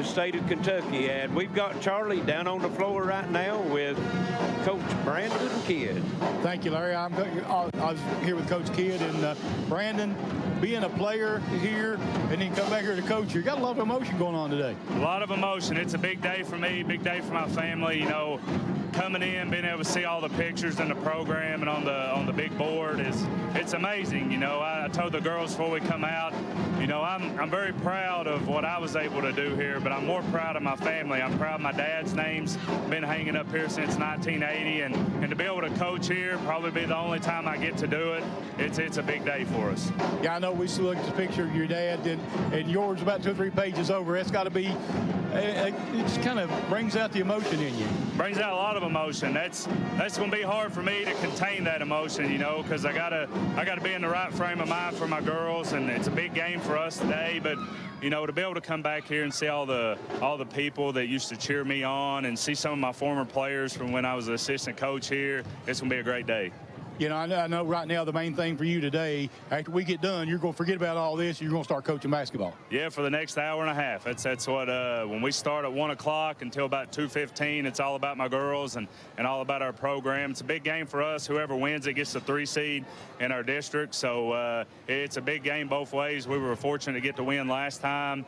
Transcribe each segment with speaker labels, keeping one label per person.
Speaker 1: state of Kentucky. And we've got Charlie down on the floor right now with Coach Brandon Kidd.
Speaker 2: Thank you, Larry. I was here with Coach Kidd, and Brandon, being a player here and then come back here to coach, you got a lot of emotion going on today.
Speaker 3: A lot of emotion. It's a big day for me, big day for my family. You know, coming in, being able to see all the pictures in the program and on the big board it's amazing. You know, I told the girls before we come out, you know, I'm very proud of what I was able to do here, but I'm more proud of my family. I'm proud of my dad's name's been hanging up here since 1980, and to be able to coach here, probably be the only time I get to do it. It's a big day for us.
Speaker 2: Yeah, I know we still look at the picture of your dad, and yours about 2 or 3 pages over. It's got to be, it just kind of brings out the emotion in you.
Speaker 3: Brings out a lot of emotion. That's going to be hard for me to contain that emotion, you know, because I gotta be in the right frame of mind for my girls, and it's a big game for us today. But you know, to be able to come back here and see all the people that used to cheer me on, and see some of my former players from when I was an assistant coach here, it's going to be a great day.
Speaker 2: You know, I know right now the main thing for you today, after we get done, you're going to forget about all this, and you're going to start coaching basketball. Yeah,
Speaker 3: for the next hour and a half. That's what, when we start at 1 o'clock until about 2:15, it's all about my girls and all about our program. It's a big game for us. Whoever wins it gets the 3 seed in our district. So it's a big game both ways. We were fortunate to get the win last time.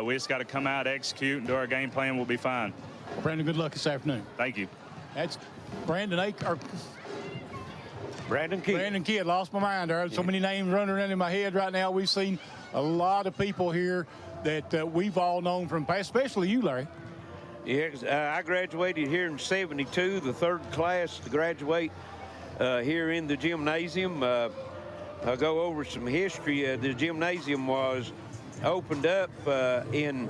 Speaker 3: We just got to come out, execute, and do our game plan. We'll be fine.
Speaker 2: Brandon, good luck this afternoon.
Speaker 3: Thank you.
Speaker 2: That's Brandon
Speaker 1: Brandon Kidd.
Speaker 2: Brandon Kidd, lost my mind there. So many names running around in my head right now. We've seen a lot of people here that we've all known from past, especially you, Larry.
Speaker 1: Yeah, I graduated here in '72, the 3rd class to graduate here in the gymnasium. I'll go over some history. The gymnasium was opened up in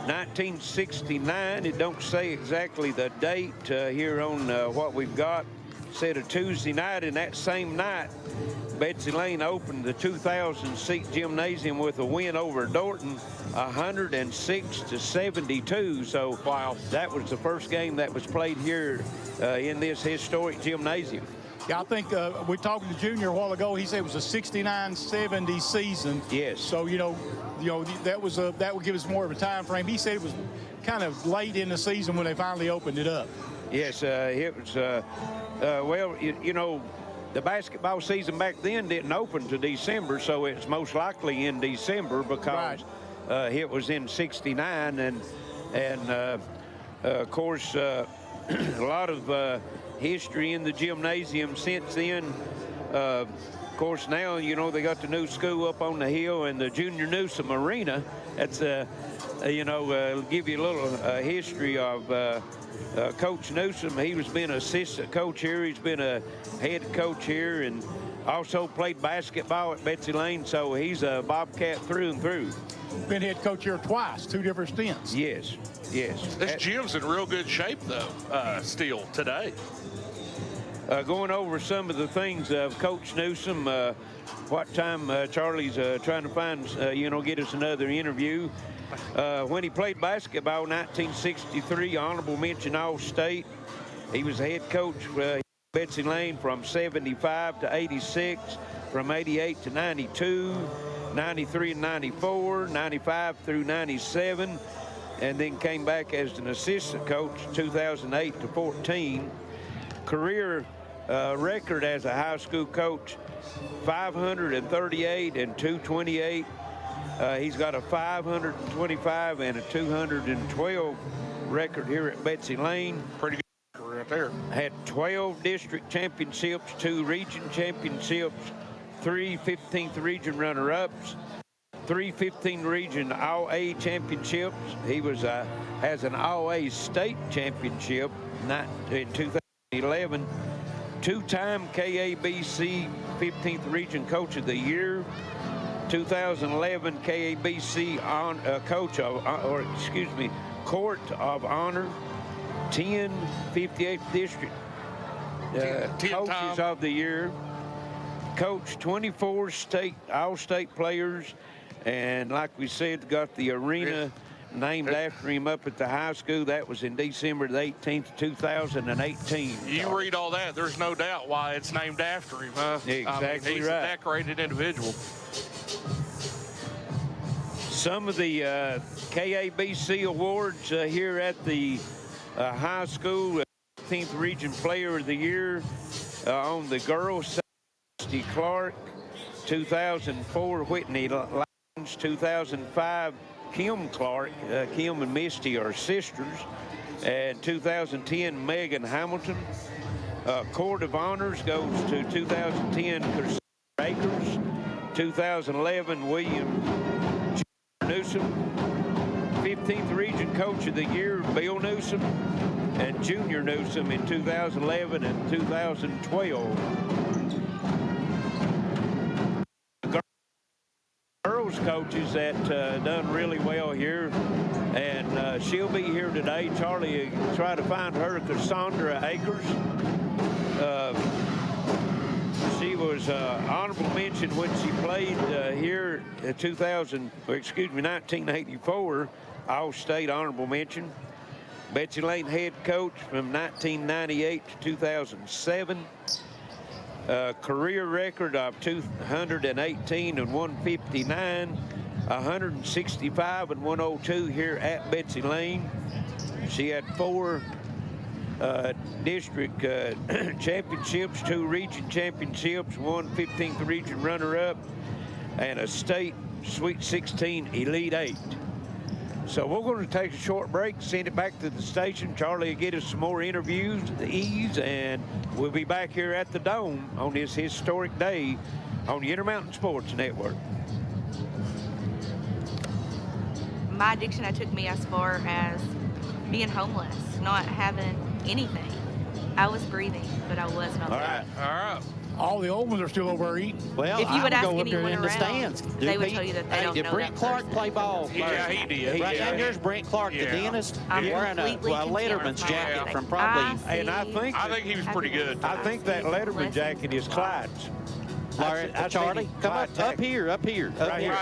Speaker 1: 1969. It don't say exactly the date here on what we've got. Said a Tuesday night, and that same night Betsy Layne opened the 2,000-seat gymnasium with a win over Dorton, 106-72. So wow, that was the first game that was played here in this historic gymnasium.
Speaker 2: Yeah, I think we talked to Junior a while ago. He said it was a 69-70 season.
Speaker 1: Yes.
Speaker 2: So you know that would give us more of a time frame. He said it was kind of late in the season when they finally opened it up.
Speaker 1: Yes, it was. Well, you know, the basketball season back then didn't open to December, so it's most likely in December because it was in '69, and of course a lot of history in the gymnasium since then. Of course, now you know they got the new school up on the hill and the Junior Newsom Arena. That's you know, give you a little history of. Coach Newsom, he was been an assistant coach here. He's been a head coach here and also played basketball at Betsy Layne, so he's a Bobcat through and through.
Speaker 2: Been head coach here twice, 2 different stints.
Speaker 1: Yes, yes.
Speaker 4: This gym's in real good shape, though, still today.
Speaker 1: Going over some of the things of Coach Newsom, what time Charlie's trying to find, you know, get us another interview. When he played basketball, 1963, honorable mention All-State. He was the head coach for Betsy Layne from 75 to 86, from 88 to 92, 93 and 94, 95 through 97, and then came back as an assistant coach 2008 to 14. Career record as a high school coach, 538 and 228. He's got a 525 and a 212 record here at Betsy Layne.
Speaker 4: Pretty good right there.
Speaker 1: Had 12 district championships, 2 region championships, 3 15th region runner-ups, 3 15th region All-A championships. He was has an All-A state championship in 2011. 2-time KABC 15th region coach of the year. 2011 KABC coach of, Court of Honor, 10 58th District coaches of the year, coached 24 all-state players, and like we said, got the arena named after him up at the high school. That was in December the 18th, 2018.
Speaker 4: You read all that, there's no doubt why it's named after him, huh?
Speaker 1: Exactly.
Speaker 4: He's
Speaker 1: right.
Speaker 4: A decorated individual.
Speaker 1: Some of the KABC awards here at the high school. 15th Region Player of the Year on the girls side, Misty Clark. 2004, Whitney Lyons. 2005, Kim Clark. Kim and Misty are sisters. And 2010, Megan Hamilton. Court of Honors goes to 2010, Cassandra Akers. 2011, William Newsom. 15th Region Coach of the Year, Bill Newsom. And Junior Newsom in 2011 and 2012. Girls coaches that done really well here, and she'll be here today. Charlie, try to find her, Cassandra Akers. She was honorable mention when she played here in 1984, All-State honorable mention. Betsy Layne head coach from 1998 to 2007. Career record of 218 and 159, 165 and 102 here at Betsy Layne. She had 4 district championships, 2 region championships, 1 15th region runner-up, and a state Sweet 16 Elite 8. So we're going to take a short break, send it back to the station. Charlie will get us some more interviews at the E's, and we'll be back here at the Dome on this historic day on the Intermountain Sports Network.
Speaker 5: My addiction took me as far as being homeless, not having anything. I was breathing, but I was not.
Speaker 4: All right.
Speaker 2: All the old ones are still over there eating.
Speaker 6: Well,
Speaker 5: if you would ask
Speaker 6: go up there
Speaker 5: anyone
Speaker 6: in the
Speaker 5: around,
Speaker 6: stands.
Speaker 5: they would tell you that they don't
Speaker 6: did
Speaker 5: know
Speaker 6: Brent
Speaker 5: that
Speaker 6: Clark
Speaker 5: person.
Speaker 6: play ball?
Speaker 4: Yeah, he did.
Speaker 6: Right now, there's Brent Clark, the dentist, wearing a Letterman's jacket from probably.
Speaker 1: And I think
Speaker 4: he was pretty good.
Speaker 1: I think that Letterman jacket is Clyde's.
Speaker 6: Charlie, come up here.
Speaker 4: Right here.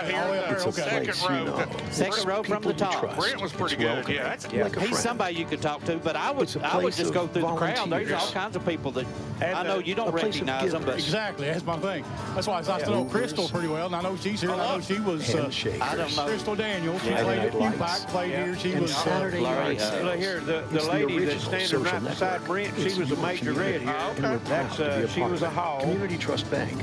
Speaker 2: It's a
Speaker 4: second row.
Speaker 6: Second row from the top.
Speaker 4: Brent was pretty good. Yeah,
Speaker 6: He's somebody you could talk to, but I would just go through the crowd. There's all kinds of people that I know you don't recognize them. But
Speaker 2: Exactly, that's my thing. That's why I still know Crystal pretty well, and I know she's here. And I know she was
Speaker 6: I don't know.
Speaker 2: Crystal Daniels. She played at UPAC, played here. She was
Speaker 6: Larry.
Speaker 1: Look here, the lady that's standing right beside Brent, she was a major red here. That's she was a hall.
Speaker 7: Community Trust Bank.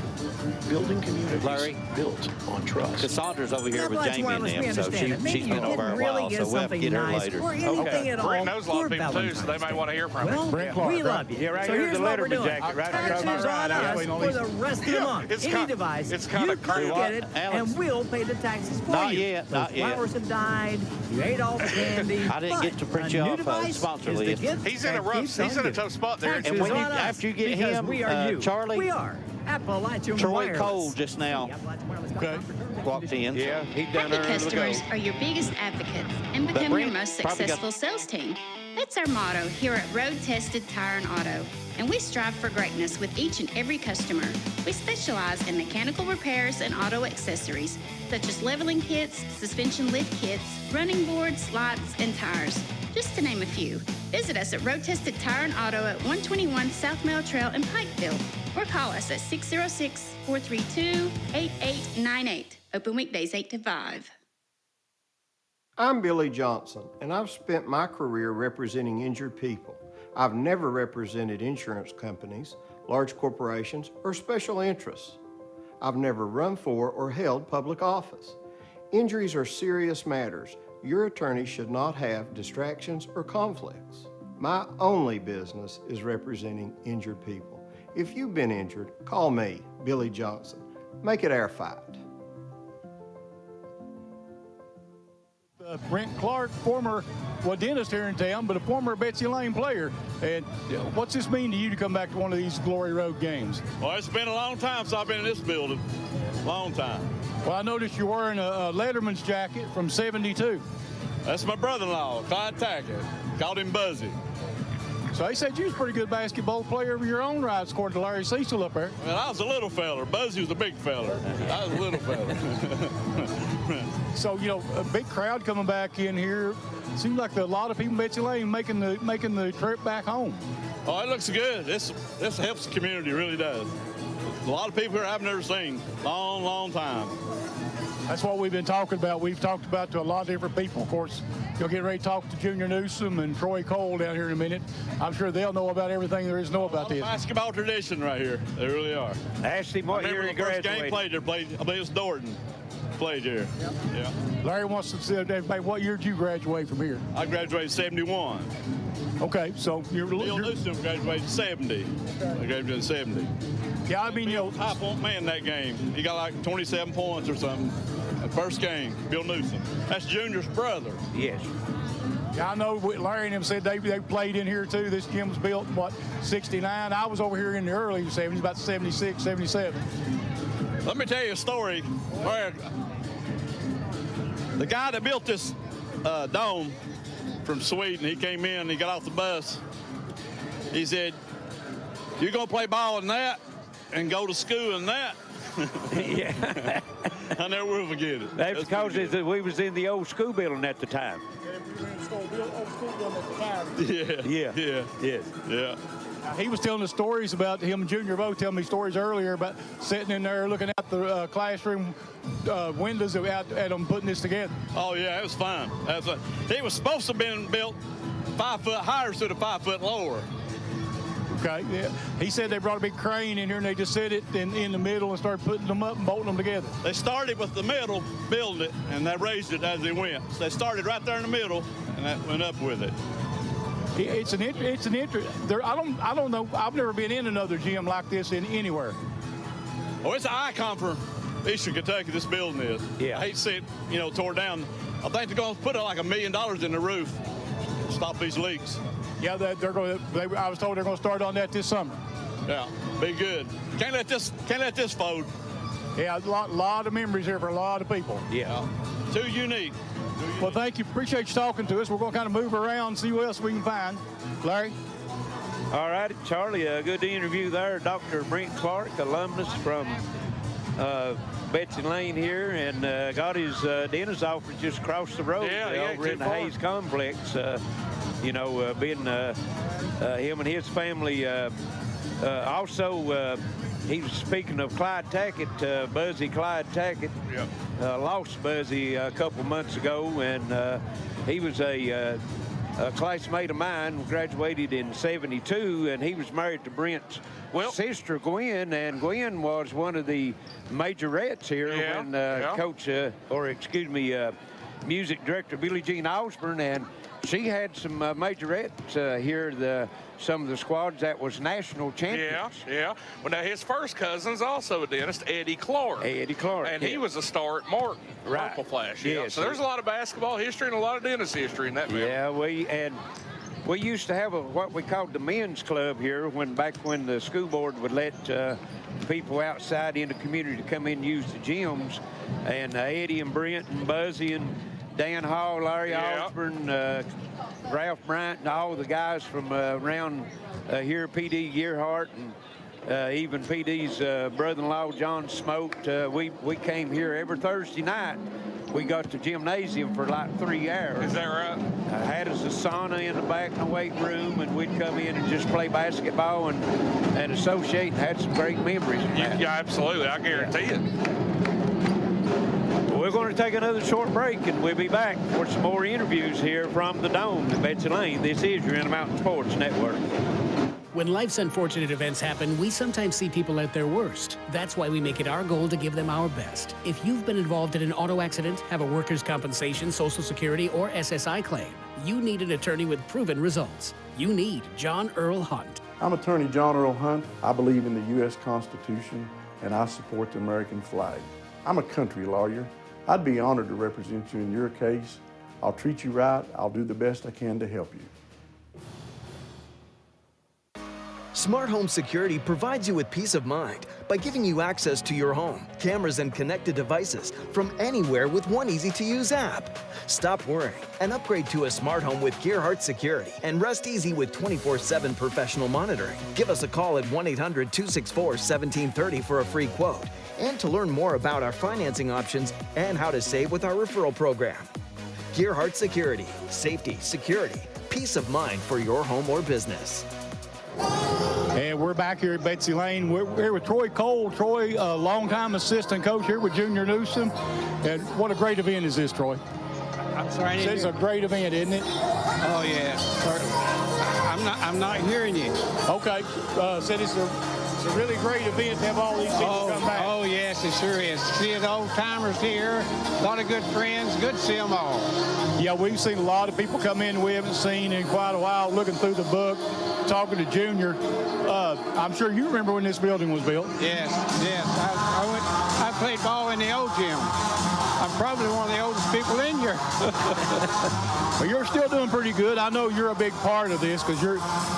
Speaker 7: Building communities
Speaker 6: Larry.
Speaker 7: built on trust.
Speaker 6: Cassandra's over here with Jamie and them, so she's been over a while, so we'll have to get her later.
Speaker 4: Brent knows a lot of people too, so they may want to hear from him.
Speaker 2: Brent Clark.
Speaker 8: We love you.
Speaker 1: Yeah, right
Speaker 8: so
Speaker 1: here,
Speaker 8: here's
Speaker 1: the
Speaker 8: what we're
Speaker 1: Letterman
Speaker 8: doing.
Speaker 1: jacket, right across
Speaker 8: Taxes
Speaker 1: my
Speaker 8: on
Speaker 1: right
Speaker 8: us
Speaker 1: eye.
Speaker 8: for the rest of the month.
Speaker 4: It's
Speaker 8: Any
Speaker 4: kinda-
Speaker 8: device,
Speaker 4: it's kinda
Speaker 8: you
Speaker 4: crazy.
Speaker 8: can get it,
Speaker 6: Alex.
Speaker 8: and we'll pay the taxes for
Speaker 6: Not
Speaker 8: you.
Speaker 6: yet,
Speaker 8: Those
Speaker 6: not yet.
Speaker 8: flowers have died. You ate all the candy.
Speaker 6: I didn't get to print
Speaker 8: but
Speaker 6: you
Speaker 8: a new
Speaker 6: off a
Speaker 8: device
Speaker 6: sponsor
Speaker 8: is the
Speaker 6: list.
Speaker 8: gift
Speaker 4: He's in a
Speaker 8: that
Speaker 4: rough,
Speaker 8: keeps on
Speaker 4: he's in a
Speaker 8: giving.
Speaker 4: tough spot there.
Speaker 8: Taxes
Speaker 6: And when
Speaker 8: on
Speaker 6: you-
Speaker 8: us,
Speaker 6: after you get
Speaker 8: because
Speaker 6: him,
Speaker 8: we are you.
Speaker 6: Charlie,
Speaker 8: We are Appalachian
Speaker 6: Troy
Speaker 8: Wireless.
Speaker 6: Cole just now
Speaker 2: Okay.
Speaker 6: walked in.
Speaker 1: Yeah, he done
Speaker 9: Happy
Speaker 1: her to
Speaker 9: customers
Speaker 1: go.
Speaker 9: are your biggest advocates and become your
Speaker 6: Brent
Speaker 9: most
Speaker 6: probably got-
Speaker 9: successful sales team. That's our motto here at RoadTested Tire and Auto, and we strive for greatness with each and every customer. We specialize in mechanical repairs and auto accessories, such as leveling kits, suspension lift kits, running boards, lights, and tires, just to name a few. Visit us at RoadTested Tire and Auto at 121 South Mill Trail in Pikeville, or call us at 606-432-8898. Open weekdays 8 to 5.
Speaker 10: I'm Billy Johnson, and I've spent my career representing injured people. I've never represented insurance companies, large corporations, or special interests. I've never run for or held public office. Injuries are serious matters. Your attorney should not have distractions or conflicts. My only business is representing injured people. If you've been injured, call me, Billy Johnson. Make it our fight.
Speaker 2: Brent Clark, former dentist here in town, but a former Betsy Layne player. And what's this mean to you to come back to one of these Glory Road games?
Speaker 11: Well, it's been a long time since I've been in this building. Long time.
Speaker 2: Well, I noticed you're wearing a Letterman's jacket from '72.
Speaker 11: That's my brother-in-law, Clyde Tackett. Called him Buzzy.
Speaker 2: So they said you was a pretty good basketball player of your own right, according to Larry Cecil up there.
Speaker 11: Well, I was a little feller. Buzzy was a big feller. I was a little feller.
Speaker 2: So, you know, a big crowd coming back in here. Seems like a lot of people in Betsy Layne making the trip back home.
Speaker 11: Oh, it looks good. This helps the community, really does. A lot of people here I've never seen. Long, long time.
Speaker 2: That's what we've been talking about. We've talked about to a lot of different people. Of course, you'll get ready to talk to Junior Newsom and Troy Cole down here in a minute. I'm sure they'll know about everything there is to know about this.
Speaker 11: Basketball tradition right here. They really are.
Speaker 1: Ask him what year he graduated.
Speaker 11: First game played there, I believe it was Dorton. Played here. Yep. Yeah.
Speaker 2: Larry wants to say, everybody, what year did you graduate from here?
Speaker 11: I graduated 71.
Speaker 2: Okay, so
Speaker 11: Bill Newsom graduated 70. Okay. I graduated in 70.
Speaker 2: Yeah, I mean, you know,
Speaker 11: high point man that game. He got like 27 points or something. That first game, Bill Newsom. That's Junior's brother.
Speaker 1: Yes.
Speaker 2: Yeah, I know Larry and them said they played in here too. This gym was built in, what, 69? I was over here in the early 70s, about 76, 77.
Speaker 11: Let me tell you a story where the guy that built this dome from Sweden, he came in, he got off the bus. He said, "You're going to play ball in that and go to school in that?"
Speaker 1: Yeah.
Speaker 11: I never will forget it.
Speaker 1: That's because we was in the old school building at the time.
Speaker 11: Yeah.
Speaker 1: Yes.
Speaker 11: Yeah.
Speaker 2: He was telling the stories about him and Junior both telling me stories earlier about sitting in there looking out the classroom windows out at them putting this together.
Speaker 11: Oh, yeah, it was fun. It was supposed to have been built 5 foot higher instead of 5 foot lower.
Speaker 2: Okay, yeah. He said they brought a big crane in here and they just set it in the middle and started putting them up and bolting them together.
Speaker 11: They started with the middle, building it, and they raised it as they went. So they started right there in the middle, and that went up with it.
Speaker 2: It's an interest. I don't know. I've never been in another gym like this anywhere.
Speaker 11: Oh, it's an icon for Eastern Kentucky. This building is.
Speaker 1: Yeah.
Speaker 11: I hate to see it, tore down. I think they're going to put like $1 million in the roof to stop these leaks.
Speaker 2: Yeah, they're going. I was told they're going to start on that this summer.
Speaker 11: Yeah, be good. Can't let this fold.
Speaker 2: Yeah, a lot of memories here for a lot of people.
Speaker 1: Yeah.
Speaker 11: Too unique.
Speaker 2: Well, thank you. Appreciate you talking to us. We're going to kind of move around, see what else we can find. Larry?
Speaker 1: All right, Charlie, a good interview there. Dr. Brent Clark, alumnus from Betsy Layne here, and got his dentist office just across the road over in the Hayes Complex. Being him and his family. Also, he was speaking of Clyde Tackett, Buzzy Clyde Tackett.
Speaker 4: Yep.
Speaker 1: Lost Buzzy a couple months ago, and he was a classmate of mine, graduated in '72, and he was married to Brent's sister, Gwen, and Gwen was one of the majorettes here when music director Billie Jean Osborne, and she had some majorettes here, some of the squads that was national champions.
Speaker 4: Yeah. Well, now his first cousin's also a dentist, Eddie Clark.
Speaker 1: And
Speaker 4: he was a star at Martin.
Speaker 1: Right.
Speaker 4: Purple Flash.
Speaker 1: Yeah,
Speaker 4: so there's a lot of basketball history and a lot of dentist history in that family.
Speaker 1: Yeah, we used to have what we called the men's club here back when the school board would let people outside in the community to come in and use the gyms. And Eddie and Brent and Buzzy and Dan Hall, Larry Osborne, Ralph Bryant, and all the guys from around here, PD Gearheart, and even PD's brother-in-law, John Smote. We came here every Thursday night. We got the gymnasium for like 3 hours.
Speaker 4: Is that right?
Speaker 1: Had us a sauna in the back in the weight room, and we'd come in and just play basketball and associate, and had some great memories.
Speaker 4: Yeah, absolutely. I guarantee it.
Speaker 1: We're going to take another short break, and we'll be back for some more interviews here from the Dome at Betsy Layne. This is your Intermountain Sports Network.
Speaker 12: When life's unfortunate events happen, we sometimes see people at their worst. That's why we make it our goal to give them our best. If you've been involved in an auto accident, have a workers' compensation, Social Security, or SSI claim, you need an attorney with proven results. You need John Earl Hunt.
Speaker 13: I'm attorney John Earl Hunt. I believe in the U.S. Constitution, and I support the American flag. I'm a country lawyer. I'd be honored to represent you in your case. I'll treat you right. I'll do the best I can to help you.
Speaker 14: Smart Home Security provides you with peace of mind by giving you access to your home, cameras, and connected devices from anywhere with one easy-to-use app. Stop worrying and upgrade to a smart home with Gearheart Security and rest easy with 24/7 professional monitoring. Give us a call at 1-800-264-1730 for a free quote and to learn more about our financing options and how to save with our referral program. Gearheart Security, safety, security, peace of mind for your home or business.
Speaker 2: And we're back here at Betsy Layne. We're here with Troy Cole. Troy, a longtime assistant coach here with Junior Newsom. And what a great event is this, Troy?
Speaker 15: I'm sorry.
Speaker 2: It's a great event, isn't it?
Speaker 15: Oh, yeah. I'm not hearing you.
Speaker 2: Okay. Said it's a really great event to have all these people come back.
Speaker 15: Oh, yes, it sure is. See the old-timers here, a lot of good friends, good to see them all.
Speaker 2: Yeah, we've seen a lot of people come in we haven't seen in quite a while, looking through the book, talking to Junior. I'm sure you remember when this building was built.
Speaker 15: Yes. I played ball in the old gym. I'm probably one of the oldest people in here.
Speaker 2: Well, you're still doing pretty good. I know you're a big part of this because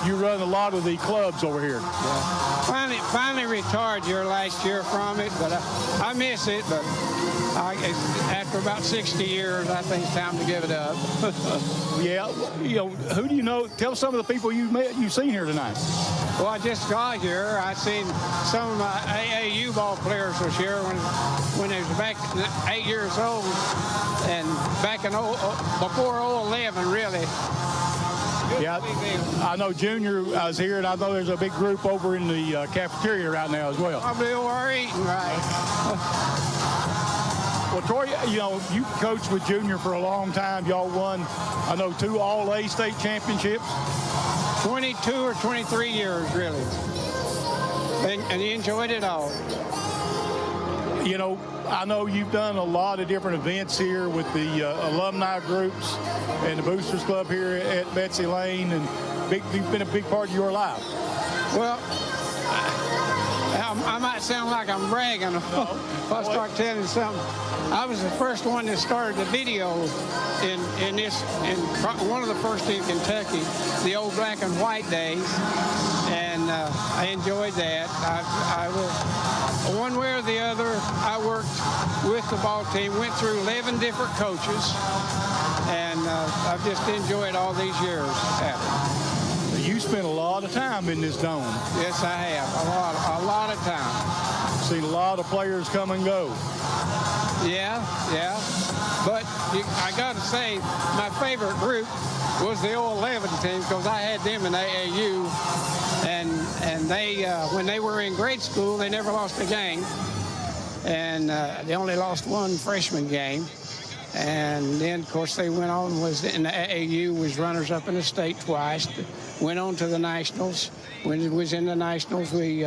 Speaker 2: you run a lot of the clubs over here.
Speaker 15: Yeah. Finally retired here last year from it, but I miss it. But after about 60 years, I think it's time to give it up.
Speaker 2: Yeah, who do you know? Tell some of the people you've seen here tonight.
Speaker 15: Well, I just got here. I seen some of my AAU ball players was here when they was back 8 years old, and back in before 2011, really.
Speaker 2: Yeah, I know Junior was here, and I know there's a big group over in the cafeteria right now as well.
Speaker 15: Probably are eating right.
Speaker 2: Well, Troy, you coached with Junior for a long time. Y'all won, I know, 2 All-A state championships.
Speaker 15: 22 or 23 years, really. And you enjoyed it all.
Speaker 2: I know you've done a lot of different events here with the alumni groups and the Boosters Club here at Betsy Layne, and you've been a big part of your life.
Speaker 15: Well, I might sound like I'm bragging if I start telling you something. I was the first one that started the video in one of the first in Kentucky, the old black and white days, and I enjoyed that. I will, one way or the other, I worked with the ball team, went through 11 different coaches, and I've just enjoyed all these years at it.
Speaker 2: You spent a lot of time in this dome.
Speaker 15: Yes, I have. A lot of time.
Speaker 2: Seen a lot of players come and go.
Speaker 15: Yeah. But I got to say, my favorite group was the 011 team because I had them in AAU. And they, when they were in grade school, they never lost a game. And they only lost one freshman game. And then, of course, they went on, was in the AAU, was runners-up in the state twice, went on to the Nationals. When it was in the Nationals, we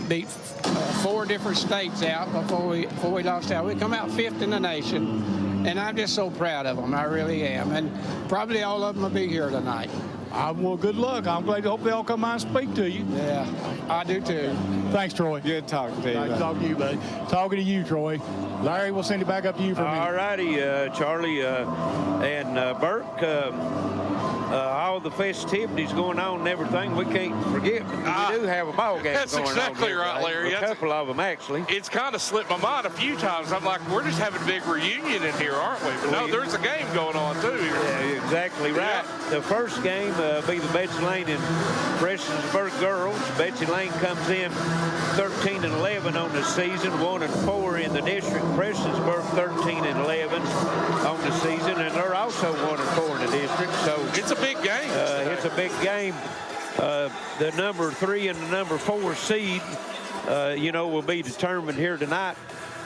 Speaker 15: beat 4 different states out before we lost out. We come out 5th in the nation, and I'm just so proud of them. I really am. And probably all of them will be here tonight.
Speaker 2: Well, good luck. I'm glad to hope they all come by and speak to you.
Speaker 15: Yeah, I do too.
Speaker 2: Thanks, Troy.
Speaker 15: Good talking to you.
Speaker 2: Nice talking to you, buddy. Talking to you, Troy. Larry, we'll send it back up to you for a minute.
Speaker 1: All righty, Charlie and Burke. All the festivities going on and everything, we can't forget. We do have a ball game going on.
Speaker 4: That's exactly right, Larry.
Speaker 1: A couple of them, actually.
Speaker 4: It's kind of slipped my mind a few times. I'm like, we're just having a big reunion in here, aren't we? But no, there's a game going on, too.
Speaker 1: Yeah, exactly right. Yeah. The first game be the Betsy Layne and Prestonsburg girls. Betsy Layne comes in 13-11 on the season, 1-4 in the district. Prestonsburg 13-11 on the season, and they're also 1-4 in the district. So
Speaker 4: it's a big game.
Speaker 1: It's a big game. The number 3 and the number 4 seed, will be determined here tonight.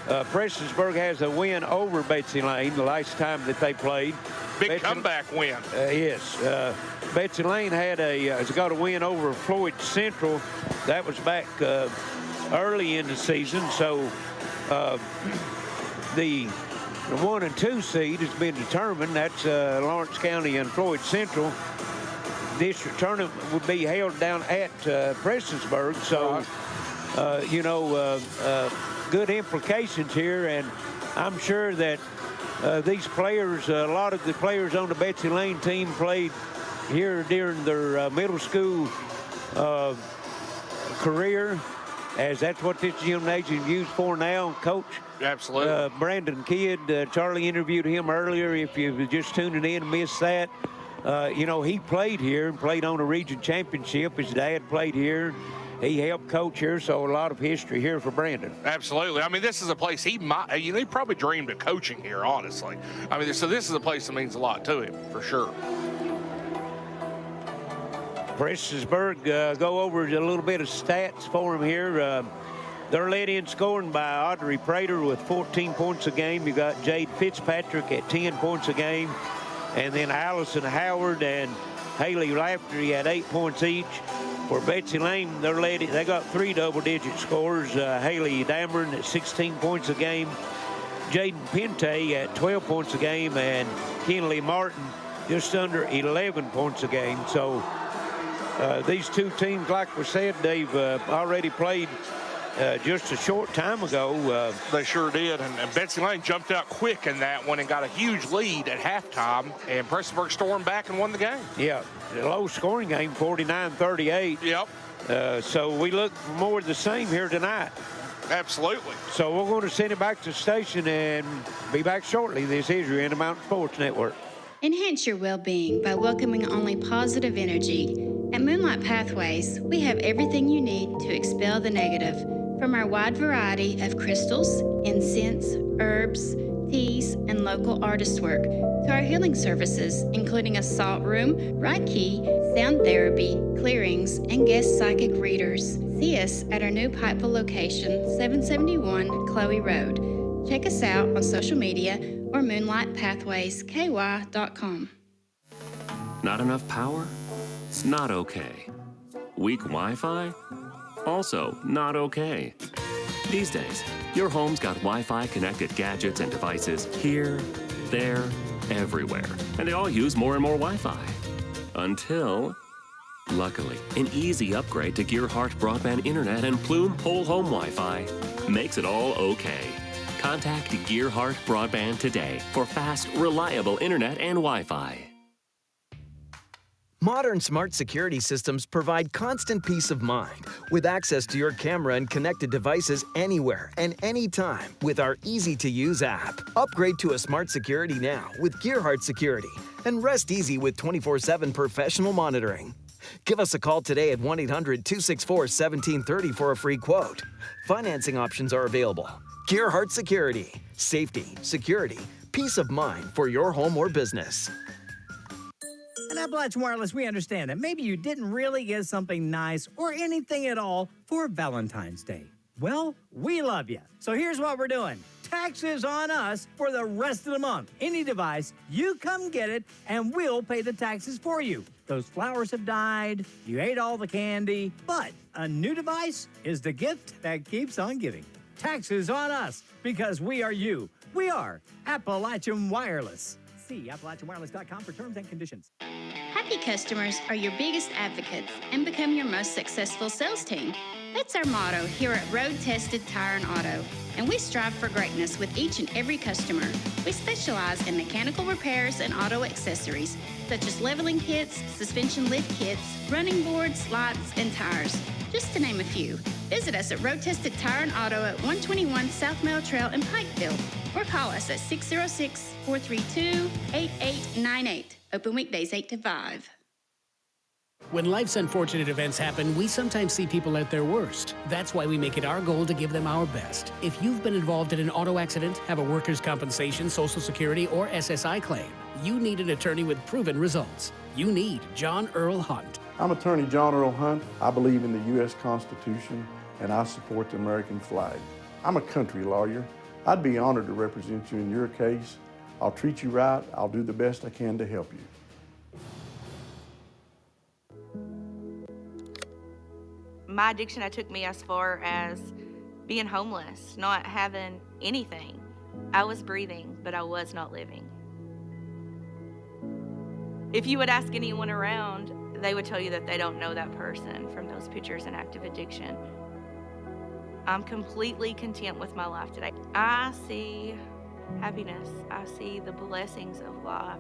Speaker 1: Prestonsburg has a win over Betsy Layne the last time that they played.
Speaker 4: Big comeback win.
Speaker 1: Yes. Betsy Layne has got a win over Floyd Central. That was back early in the season. So the 1 and 2 seed has been determined. That's Lawrence County and Floyd Central. District tournament would be held down at Prestonsburg. So, good implications here. And I'm sure that these players, a lot of the players on the Betsy Layne team played here during their middle school career, as that's what this gymnasium is used for now, Coach.
Speaker 4: Absolutely.
Speaker 1: Brandon Kidd, Charlie interviewed him earlier. If you were just tuning in and missed that, he played here and played on a region championship. His dad played here. He helped coach here, so a lot of history here for Brandon.
Speaker 4: Absolutely. I mean, this is a place he probably dreamed of coaching here, honestly. I mean, so this is a place that means a lot to him, for sure.
Speaker 1: Prestonsburg go over a little bit of stats for them here. They're led in scoring by Audrey Prater with 14 points a game. You got Jade Fitzpatrick at 10 points a game. And then Allison Howard and Haley Lafferty at 8 points each. For Betsy Layne, they got 3 double-digit scores. Haley Dameron at 16 points a game. Jaden Pente at 12 points a game. And Kenley Martin just under 11 points a game. So these two teams, like we said, they've already played just a short time ago.
Speaker 4: They sure did, and Betsy Layne jumped out quick in that one and got a huge lead at halftime, and Prestonsburg stormed back and won the game.
Speaker 1: Yeah, a low-scoring game, 49-38.
Speaker 4: Yep.
Speaker 1: So we look for more of the same here tonight.
Speaker 4: Absolutely.
Speaker 1: So we're going to send it back to the station and be back shortly. This is your Intermountain Sports Network.
Speaker 9: Enhance your well-being by welcoming only positive energy. At Moonlight Pathways, we have everything you need to expel the negative. From our wide variety of crystals, incense, herbs, teas, and local artist work, to our healing services, including a salt room, Reiki, sound therapy, clearings, and guest psychic readers. See us at our new Pikeville location, 771 Chloe Road. Check us out on social media or moonlightpathwaysky.com.
Speaker 16: Not enough power? It's not okay. Weak Wi-Fi? Also not okay. These days, your home's got Wi-Fi connected gadgets and devices here, there, everywhere. And they all use more and more Wi-Fi. Until, luckily, an easy upgrade to Gearheart broadband internet and Plume whole home Wi-Fi makes it all okay. Contact Gearheart Broadband today for fast, reliable internet and Wi-Fi.
Speaker 14: Modern smart security systems provide constant peace of mind with access to your camera and connected devices anywhere and anytime with our easy-to-use app. Upgrade to a smart security now with Gearheart Security and rest easy with 24/7 professional monitoring. Give us a call today at 1-800-264-1730 for a free quote. Financing options are available. Gearheart Security. Safety, security, peace of mind for your home or business.
Speaker 8: At Appalachian Wireless, we understand that maybe you didn't really get something nice or anything at all for Valentine's Day. Well, we love you. So here's what we're doing. Taxes on us for the rest of the month. Any device, you come get it, and we'll pay the taxes for you. Those flowers have died, you ate all the candy, but a new device is the gift that keeps on giving. Taxes on us, because we are you. We are Appalachian Wireless. See AppalachianWireless.com for terms and conditions.
Speaker 9: Happy customers are your biggest advocates and become your most successful sales team. That's our motto here at RoadTested Tire and Auto, and we strive for greatness with each and every customer. We specialize in mechanical repairs and auto accessories, such as leveling kits, suspension lift kits, running boards, lights, and tires, just to name a few. Visit us at RoadTested Tire and Auto at 121 South Mill Trail in Pikeville, or call us at 606-432-8898. Open weekdays 8 to 5.
Speaker 12: When life's unfortunate events happen, we sometimes see people at their worst. That's why we make it our goal to give them our best. If you've been involved in an auto accident, have a workers' compensation, Social Security, or SSI claim, you need an attorney with proven results. You need John Earl Hunt.
Speaker 13: I'm Attorney John Earl Hunt. I believe in the U.S. Constitution, and I support the American flag. I'm a country lawyer. I'd be honored to represent you in your case. I'll treat you right. I'll do the best I can to help you.
Speaker 5: My addiction took me as far as being homeless, not having anything. I was breathing, but I was not living. If you would ask anyone around, they would tell you that they don't know that person from those pictures in active addiction. I'm completely content with my life today. I see happiness. I see the blessings of life.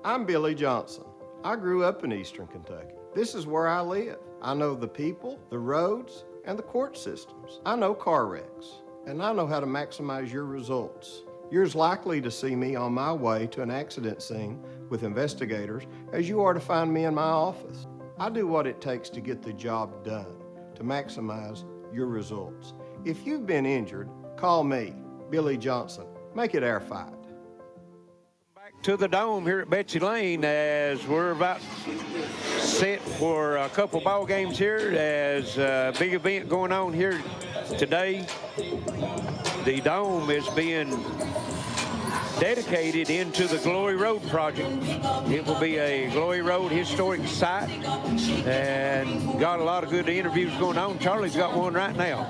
Speaker 10: I'm Billy Johnson. I grew up in Eastern Kentucky. This is where I live. I know the people, the roads, and the court systems. I know car wrecks, and I know how to maximize your results. You're as likely to see me on my way to an accident scene with investigators as you are to find me in my office. I do what it takes to get the job done, to maximize your results. If you've been injured, call me, Billy Johnson. Make it our fight.
Speaker 1: to the Dome here at Betsy Layne as we're about set for a couple ball games here as a big event going on here today. The Dome is being dedicated into the Glory Road project. It will be a Glory Road historic site and got a lot of good interviews going on. Charlie's got one right now.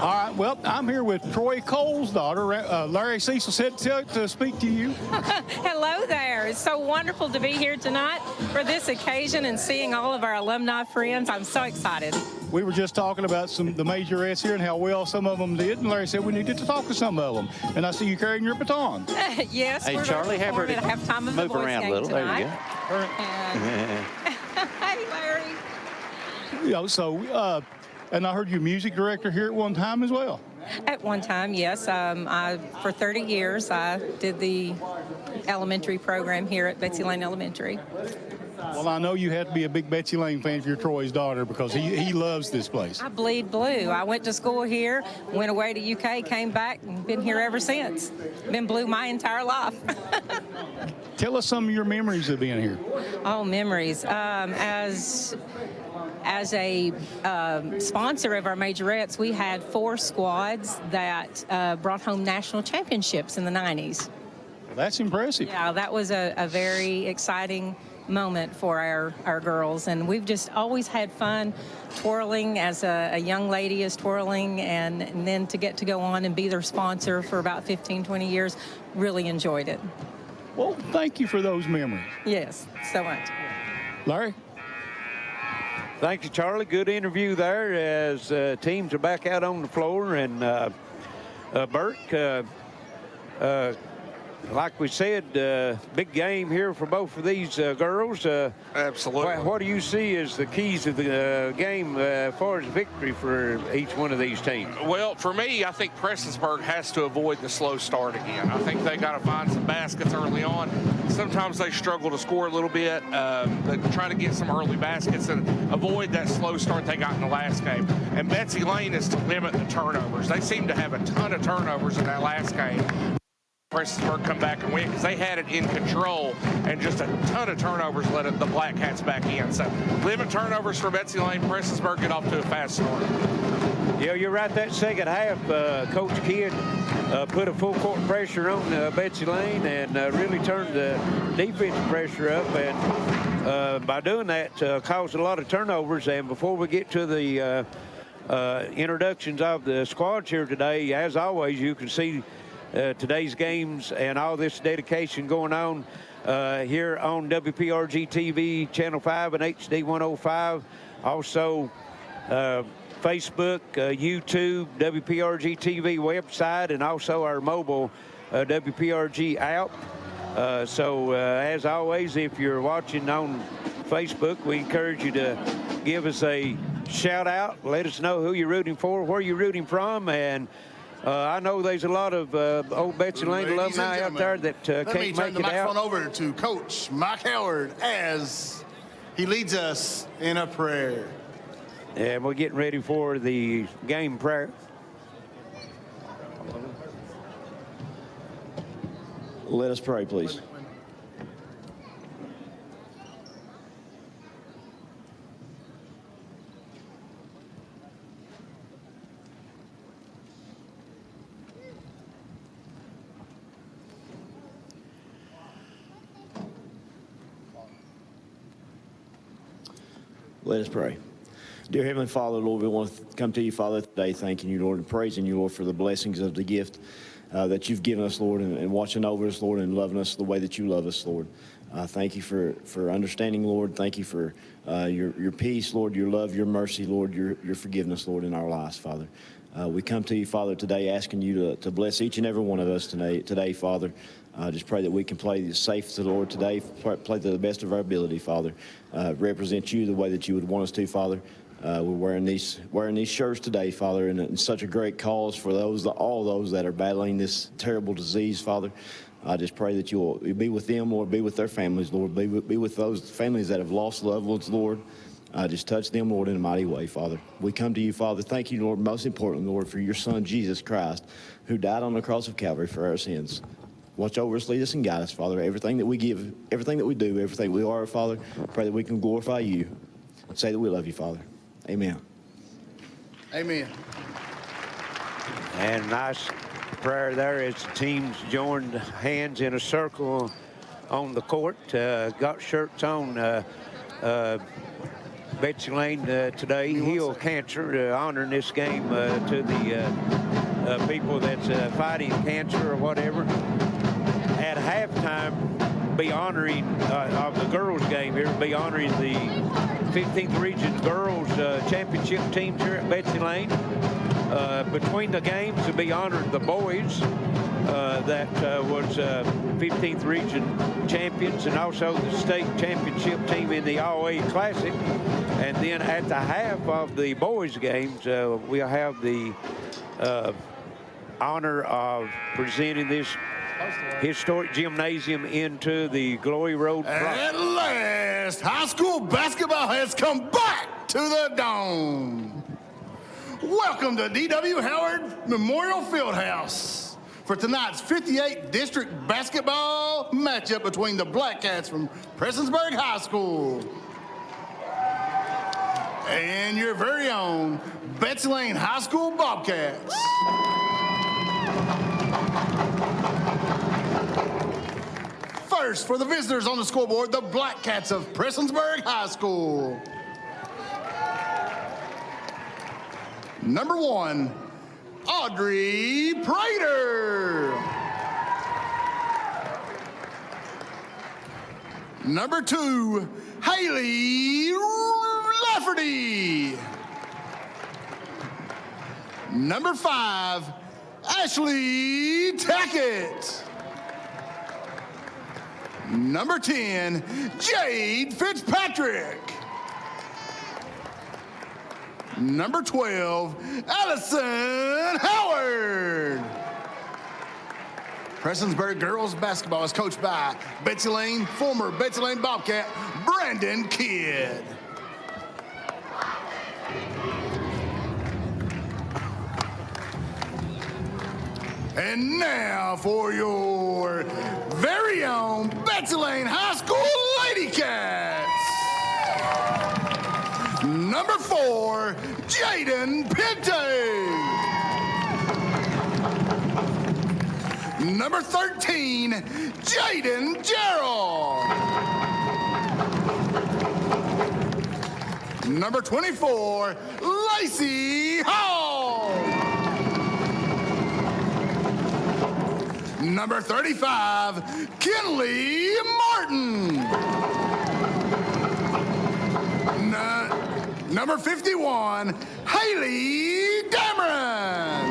Speaker 2: All right, well, I'm here with Troy Cole's daughter. Larry Cecil said to speak to you.
Speaker 17: Hello there. It's so wonderful to be here tonight for this occasion and seeing all of our alumni friends. I'm so excited.
Speaker 2: We were just talking about the majorettes here and how well some of them did, and Larry said we needed to talk to some of them. And I see you carrying your baton.
Speaker 17: Yes,
Speaker 6: hey,
Speaker 17: we're
Speaker 6: Charlie, have her
Speaker 17: at halftime of
Speaker 6: move
Speaker 17: the boys
Speaker 6: around a
Speaker 17: game
Speaker 6: little.
Speaker 17: tonight.
Speaker 6: There you go.
Speaker 17: And, hey, Larry.
Speaker 2: You know, so, and I heard you music director here at one time as well.
Speaker 17: At one time, yes. For 30 years, I did the elementary program here at Betsy Layne Elementary.
Speaker 2: Well, I know you had to be a big Betsy Layne fan if you're Troy's daughter because he loves this place.
Speaker 17: I bleed blue. I went to school here, went away to UK, came back, and been here ever since. Been blue my entire life.
Speaker 2: Tell us some of your memories of being here.
Speaker 17: Oh, memories. As a sponsor of our majorettes, we had 4 squads that brought home national championships in the 90s.
Speaker 2: Well, that's impressive.
Speaker 17: Yeah, that was a very exciting moment for our girls, and we've just always had fun twirling as a young lady is twirling, and then to get to go on and be their sponsor for about 15-20 years, really enjoyed it.
Speaker 2: Well, thank you for those memories.
Speaker 17: Yes, so much.
Speaker 2: Larry?
Speaker 1: Thank you, Charlie. Good interview there as teams are back out on the floor. And Bert, like we said, big game here for both of these girls.
Speaker 4: Absolutely.
Speaker 1: What do you see as the keys of the game as far as victory for each one of these teams?
Speaker 4: Well, for me, I think Prestonsburg has to avoid the slow start again. I think they got to find some baskets early on. Sometimes they struggle to score a little bit, but trying to get some early baskets and avoid that slow start they got in the last game. And Betsy Layne is to limit the turnovers. They seem to have a ton of turnovers in that last game. Prestonsburg come back and win because they had it in control, and just a ton of turnovers let the Blackcats back in. So limit turnovers for Betsy Layne. Prestonsburg get off to a fast start.
Speaker 1: Yeah, you're right. That second half, Coach Kidd put a full court pressure on Betsy Layne and really turned the defensive pressure up, and by doing that caused a lot of turnovers. And before we get to the introductions of the squads here today, as always, you can see today's games and all this dedication going on here on WPRG TV, Channel 5 and HD 105. Also, Facebook, YouTube, WPRG TV website, and also our mobile WPRG app. So, as always, if you're watching on Facebook, we encourage you to give us a shout out. Let us know who you're rooting for, where you're rooting from, and I know there's a lot of old Betsy Layne alumni out there that can't make it out.
Speaker 18: Let me turn the microphone over to Coach Mike Howard as he leads us in a prayer.
Speaker 1: And we're getting ready for the game prayer.
Speaker 19: Let us pray, please. Let us pray. Dear Heavenly Father, Lord, we want to come to you, Father, today, thanking you, Lord, and praising you, Lord, for the blessings of the gift that you've given us, Lord, and watching over us, Lord, and loving us the way that you love us, Lord. Thank you for understanding, Lord. Thank you for your peace, Lord, your love, your mercy, Lord, your forgiveness, Lord, in our lives, Father. We come to you, Father, today asking you to bless each and every one of us today, Father. Just pray that we can play safe to the Lord today, play to the best of our ability, Father. Represent you the way that you would want us to, Father. We're wearing these shirts today, Father, and such a great cause for all those that are battling this terrible disease, Father. I just pray that you'll be with them, Lord, be with their families, Lord, be with those families that have lost loved ones, Lord. Just touch them, Lord, in a mighty way, Father. We come to you, Father. Thank you, Lord, most importantly, Lord, for your Son, Jesus Christ, who died on the cross of Calvary for our sins. Watch over us, lead us, and guide us, Father. Everything that we give, everything that we do, everything we are, Father, pray that we can glorify you. Say that we love you, Father. Amen.
Speaker 18: Amen.
Speaker 1: And nice prayer there as the teams joined hands in a circle on the court. Got shirts on. Betsy Layne today, heel cancer, honoring this game to the people that's fighting cancer or whatever. At halftime, be honoring of the girls game here, be honoring the 15th Region Girls Championship teams here at Betsy Layne. Between the games, to be honoring the boys that was 15th Region champions, and also the state championship team in the All-A Classic. And then at the half of the boys' games, we'll have the honor of presenting this historic gymnasium into the Glory Road.
Speaker 18: At last, high school basketball has come back to the Dome. Welcome to D.W. Howard Memorial Fieldhouse for tonight's 58th District basketball matchup between the Blackcats from Prestonsburg High School and your very own Betsy Layne High School Bobcats. First, for the visitors on the scoreboard, the Blackcats of Prestonsburg High School. Number 1, Audrey Prater. Number 2, Haley Lafferty. Number 5, Ashley Tackett. Number 10, Jade Fitzpatrick. Number 12, Allison Howard. Prestonsburg girls basketball is coached by Betsy Layne, former Betsy Layne Bobcat, Brandon Kidd. And now for your very own Betsy Layne High School Lady Cats. Number 4, Jaden Pente. Number 13, Jaden Gerald. Number 24, Lacey Hall. Number 35, Kinley Martin. Number 51, Haley Dameron.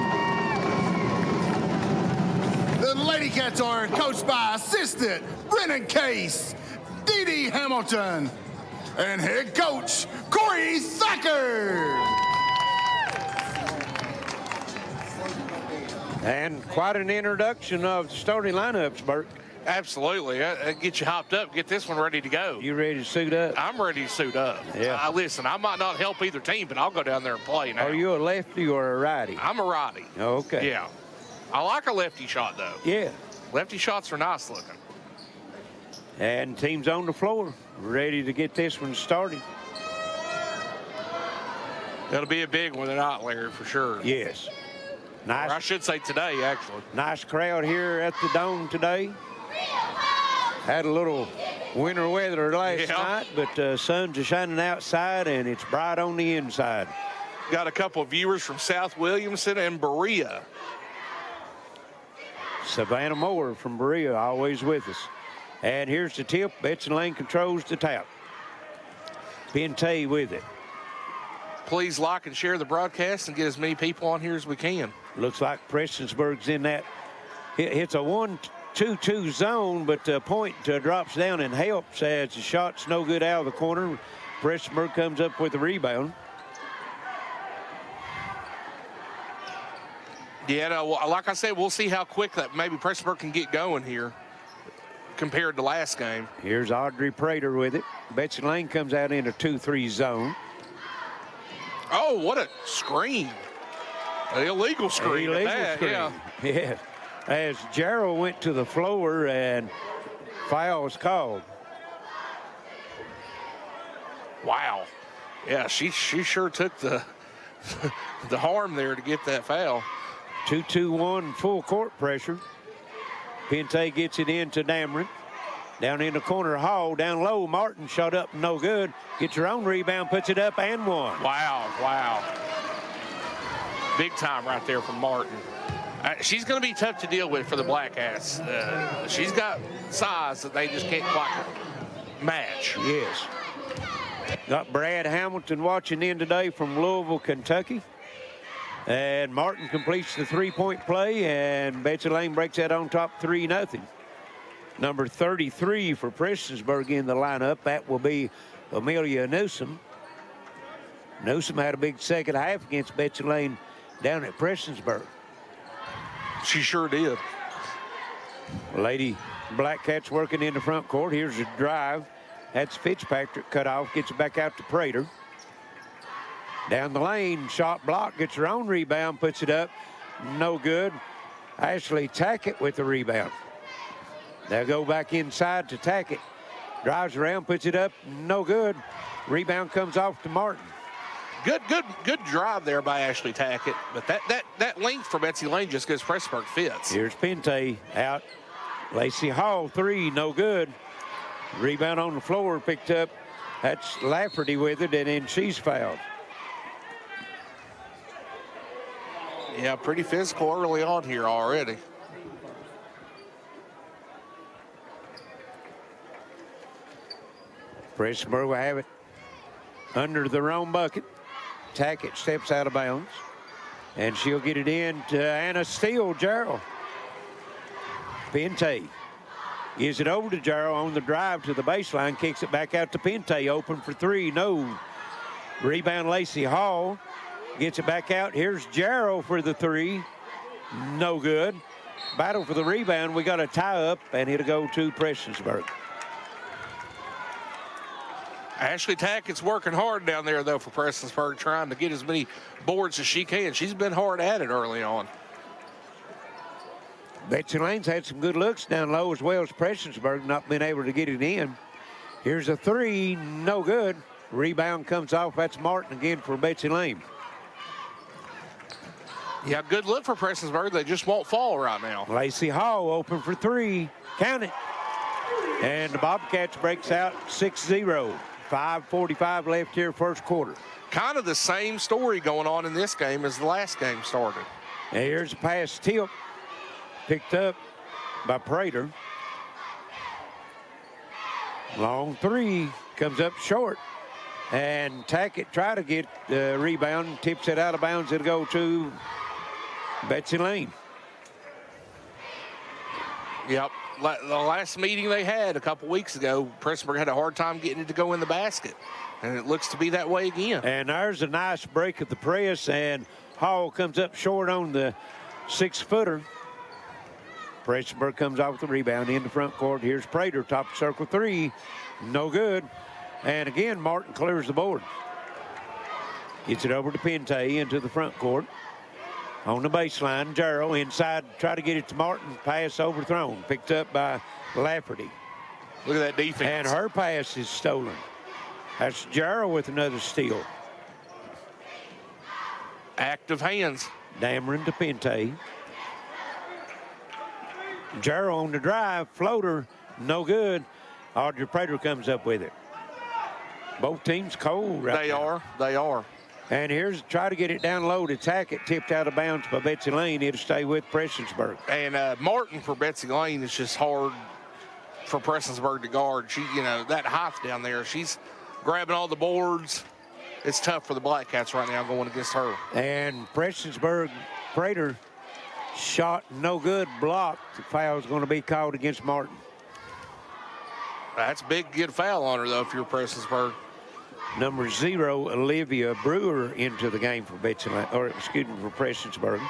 Speaker 18: The Lady Cats are coached by assistant Brennan Case, Dee Dee Hamilton, and head coach Corey Thacker.
Speaker 1: And quite an introduction of the starting lineups, Bert.
Speaker 4: Absolutely. Get you hopped up, get this one ready to go.
Speaker 1: You ready to suit up?
Speaker 4: I'm ready to suit up.
Speaker 1: Yeah.
Speaker 4: Listen, I might not help either team, but I'll go down there and play now.
Speaker 1: Are you a lefty or a righty?
Speaker 4: I'm a righty.
Speaker 1: Okay.
Speaker 4: Yeah. I like a lefty shot, though.
Speaker 1: Yeah.
Speaker 4: Lefty shots are nice looking.
Speaker 1: And teams on the floor, ready to get this one started.
Speaker 4: It'll be a big one tonight, Larry, for sure.
Speaker 1: Yes. Nice.
Speaker 4: Or I should say today, actually.
Speaker 1: Nice crowd here at the Dome today. Had a little winter weather last night, but sun's shining outside and it's bright on the inside.
Speaker 4: Got a couple of viewers from South Williamson and Berea.
Speaker 1: Savannah Moore from Berea always with us. And here's the tip. Betsy Layne controls the tap. Pente with it.
Speaker 4: Please like and share the broadcast and get as many people on here as we can.
Speaker 1: Looks like Prestonsburg's in that. It's a 1-2-2 zone, but the point drops down and helps as the shot's no good out of the corner. Prestonsburg comes up with the rebound.
Speaker 4: Yeah, no, like I said, we'll see how quick that maybe Prestonsburg can get going here compared to last game.
Speaker 1: Here's Audrey Prater with it. Betsy Layne comes out in a 2-3 zone.
Speaker 4: Oh, what a screen. An illegal screen.
Speaker 1: Illegal
Speaker 4: at that,
Speaker 1: screen.
Speaker 4: yeah.
Speaker 1: Yeah. as Gerald went to the floor and foul was called.
Speaker 4: Wow. Yeah, she sure took the the harm there to get that foul.
Speaker 1: 2-2-1 full court pressure. Pente gets it into Dameron. Down in the corner, Hall down low. Martin shot up, no good. Gets her own rebound, puts it up and one.
Speaker 4: Wow. Big time right there from Martin. She's going to be tough to deal with for the Blackcats. She's got size that they just can't quite match.
Speaker 1: Yes. Got Brad Hamilton watching in today from Louisville, Kentucky. And Martin completes the three-point play, and Betsy Layne breaks that on top 3-0. Number 33 for Prestonsburg in the lineup. That will be Amelia Newsom. Newsom had a big second half against Betsy Layne down at Prestonsburg.
Speaker 4: She sure did.
Speaker 1: Lady Blackcats working in the front court. Here's a drive. That's Fitzpatrick cut off, gets it back out to Prater. Down the lane, shot block, gets her own rebound, puts it up, no good. Ashley Tackett with the rebound. They'll go back inside to Tackett. Drives around, puts it up, no good. Rebound comes off to Martin.
Speaker 4: Good drive there by Ashley Tackett, but that length for Betsy Layne just gives Prestonsburg fits.
Speaker 1: Here's Pente out. Lacey Hall, three, no good. Rebound on the floor, picked up. That's Lafferty with it, and then she's fouled.
Speaker 4: Yeah, pretty physical early on here already.
Speaker 1: Prestonsburg will have it under their own bucket. Tackett steps out of bounds, and she'll get it in to Anna Steele, Gerald. Pente gives it over to Gerald on the drive to the baseline, kicks it back out to Pente, open for three, no. Rebound Lacey Hall, gets it back out. Here's Gerald for the three, no good. Battle for the rebound, we got a tie up, and it'll go to Prestonsburg.
Speaker 4: Ashley Tackett's working hard down there, though, for Prestonsburg, trying to get as many boards as she can. She's been hard at it early on.
Speaker 1: Betsy Layne's had some good looks down low as well as Prestonsburg, not been able to get it in. Here's a three, no good. Rebound comes off. That's Martin again for Betsy Layne.
Speaker 4: Yeah, good look for Prestonsburg. They just won't fall right now.
Speaker 1: Lacey Hall open for three. Count it. And the Bobcats breaks out 6-0. 5:45 left here, first quarter.
Speaker 4: Kind of the same story going on in this game as the last game started.
Speaker 1: And here's a pass tip. Picked up by Prater. Long three comes up short. And Tackett try to get the rebound, tips it out of bounds. It'll go to Betsy Layne.
Speaker 4: Yep. The last meeting they had a couple weeks ago, Prestonsburg had a hard time getting it to go in the basket. And it looks to be that way again.
Speaker 1: And there's a nice break of the press, and Hall comes up short on the 6-footer. Prestonsburg comes off with the rebound in the front court. Here's Prater, top of circle three. No good. And again, Martin clears the board. Gets it over to Pente into the front court. On the baseline, Gerald inside, try to get it to Martin. Pass overthrown, picked up by Lafferty.
Speaker 4: Look at that defense.
Speaker 1: And her pass is stolen. That's Gerald with another steal.
Speaker 4: Active hands.
Speaker 1: Dameron to Pente. Gerald on the drive, floater, no good. Audrey Prater comes up with it. Both teams cold right now.
Speaker 4: They are.
Speaker 1: And here's try to get it down low to Tackett, tipped out of bounds by Betsy Layne. It'll stay with Prestonsburg.
Speaker 4: And Martin for Betsy Layne is just hard for Prestonsburg to guard. She, that height down there, she's grabbing all the boards. It's tough for the Blackcats right now going against her.
Speaker 1: And Prestonsburg, Prater, shot no good, blocked. The foul is going to be called against Martin.
Speaker 4: That's a big good foul on her, though, if you're Prestonsburg.
Speaker 1: Number 0, Olivia Brewer, into the game for Betsy Layne, or excuse me, for Prestonsburg.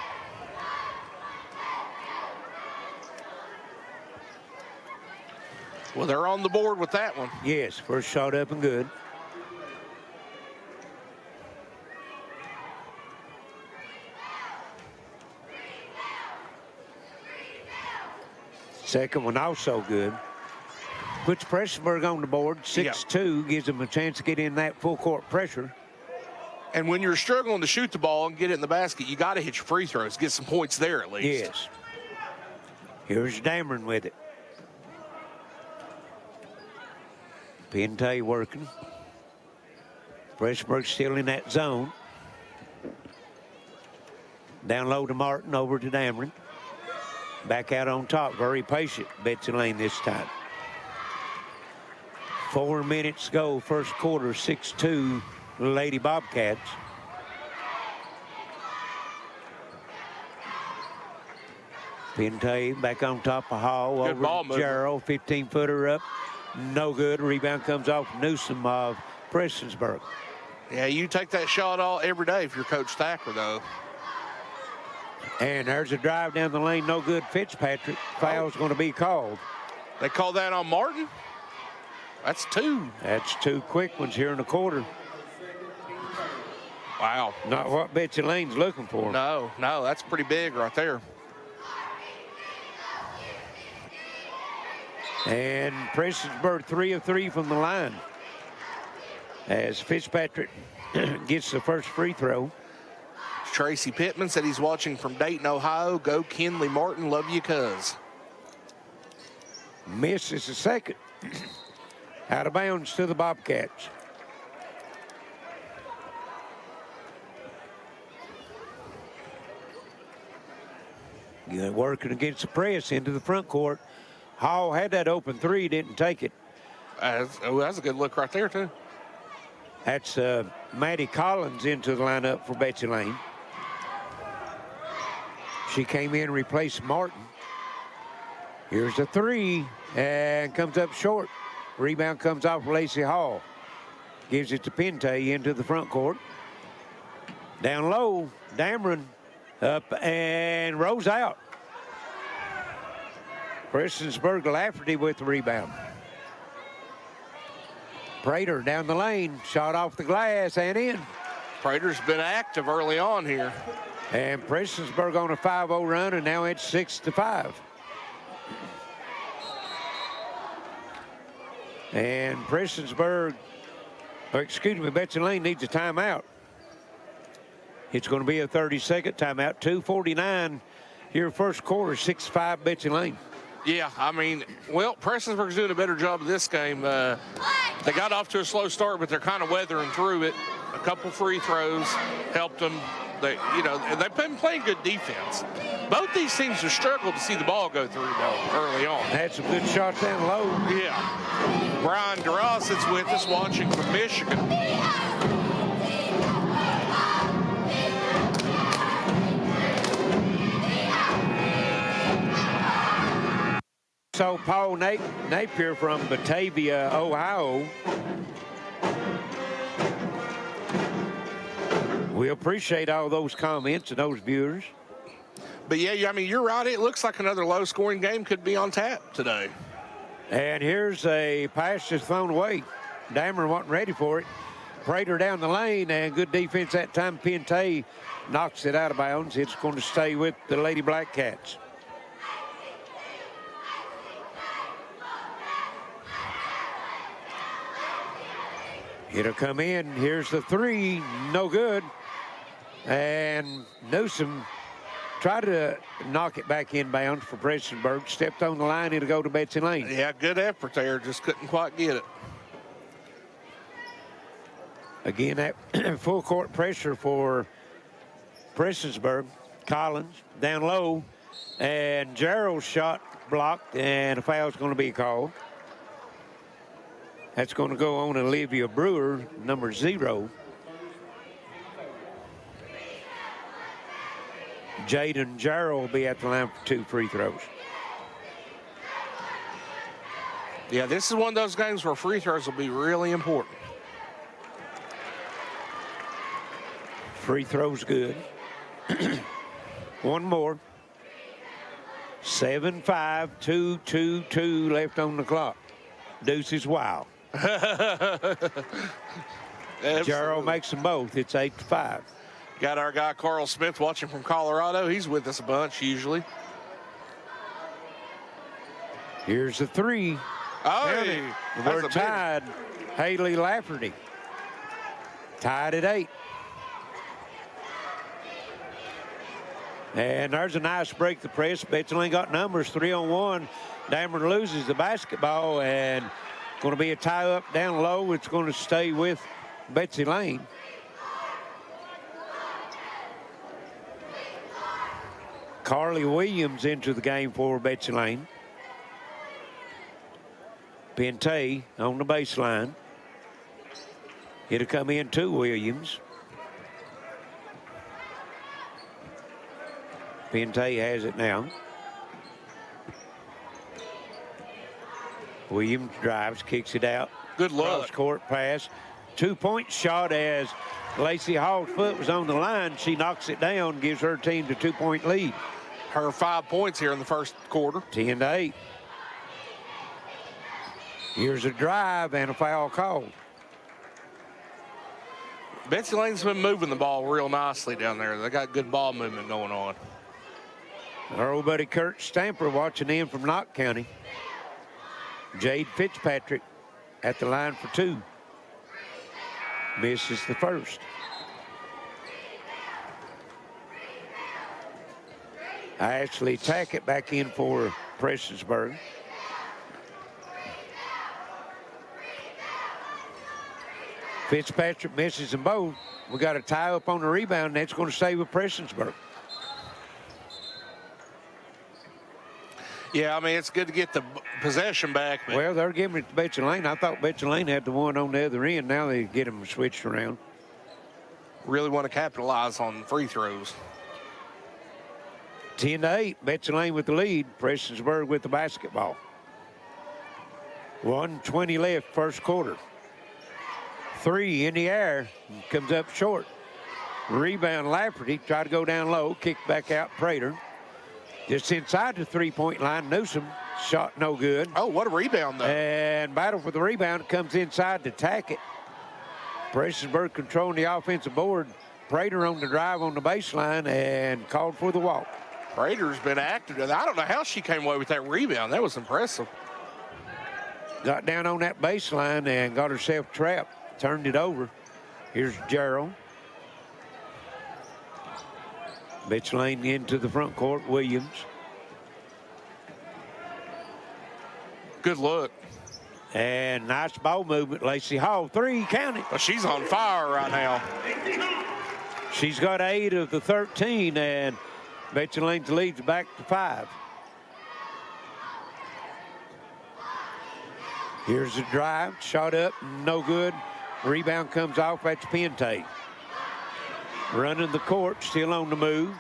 Speaker 4: Well, they're on the board with that one.
Speaker 1: Yes, first shot up and good. Second one also good. Puts Prestonsburg on the board. 6-2 gives them a chance to get in that full court pressure.
Speaker 4: And when you're struggling to shoot the ball and get it in the basket, you got to hit your free throws, get some points there at least.
Speaker 1: Yes. Here's Dameron with it. Pente working. Prestonsburg still in that zone. Down low to Martin, over to Dameron. Back out on top, very patient, Betsy Layne this time. 4 minutes to go, first quarter, 6-2, Lady Bobcats. Pente back on top of Hall,
Speaker 4: Good
Speaker 1: over
Speaker 4: ball
Speaker 1: to Gerald, 15-footer up, no good. Rebound comes off Newsom of Prestonsburg.
Speaker 4: Yeah, you take that shot all every day if you're Coach Thacker, though.
Speaker 1: And there's a drive down the lane, no good. Fitzpatrick, foul's going to be called.
Speaker 4: They call that on Martin? That's 2.
Speaker 1: That's 2 quick ones here in the quarter.
Speaker 4: Wow.
Speaker 1: Not what Betsy Layne's looking for.
Speaker 4: No, that's pretty big right there.
Speaker 1: And Prestonsburg 3 of 3 from the line. As Fitzpatrick gets the first free throw.
Speaker 4: Tracy Pittman said he's watching from Dayton, Ohio. Go Kinley Martin, love you, cuz.
Speaker 1: Misses the second. Out of bounds to the Bobcats. Good working against the press into the front court. Hall had that open 3, didn't take it.
Speaker 4: That's a good look right there, too.
Speaker 1: That's Maddie Collins into the lineup for Betsy Layne. She came in and replaced Martin. Here's a 3 and comes up short. Rebound comes off Lacey Hall. Gives it to Pente into the front court. Down low, Dameron up and rolls out. Prestonsburg Lafferty with the rebound. Prater down the lane, shot off the glass and in.
Speaker 4: Prater's been active early on here.
Speaker 1: And Prestonsburg on a 5-0 run, and now it's 6-5. And Prestonsburg, Betsy Layne needs a timeout. It's going to be a 30-second timeout. 2:49 here first quarter, 6-5 Betsy Layne.
Speaker 4: Yeah, I mean, well, Prestonsburg's doing a better job of this game. They got off to a slow start, but they're kind of weathering through it. A couple free throws helped them. They've been playing good defense. Both these teams have struggled to see the ball go through, though, early on.
Speaker 1: Had some good shots down low.
Speaker 4: Yeah. Brian DeRoss is with us watching from Michigan.
Speaker 1: So Paul Napier from Batavia, Ohio. We appreciate all those comments and those viewers.
Speaker 4: But yeah, I mean, you're right. It looks like another low-scoring game could be on tap today.
Speaker 1: And here's a pass just thrown away. Dameron wasn't ready for it. Prater down the lane, and good defense that time. Pente knocks it out of bounds. It's going to stay with the Lady Blackcats. It'll come in. Here's the 3. No good. And Newsom tried to knock it back inbounds for Prestonsburg. Stepped on the line. It'll go to Betsy Layne.
Speaker 4: Yeah, good effort there. Just couldn't quite get it.
Speaker 1: Again, that full court pressure for Prestonsburg. Collins down low. And Gerald's shot blocked. And a foul's going to be called. That's going to go on Olivia Brewer, number 0. Jaden Gerald will be at the line for 2 free throws.
Speaker 4: Yeah, this is one of those games where free throws will be really important.
Speaker 1: Free throws good. One more. 7-5, 2-2-2 left on the clock. Deuce is wild. Gerald makes them both. It's 8-5.
Speaker 4: Got our guy Carl Smith watching from Colorado. He's with us a bunch usually.
Speaker 1: Here's the three.
Speaker 4: Hey,
Speaker 1: we're tied. Haley Lafferty tied at 8. And there's a nice break the press. Betsy Layne got numbers 3-on-1. Dameron loses the basketball, and going to be a tie up down low. It's going to stay with Betsy Layne. Carly Williams into the game for Betsy Layne. Pente on the baseline. It'll come in to Williams. Pente has it now. Williams drives, kicks it out.
Speaker 4: Good luck.
Speaker 1: Cross-court pass. 2-point shot as Lacey Hall's foot was on the line. She knocks it down, gives her team the 2-point lead.
Speaker 4: Her 5 points here in the first quarter.
Speaker 1: 10-8. Here's a drive and a foul called.
Speaker 4: Betsy Layne's been moving the ball real nicely down there. They got good ball movement going on.
Speaker 1: Our old buddy Kurt Stamper watching in from Knott County. Jade Fitzpatrick at the line for 2. Misses the first. Ashley Tackett back in for Prestonsburg. Fitzpatrick misses them both. We got a tie up on the rebound, and that's going to stay with Prestonsburg.
Speaker 4: Yeah, I mean, it's good to get the possession back. But
Speaker 1: Well, they're giving it to Betsy Layne. I thought Betsy Layne had the one on the other end. Now they get them switched around.
Speaker 4: really want to capitalize on free throws.
Speaker 1: 10-8, Betsy Layne with the lead. Prestonsburg with the basketball. 1:20 left, first quarter. 3 in the air, comes up short. Rebound Lafferty, try to go down low, kick back out Prater. Just inside the three-point line, Newsom, shot no good.
Speaker 4: Oh, what a rebound, though.
Speaker 1: And battle for the rebound, comes inside to Tackett. Prestonsburg controlling the offensive board. Prater on the drive on the baseline and called for the walk.
Speaker 4: Prater's been active. I don't know how she came away with that rebound. That was impressive.
Speaker 1: Got down on that baseline and got herself trapped. Turned it over. Here's Gerald. Betsy Layne into the front court. Williams.
Speaker 4: Good look.
Speaker 1: And nice ball movement. Lacey Hall, 3, count it.
Speaker 4: Well, she's on fire right now.
Speaker 1: She's got 8 of the 13, and Betsy Layne's lead's back to 5. Here's the drive, shot up, no good. Rebound comes off, that's Pente. Running the court, still on the move.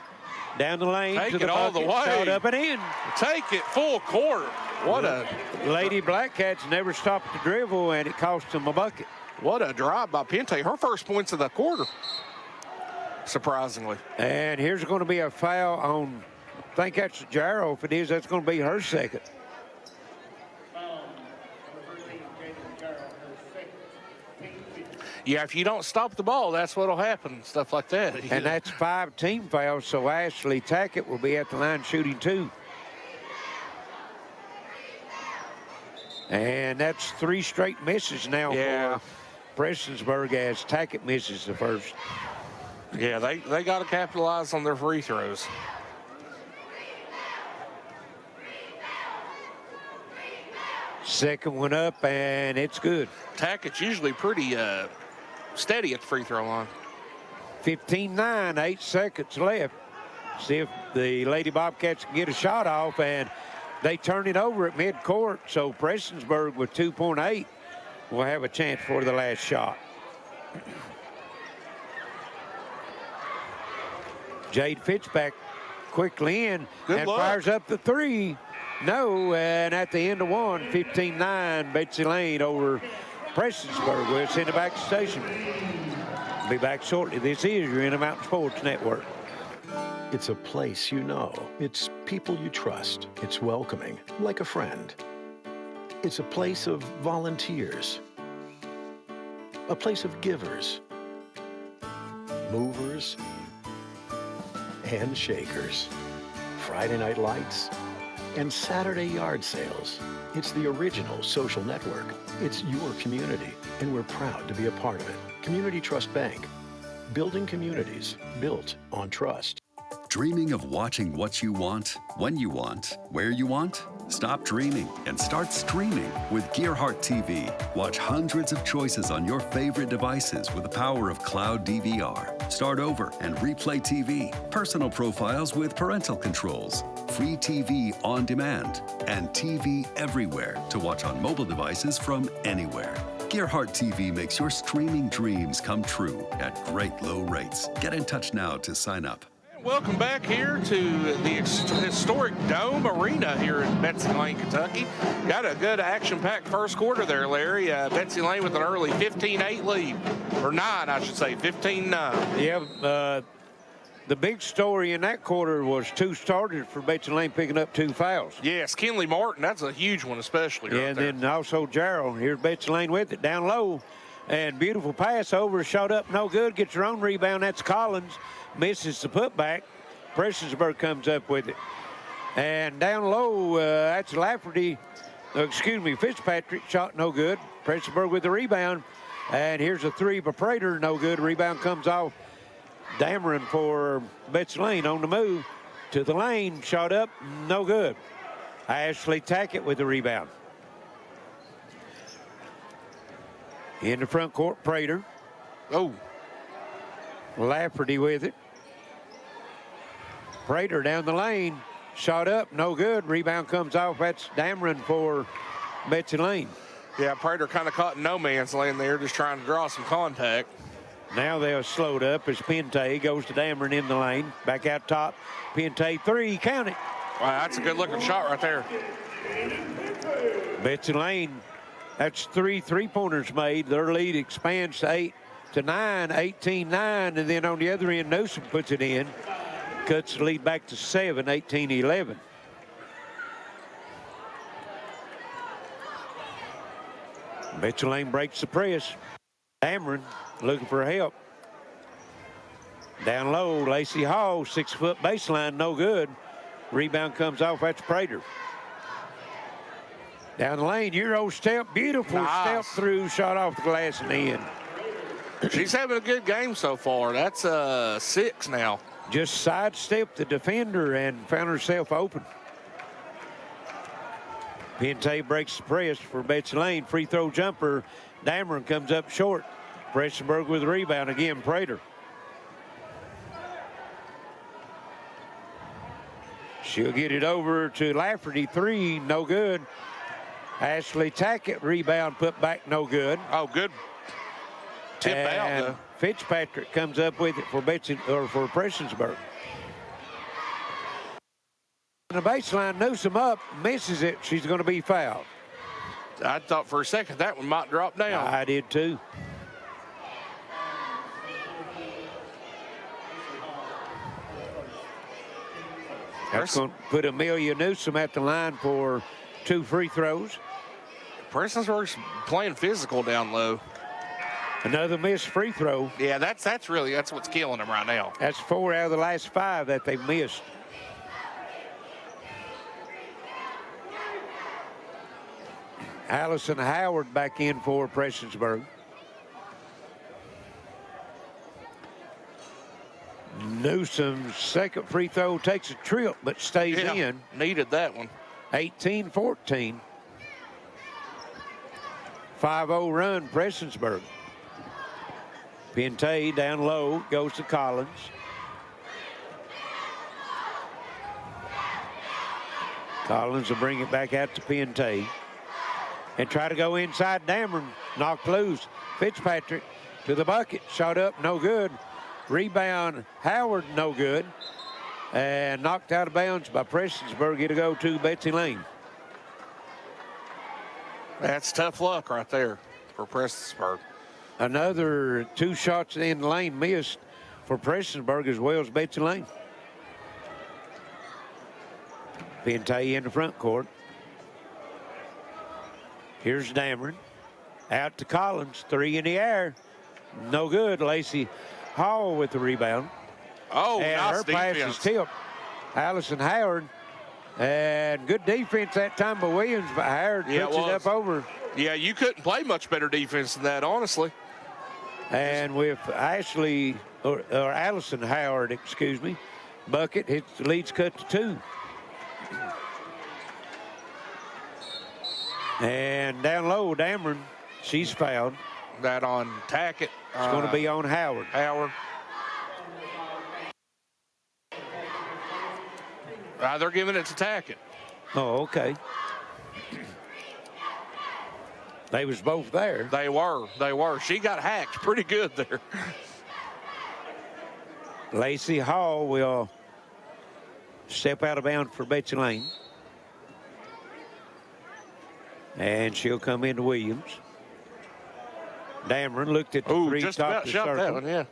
Speaker 1: Down the lane
Speaker 4: Take
Speaker 1: to the
Speaker 4: it all
Speaker 1: bucket,
Speaker 4: the way.
Speaker 1: shot up and in.
Speaker 4: Take it full court. What a...
Speaker 1: Lady Blackcats never stopped the dribble, and it cost them a bucket.
Speaker 4: What a drive by Pente. Her first points of the quarter, surprisingly.
Speaker 1: And here's going to be a foul on, I think that's Jarrow. If it is, that's going to be her second.
Speaker 4: Yeah, if you don't stop the ball, that's what'll happen, stuff like that.
Speaker 1: And that's 5 team fouls, so Ashley Tackett will be at the line shooting 2. And that's 3 straight misses now for Prestonsburg as Tackett misses the first.
Speaker 4: Yeah, they got to capitalize on their free throws.
Speaker 1: Second one up, and it's good.
Speaker 4: Tackett's usually pretty steady at the free throw line.
Speaker 1: 15-9, 8 seconds left. See if the Lady Bobcats can get a shot off, and they turn it over at midcourt, so Prestonsburg with 2.8 will have a chance for the last shot. Jade Fitzpatrick quickly in and fires up the 3. No, and at the end of 1, 15-9, Betsy Layne over Prestonsburg. We'll send it back to station. Be back shortly. This is your Intermountain Sports Network.
Speaker 7: It's a place you know. It's people you trust. It's welcoming, like a friend. It's a place of volunteers. A place of givers, movers, and shakers. Friday Night Lights, and Saturday yard sales. It's the original social network. It's your community, and we're proud to be a part of it. Community Trust Bank. Building communities built on trust.
Speaker 20: Dreaming of watching what you want, when you want, where you want? Stop dreaming and start streaming with Gearheart TV. Watch hundreds of choices on your favorite devices with the power of cloud DVR. Start over and replay TV. Personal profiles with parental controls. Free TV on demand. And TV everywhere to watch on mobile devices from anywhere. Gearheart TV makes your streaming dreams come true at great low rates. Get in touch now to sign up.
Speaker 4: Welcome back here to the historic Dome Arena here in Betsy Layne, Kentucky. Got a good action-packed first quarter there, Larry. Betsy Layne with an early 15-8 lead, or 9, I should say, 15-9.
Speaker 1: Yeah, the big story in that quarter was 2 starters for Betsy Layne picking up 2 fouls.
Speaker 4: Yes, Kenley Martin, that's a huge one especially.
Speaker 1: Yeah,
Speaker 4: right
Speaker 1: and
Speaker 4: there.
Speaker 1: then also Gerald. Here's Betsy Layne with it down low. And beautiful pass over, shot up, no good, gets her own rebound. That's Collins, misses the putback. Prestonsburg comes up with it. And down low, that's Lafferty, Fitzpatrick, shot no good. Prestonsburg with the rebound. And here's a 3 by Prater, no good. Rebound comes off Dameron for Betsy Layne on the move to the lane, shot up, no good. Ashley Tackett with the rebound. In the front court, Prater.
Speaker 4: Oh.
Speaker 1: Lafferty with it. Prater down the lane. Shot up, no good. Rebound comes off. That's Dameron for Betsy Layne.
Speaker 4: Yeah, Prater kind of caught in no man's land there, just trying to draw some contact.
Speaker 1: Now they're slowed up as Pente goes to Dameron in the lane. Back out top. Pente 3, count it.
Speaker 4: Wow, that's a good looking shot right there.
Speaker 1: Betsy Layne, that's 3 3-pointers made. Their lead expands to 8 to 9, 18-9, and then on the other end, Newsom puts it in. Cuts the lead back to 7, 18-11. Betsy Layne breaks the press. Dameron looking for help. Down low, Lacey Hall, 6-foot baseline, no good. Rebound comes off, that's Prater. Down the lane, Euro step, beautiful step through, shot off the glass and in.
Speaker 4: She's having a good game so far. That's 6 now.
Speaker 1: Just sidestepped the defender and found herself open. Pente breaks the press for Betsy Layne. Free throw jumper. Dameron comes up short. Prestonsburg with the rebound again, Prater. She'll get it over to Lafferty, 3, no good. Ashley Tackett, rebound, put back, no good.
Speaker 4: Oh, good tip out, though.
Speaker 1: Fitzpatrick comes up with it for for Prestonsburg. On the baseline, Newsom up, misses it. She's going to be fouled.
Speaker 4: I thought for a second that one might drop down.
Speaker 1: I did too. That's going to put Amelia Newsom at the line for 2 free throws.
Speaker 4: Prestonsburg's playing physical down low.
Speaker 1: Another missed free throw.
Speaker 4: Yeah, that's what's killing them right now.
Speaker 1: That's 4 out of the last 5 that they've missed. Allison Howard back in for Prestonsburg. Newsom's second free throw takes a trip but stays in.
Speaker 4: Needed that one.
Speaker 1: 18-14. 5-0 run, Prestonsburg. Pente down low, goes to Collins. Collins will bring it back out to Pente. And try to go inside. Dameron knocked loose. Fitzpatrick to the bucket. Shot up, no good. Rebound, Howard, no good. And knocked out of bounds by Prestonsburg. It'll go to Betsy Layne.
Speaker 4: That's tough luck right there for Prestonsburg.
Speaker 1: Another 2 shots in the lane missed for Prestonsburg as well as Betsy Layne. Pente in the front court. Here's Dameron. Out to Collins. 3 in the air. No good. Lacey Hall with the rebound.
Speaker 4: Oh,
Speaker 1: and
Speaker 4: nice
Speaker 1: her pass
Speaker 4: defense.
Speaker 1: is tipped. Allison Howard And good defense that time by Williams, but Howard puts it up over.
Speaker 4: Yeah, you couldn't play much better defense than that, honestly.
Speaker 1: And with Ashley, or Allison Howard, excuse me, bucket, hits the leads cut to 2. And down low, Dameron, she's fouled.
Speaker 4: That on Tackett.
Speaker 1: It's going to be on Howard.
Speaker 4: They're giving it to Tackett.
Speaker 1: Oh, okay. They was both there.
Speaker 4: They were. She got hacked pretty good there.
Speaker 1: Lacey Hall will step out of bounds for Betsy Layne. And she'll come into Williams. Dameron looked at the 3
Speaker 4: just
Speaker 1: top
Speaker 4: about
Speaker 1: of the
Speaker 4: shot
Speaker 1: circle.
Speaker 4: that one, yeah.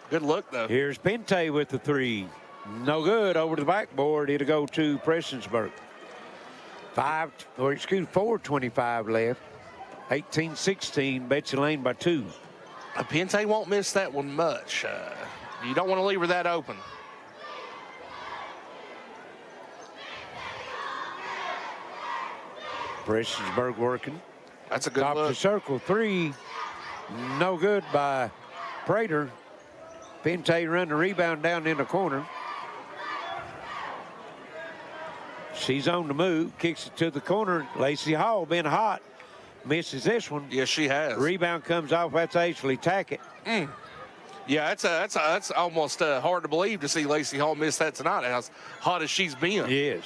Speaker 4: Good look, though.
Speaker 1: Here's Pente with the 3. No good. Over the backboard. It'll go to Prestonsburg. 4:25 left. 18-16. Betsy Layne by 2.
Speaker 4: Pente won't miss that one much. You don't want to leave her that open.
Speaker 1: Prestonsburg working.
Speaker 4: That's a good
Speaker 1: top
Speaker 4: look.
Speaker 1: Top of the circle. 3. No good by Prater. Pente run the rebound down in the corner. She's on the move, kicks it to the corner. Lacey Hall been hot, misses this one.
Speaker 4: Yes, she has.
Speaker 1: Rebound comes off. That's Ashley Tackett.
Speaker 4: Yeah, that's almost hard to believe to see Lacey Hall miss that tonight. As hot as she's been.
Speaker 1: Yes.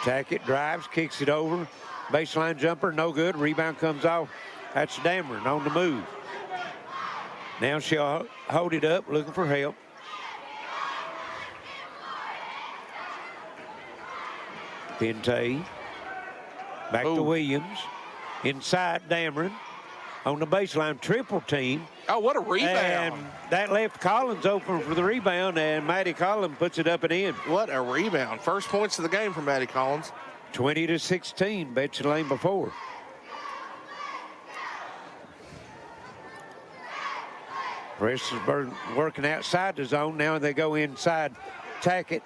Speaker 1: Tackett drives, kicks it over. Baseline jumper, no good. Rebound comes off. That's Dameron on the move. Now she'll hold it up, looking for help. Pente. Back to Williams. Inside Dameron. On the baseline, triple team.
Speaker 4: Oh, what a rebound.
Speaker 1: And that left Collins open for the rebound, and Maddie Collins puts it up and in.
Speaker 4: What a rebound. First points of the game for Maddie Collins.
Speaker 1: 20-16, Betsy Layne before. Prestonsburg working outside the zone. Now they go inside. Tackett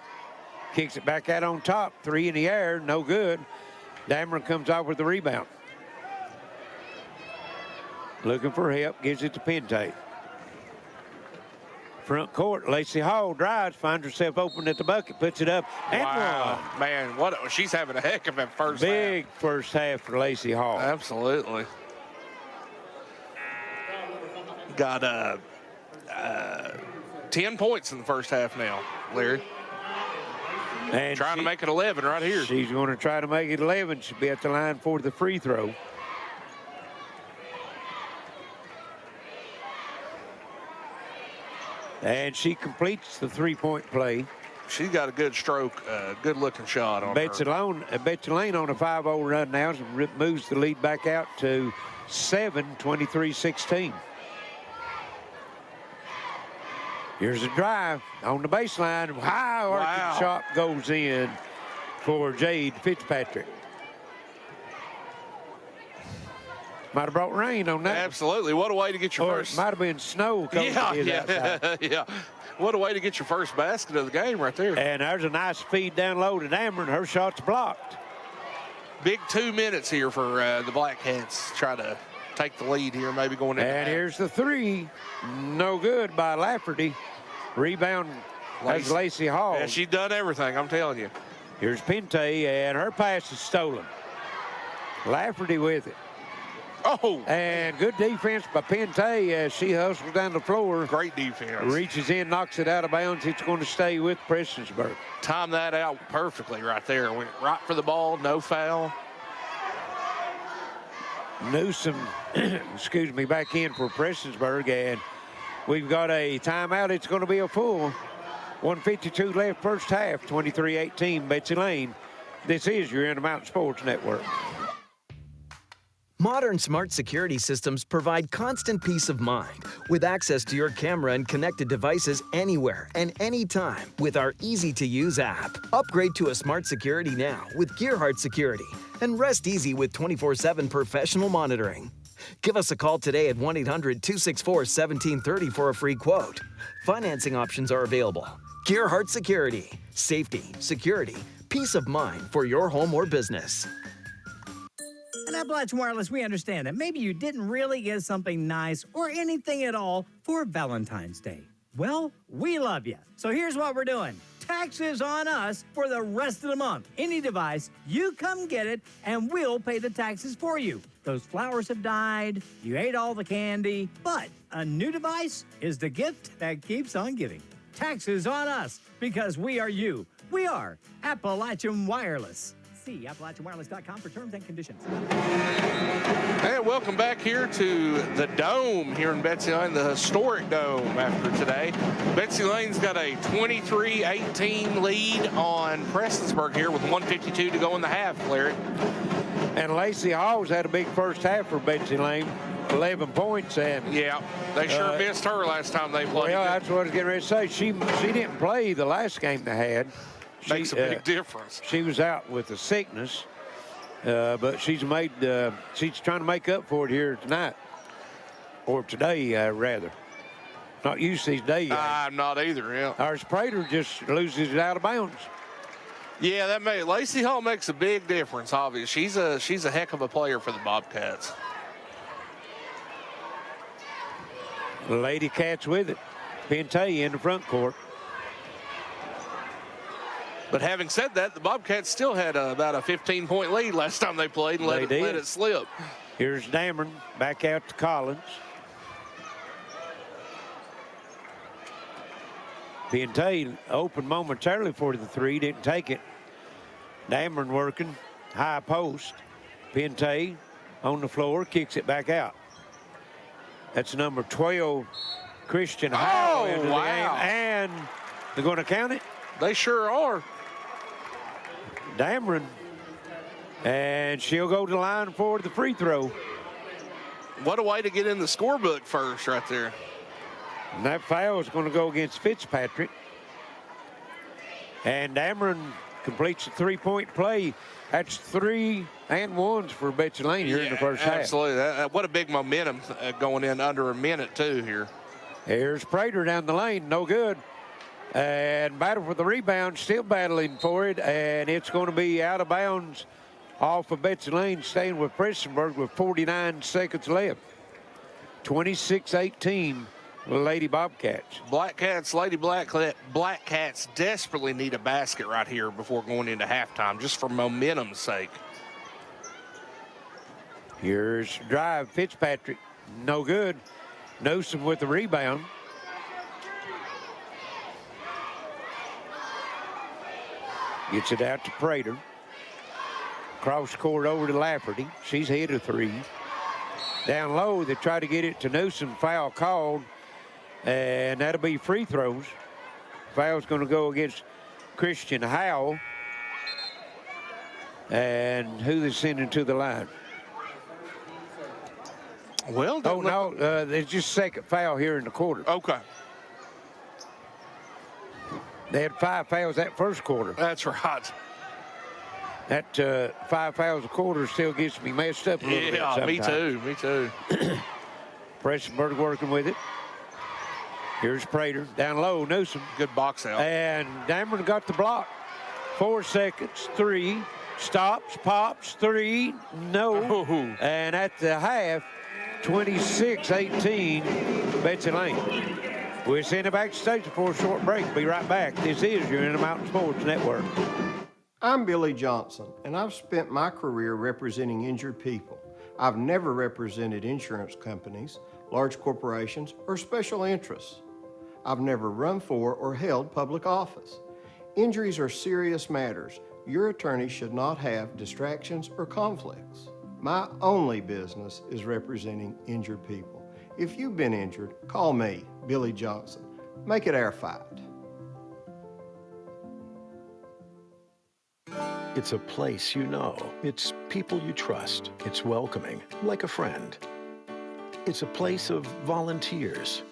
Speaker 1: kicks it back out on top. 3 in the air, no good. Dameron comes off with the rebound. Looking for help, gives it to Pente. Front court, Lacey Hall drives, finds herself open at the bucket, puts it up, and
Speaker 4: wow, man, she's having a heck of a first
Speaker 1: big
Speaker 4: half.
Speaker 1: First half for Lacey Hall.
Speaker 4: Absolutely. Got 10 points in the first half now, Larry.
Speaker 1: And
Speaker 4: trying to make it 11 right here.
Speaker 1: She's going to try to make it 11. She'll be at the line for the free throw. And she completes the three-point play.
Speaker 4: She's got a good stroke, good-looking shot on
Speaker 1: Betsy Layne on a 5-0 run now, moves the lead back out to 7, 23-16. Here's a drive on the baseline. High arcing shot goes in for Jade Fitzpatrick. Might have brought rain on that.
Speaker 4: Absolutely. What a way to get your first.
Speaker 1: It might have been snow.
Speaker 4: Yeah. What a way to get your first basket of the game right there.
Speaker 1: And there's a nice feed down low to Dameron. Her shot's blocked.
Speaker 4: Big 2 minutes here for the Blackcats. Try to take the lead here, maybe going in.
Speaker 1: And here's the 3. No good by Lafferty. Rebound as Lacey Hall.
Speaker 4: Yeah, she's done everything, I'm telling you.
Speaker 1: Here's Pente, and her pass is stolen. Lafferty with it.
Speaker 4: Oh!
Speaker 1: And good defense by Pente as she hustles down the floor.
Speaker 4: Great defense.
Speaker 1: Reaches in, knocks it out of bounds. It's going to stay with Prestonsburg.
Speaker 4: Timed that out perfectly right there. Went right for the ball, no foul.
Speaker 1: Newsom, excuse me, back in for Prestonsburg, and we've got a timeout. It's going to be a full. 1:52 left first half, 23-18, Betsy Layne. This is your Intermountain Sports Network.
Speaker 14: Modern smart security systems provide constant peace of mind with access to your camera and connected devices anywhere and anytime with our easy-to-use app. Upgrade to a smart security now with Gearheart Security and rest easy with 24/7 professional monitoring. Give us a call today at 1-800-264-1730 for a free quote. Financing options are available. Gearheart Security. Safety, security, peace of mind for your home or business.
Speaker 8: At Appalachian Wireless, we understand that maybe you didn't really get something nice or anything at all for Valentine's Day. Well, we love you. So here's what we're doing. Taxes on us for the rest of the month. Any device, you come get it, and we'll pay the taxes for you. Those flowers have died, you ate all the candy, but a new device is the gift that keeps on giving. Taxes on us, because we are you. We are Appalachian Wireless. See AppalachianWireless.com for terms and conditions.
Speaker 4: And welcome back here to the Dome here in Betsy Layne, the historic Dome after today. Betsy Layne's got a 23-18 lead on Prestonsburg here with 1:52 to go in the half, Larry.
Speaker 1: And Lacey Hall's had a big first half for Betsy Layne. 11 points, and
Speaker 4: yeah, they sure missed her last time they played.
Speaker 1: Well, that's what I was getting ready to say. She didn't play the last game they had.
Speaker 4: Makes a big difference.
Speaker 1: She was out with a sickness, but she's trying to make up for it here tonight, or today, rather. Not used to these days.
Speaker 4: I'm not either. Yeah.
Speaker 1: Our Prater just loses it out of bounds.
Speaker 4: Yeah, Lacey Hall makes a big difference. Obviously, she's a heck of a player for the Bobcats.
Speaker 1: Lady Cats with it. Pente in the front court.
Speaker 4: But having said that, the Bobcats still had about a 15-point lead last time they played and let it slip.
Speaker 1: Here's Dameron back out to Collins. Pente opened momentarily for the three, didn't take it. Dameron working, high post. Pente on the floor, kicks it back out. That's number 12, Christian Howell into the game. And they're going to count it?
Speaker 4: They sure are.
Speaker 1: Dameron. And she'll go to the line for the free throw.
Speaker 4: What a way to get in the scorebook first right there.
Speaker 1: And that foul is going to go against Fitzpatrick. And Dameron completes a three-point play. That's 3 and 1s for Betsy Layne here in the first half.
Speaker 4: Absolutely. What a big momentum going in under a minute, too, here.
Speaker 1: Here's Prater down the lane. No good. And battle for the rebound. Still battling for it. And it's going to be out of bounds off of Betsy Layne, staying with Prestonsburg with 49 seconds left. 26-18. Lady Bobcats.
Speaker 4: Lady Blackcats desperately need a basket right here before going into halftime, just for momentum's sake.
Speaker 1: Here's drive, Fitzpatrick, no good. Newsom with the rebound. Gets it out to Prater. Cross court over to Lafferty. She's hit a three. Down low, they try to get it to Newsom, foul called. And that'll be free throws. Foul's going to go against Christian Howell. And who they sending to the line?
Speaker 4: Well,
Speaker 1: there's just second foul here in the quarter.
Speaker 4: Okay.
Speaker 1: They had 5 fouls that first quarter.
Speaker 4: That's right.
Speaker 1: That 5 fouls a quarter still gets me messed up a little bit sometimes.
Speaker 4: Me too.
Speaker 1: Prestonsburg working with it. Here's Prater, down low, Newsom.
Speaker 4: Good box out.
Speaker 1: And Dameron got the block. 4 seconds, 3, stops, pops, 3, no.
Speaker 4: Oh.
Speaker 1: And at the half, 26-18, Betsy Layne. We're sending back to stage for a short break. Be right back. This is your Intermountain Sports Network.
Speaker 10: I'm Billy Johnson, and I've spent my career representing injured people. I've never represented insurance companies, large corporations, or special interests. I've never run for or held public office. Injuries are serious matters. Your attorney should not have distractions or conflicts. My only business is representing injured people. If you've been injured, call me, Billy Johnson. Make it our fight.
Speaker 7: It's a place you know. It's people you trust. It's welcoming, like a friend. It's a place of volunteers.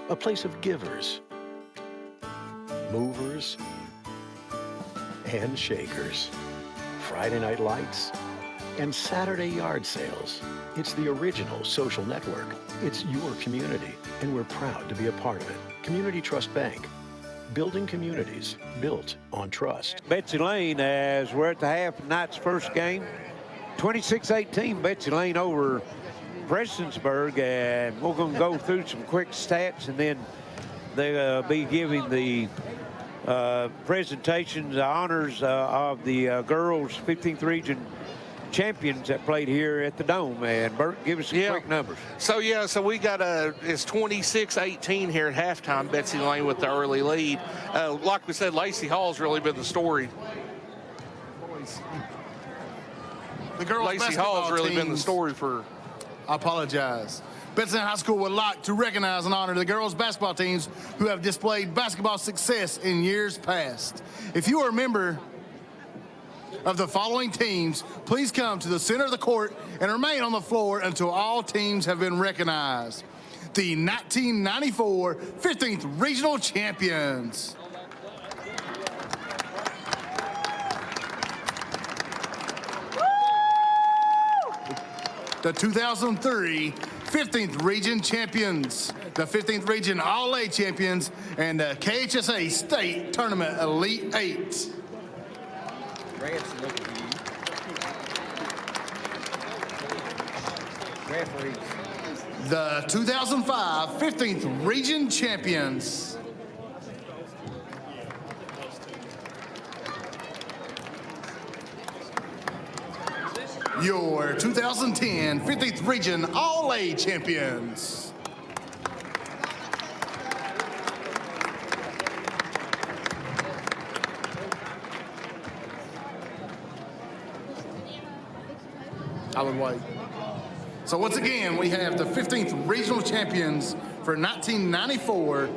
Speaker 7: A place of givers, movers, and shakers. Friday night lights and Saturday yard sales. It's the original social network. It's your community, and we're proud to be a part of it. Community Trust Bank, building communities built on trust.
Speaker 1: Betsy Layne, as we're at the half of tonight's first game, 26-18, Betsy Layne over Prestonsburg, and we're going to go through some quick stats, and then they'll be giving the presentations, the honors of the girls 15th region champions that played here at the Dome. And Bert, give us some quick numbers.
Speaker 4: So we got it's 26-18 here at halftime. Betsy Layne with the early lead. Like we said, Lacey Hall's really been the story.
Speaker 18: The girls'
Speaker 4: Lacey Hall's really been the story for.
Speaker 18: I apologize. Betsy Layne High School would like to recognize and honor the girls' basketball teams who have displayed basketball success in years past. If you are a member of the following teams, please come to the center of the court and remain on the floor until all teams have been recognized. The 1994 15th Regional Champions. The 2003 15th Region Champions, the 15th Region All-A Champions, and the KHSAA State Tournament Elite 8. The 2005 15th Region Champions. Your 2010 15th Region All-A Champions. I would wait. So once again, we have the 15th Regional Champions for 1994,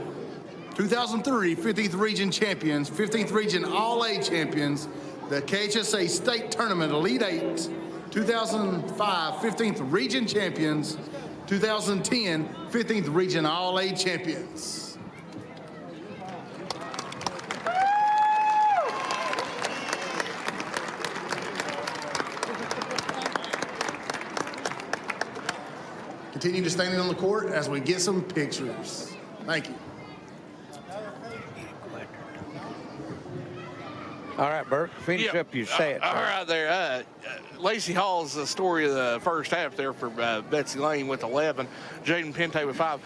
Speaker 18: 2003 15th Region Champions, 15th Region All-A Champions, the KHSAA State Tournament Elite 8, 2005 15th Region Champions, 2010 15th Region All-A Champions. Continue to stand on the court as we get some pictures. Thank you.
Speaker 1: All right, Bert, finish up your stats.
Speaker 4: All right there. Lacey Hall's the story of the first half there for Betsy Layne with 11. Jaden Pente with 5.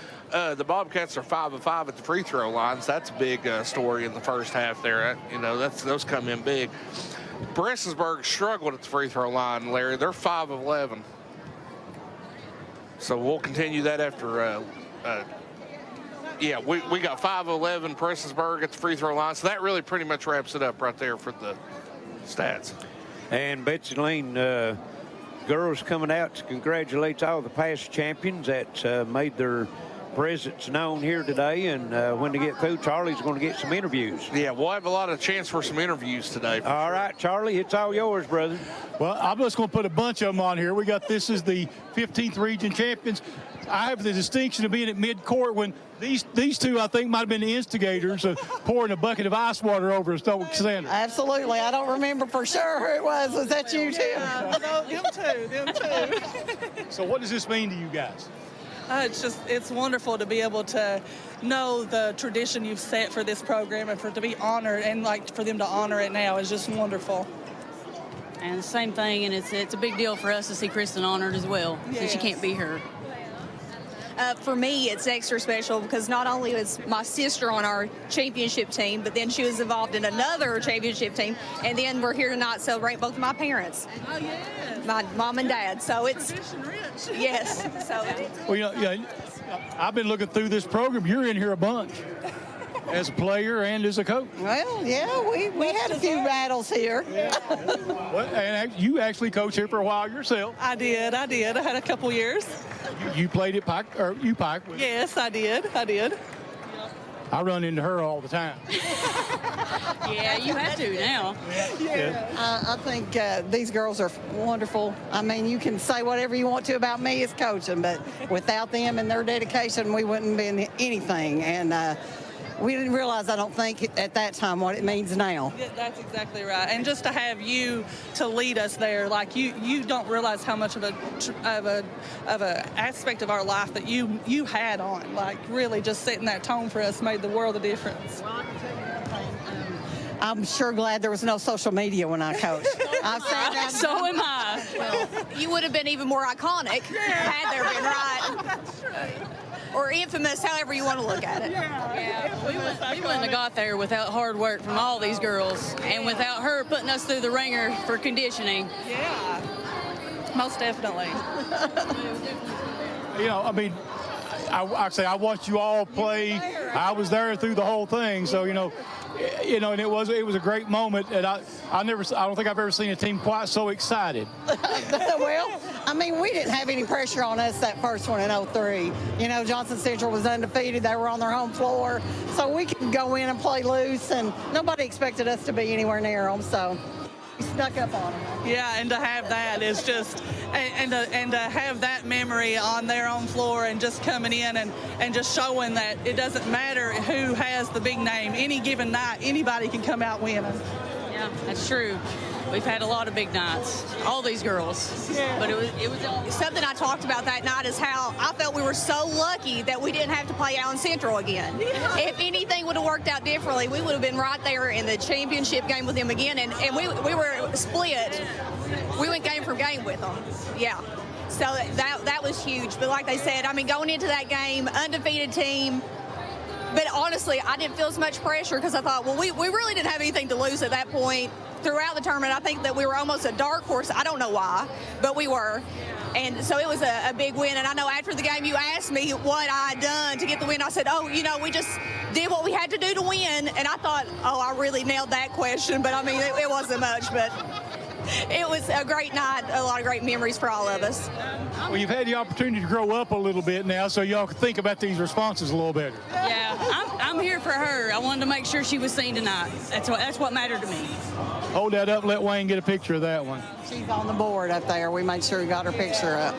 Speaker 4: The Bobcats are 5 of 5 at the free throw lines. That's a big story in the first half there. Those come in big. Prestonsburg struggled at the free throw line, Larry. They're 5 of 11. So we'll continue that after. We got 5 of 11 Prestonsburg at the free throw line. So that really pretty much wraps it up right there for the stats.
Speaker 1: And Betsy Layne girls coming out to congratulate all the past champions that made their presence known here today. And when they get through, Charlie's going to get some interviews.
Speaker 4: Yeah, we'll have a lot of chance for some interviews today.
Speaker 1: All right, Charlie, it's all yours, brother.
Speaker 2: Well, I'm just going to put a bunch of them on here. This is the 15th Region Champions. I have the distinction of being at mid-court when these two, I think, might have been the instigators of pouring a bucket of ice water over a Stoic Sanders.
Speaker 21: Absolutely. I don't remember for sure who it was. Was that you, Tim?
Speaker 22: Them too.
Speaker 2: So what does this mean to you guys?
Speaker 22: It's wonderful to be able to know the tradition you've set for this program and to be honored, and for them to honor it now is just wonderful.
Speaker 23: And the same thing, and it's a big deal for us to see Kristen honored as well, since she can't be here.
Speaker 24: For me, it's extra special because not only was my sister on our championship team, but then she was involved in another championship team, and then we're here tonight celebrating both of my parents.
Speaker 22: Oh, yeah.
Speaker 24: My mom and dad. So it's
Speaker 22: tradition rich.
Speaker 24: Yes. So.
Speaker 2: Well, I've been looking through this program. You're in here a bunch. As a player and as a coach.
Speaker 21: Well, yeah, we had a few battles here.
Speaker 2: Well, and you actually coached here for a while yourself.
Speaker 22: I did. I had a couple years.
Speaker 2: You played at Pike, or UPike?
Speaker 22: Yes, I did.
Speaker 2: I run into her all the time.
Speaker 23: Yeah, you have to now.
Speaker 21: Yeah. I think these girls are wonderful. I mean, you can say whatever you want to about me as coaching, but without them and their dedication, we wouldn't be in anything. And we didn't realize, I don't think, at that time what it means now.
Speaker 22: Yeah, that's exactly right. And just to have you to lead us there, like you don't realize how much of a aspect of our life that you had on. Like really, just setting that tone for us made the world of difference.
Speaker 21: Well, I can tell you one thing. I'm sure glad there was no social media when I coached. I've sat down.
Speaker 23: So am I.
Speaker 24: Well, you would have been even more iconic had there been, right? Or infamous, however you want to look at it.
Speaker 23: Yeah. We wouldn't have got there without hard work from all these girls and without her putting us through the ringer for conditioning.
Speaker 22: Yeah, most definitely.
Speaker 2: You know, I mean, I watched you all play. I was there through the whole thing, so you know, and it was a great moment. And I don't think I've ever seen a team quite so excited.
Speaker 21: Well, I mean, we didn't have any pressure on us that first one in 03. You know, Johnson Central was undefeated. They were on their home floor, so we could go in and play loose, and nobody expected us to be anywhere near them. So we snuck up on them.
Speaker 22: Yeah, and to have that is just, and to have that memory on their own floor and just coming in and just showing that it doesn't matter who has the big name. Any given night, anybody can come out winning.
Speaker 23: Yeah, that's true. We've had a lot of big nights, all these girls.
Speaker 24: Yeah.
Speaker 23: But it was
Speaker 24: something I talked about that night is how I felt we were so lucky that we didn't have to play Allen Central again. Yeah. If anything would have worked out differently, we would have been right there in the championship game with them again, and we were split. We went game for game with them. Yeah. So that was huge. But like they said, I mean, going into that game, undefeated team. But honestly, I didn't feel as much pressure because I thought, well, we really didn't have anything to lose at that point. Throughout the tournament, I think that we were almost a dark horse. I don't know why, but we were. And so it was a big win. And I know after the game you asked me what I had done to get the win. I said, oh, you know, we just did what we had to do to win. And I thought, oh, I really nailed that question. But, I mean, it wasn't much. But it was a great night, a lot of great memories for all of us.
Speaker 2: Well, you've had the opportunity to grow up a little bit now, so y'all can think about these responses a little better.
Speaker 23: Yeah, I'm here for her. I wanted to make sure she was seen tonight. That's what mattered to me.
Speaker 2: Hold that up. Let Wayne get a picture of that one.
Speaker 21: She's on the board up there. We made sure we got her picture up.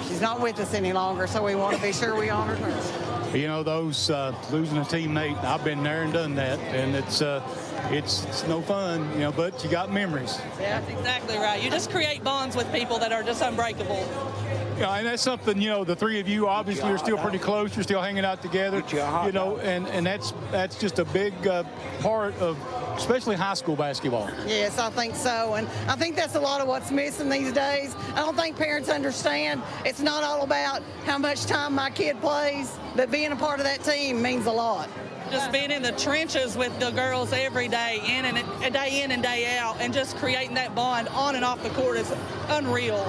Speaker 21: She's not with us any longer, so we want to be sure we honored her.
Speaker 2: You know, those losing a teammate, I've been there and done that, and it's no fun, you know, but you got memories.
Speaker 22: Yeah, that's exactly right. You just create bonds with people that are just unbreakable.
Speaker 2: Yeah, and that's something, you know, the three of you obviously are still pretty close. You're still hanging out together, you know, and that's just a big part of especially high school basketball.
Speaker 21: Yes, I think so. And I think that's a lot of what's missing these days. I don't think parents understand it's not all about how much time my kid plays, but being a part of that team means a lot.
Speaker 22: Just being in the trenches with the girls every day, day in and day out, and just creating that bond on and off the court is unreal.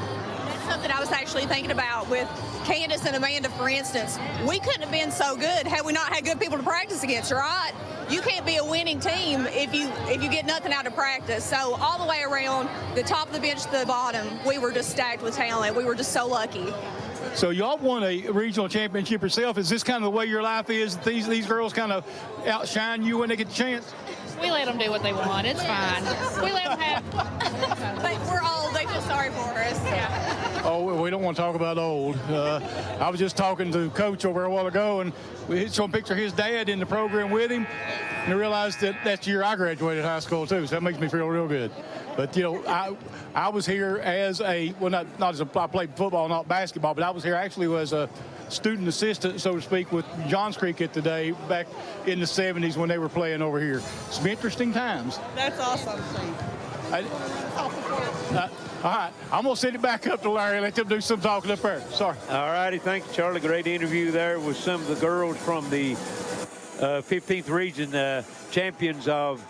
Speaker 24: That's something I was actually thinking about with Candace and Amanda, for instance. We couldn't have been so good had we not had good people to practice against, right? You can't be a winning team if you get nothing out of practice. So all the way around, the top of the bench to the bottom, we were just stacked with talent. We were just so lucky.
Speaker 2: So y'all won a regional championship yourself. Is this kind of the way your life is? These girls kind of outshine you when they get the chance?
Speaker 3: We let them do what they want. It's fine. We let them have.
Speaker 24: But we're old. They feel sorry for us. Yeah.
Speaker 2: Oh, we don't want to talk about old. I was just talking to Coach over a while ago, and we showed a picture of his dad in the program with him, and I realized that that's the year I graduated high school too. So that makes me feel real good. But you know, I was here as I played football, not basketball, but I was here actually as a student assistant, so to speak, with Johns Creek at the day back in the 70s when they were playing over here. Some interesting times.
Speaker 22: That's awesome.
Speaker 2: All right, I'm going to send it back up to Larry and let them do some talking up there. Sorry.
Speaker 1: All righty, thank you, Charlie. Great interview there with some of the girls from the 15th Region champions of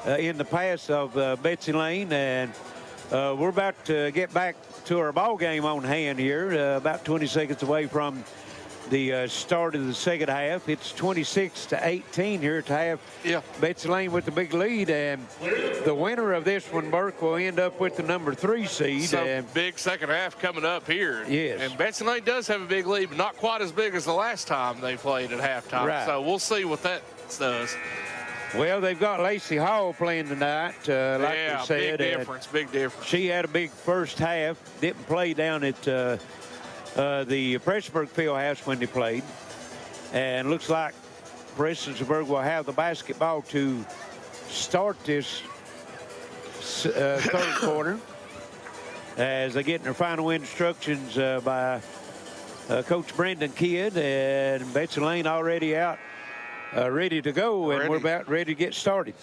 Speaker 1: in the past of Betsy Layne, and we're about to get back to our ball game on hand here, about 20 seconds away from the start of the second half. It's 26-18 here at half.
Speaker 4: Yeah.
Speaker 1: Betsy Layne with the big lead, and the winner of this one, Burke, will end up with the number 3 seed.
Speaker 4: So big second half coming up here.
Speaker 1: Yes.
Speaker 4: And Betsy Layne does have a big lead, but not quite as big as the last time they played at halftime.
Speaker 1: Right.
Speaker 4: So we'll see what that does.
Speaker 1: Well, they've got Lacey Hall playing tonight, like
Speaker 4: yeah,
Speaker 1: we said.
Speaker 4: big difference.
Speaker 1: She had a big first half, didn't play down at the Prestonsburg Fieldhouse when they played. And looks like Prestonsburg will have the basketball to start this third quarter as they get their final instructions by Coach Brendan Kidd, and Betsy Layne already out, ready to go, and we're about ready to get started.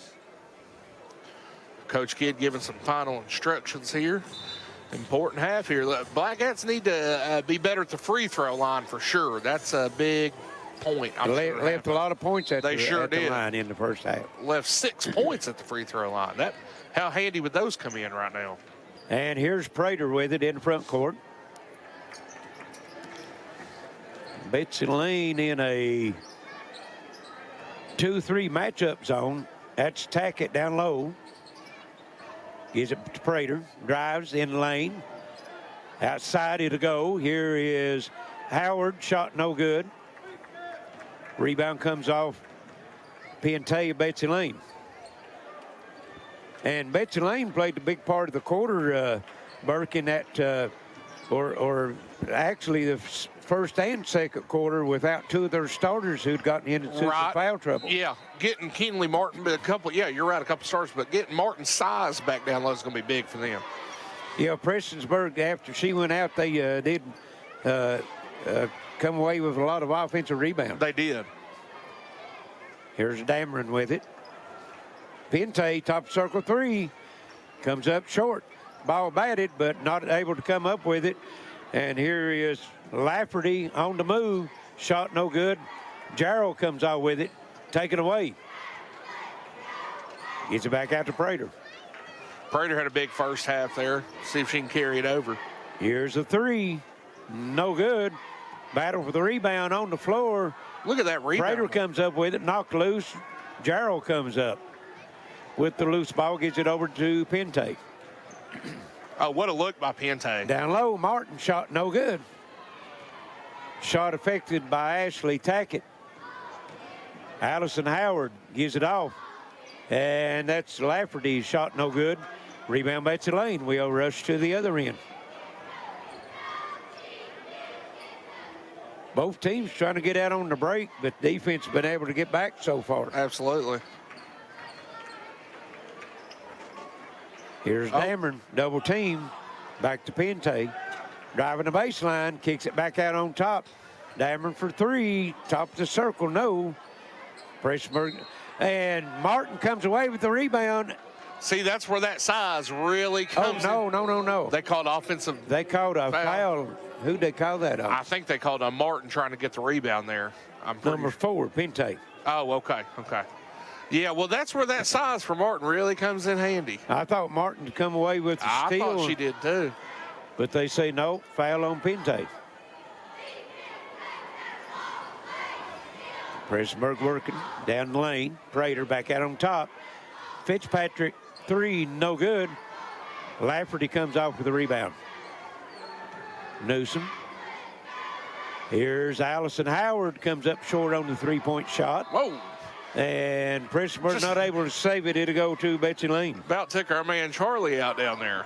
Speaker 4: Coach Kidd giving some final instructions here. Important half here. The Blackcats need to be better at the free throw line for sure. That's a big point.
Speaker 1: Left a lot of points at
Speaker 4: the
Speaker 1: line in the first half.
Speaker 4: Left 6 points at the free throw line. How handy would those come in right now?
Speaker 1: And here's Prater with it in front court. Betsy Layne in a 2-3 matchup zone. That's Tackett down low. Gives it to Prater. Drives in the lane. Outside it'll go. Here is Howard. Shot no good. Rebound comes off Piantay, Betsy Layne. And Betsy Layne played the big part of the quarter, Burke, in that, or actually the first and second quarter without two of their starters who'd gotten into some foul trouble.
Speaker 4: Yeah, getting Kenley Martin, but you're right, a couple starters, but getting Martin's size back down low is going to be big for them.
Speaker 1: Yeah, Prestonsburg, after she went out, they did come away with a lot of offensive rebounds.
Speaker 4: They did.
Speaker 1: Here's Dameron with it. Piantay, top circle three, comes up short. Ball batted, but not able to come up with it. And here is Lafferty on the move. Shot no good. Jarrell comes out with it. Take it away. Gets it back out to Prater.
Speaker 4: Prater had a big first half there. See if she can carry it over.
Speaker 1: Here's a three. No good. Battle for the rebound on the floor.
Speaker 4: Look at that rebound.
Speaker 1: Prater comes up with it. Knocked loose. Jarrell comes up with the loose ball. Gets it over to Piantay.
Speaker 4: Oh, what a look by Piantay.
Speaker 1: Down low, Martin shot no good. Shot affected by Ashley Tackett. Allison Howard gives it off. And that's Lafferty's shot no good. Rebound Betsy Layne. We'll rush to the other end. Both teams trying to get out on the break, but defense has been able to get back so far.
Speaker 4: Absolutely.
Speaker 1: Here's Dameron, double team, back to Piantay. Driving the baseline, kicks it back out on top. Dameron for three, top of the circle, no. Prestonsburg, and Martin comes away with the rebound.
Speaker 4: See, that's where that size really comes
Speaker 1: in. No.
Speaker 4: They called offensive.
Speaker 1: They called a foul. Who'd they call that on?
Speaker 4: I think they called on Martin trying to get the rebound there.
Speaker 1: Number 4, Piantay.
Speaker 4: Oh, okay. Yeah, well, that's where that size for Martin really comes in handy.
Speaker 1: I thought Martin would come away with the steal.
Speaker 4: I thought she did too.
Speaker 1: But they say no, foul on Piantay. Prestonsburg working down the lane. Prater back out on top. Fitzpatrick, three, no good. Lafferty comes off with the rebound. Newsom. Here's Allison Howard, comes up short on the three-point shot.
Speaker 4: Whoa.
Speaker 1: And Prestonsburg not able to save it. It'll go to Betsy Layne.
Speaker 4: About took our man Charlie out down there.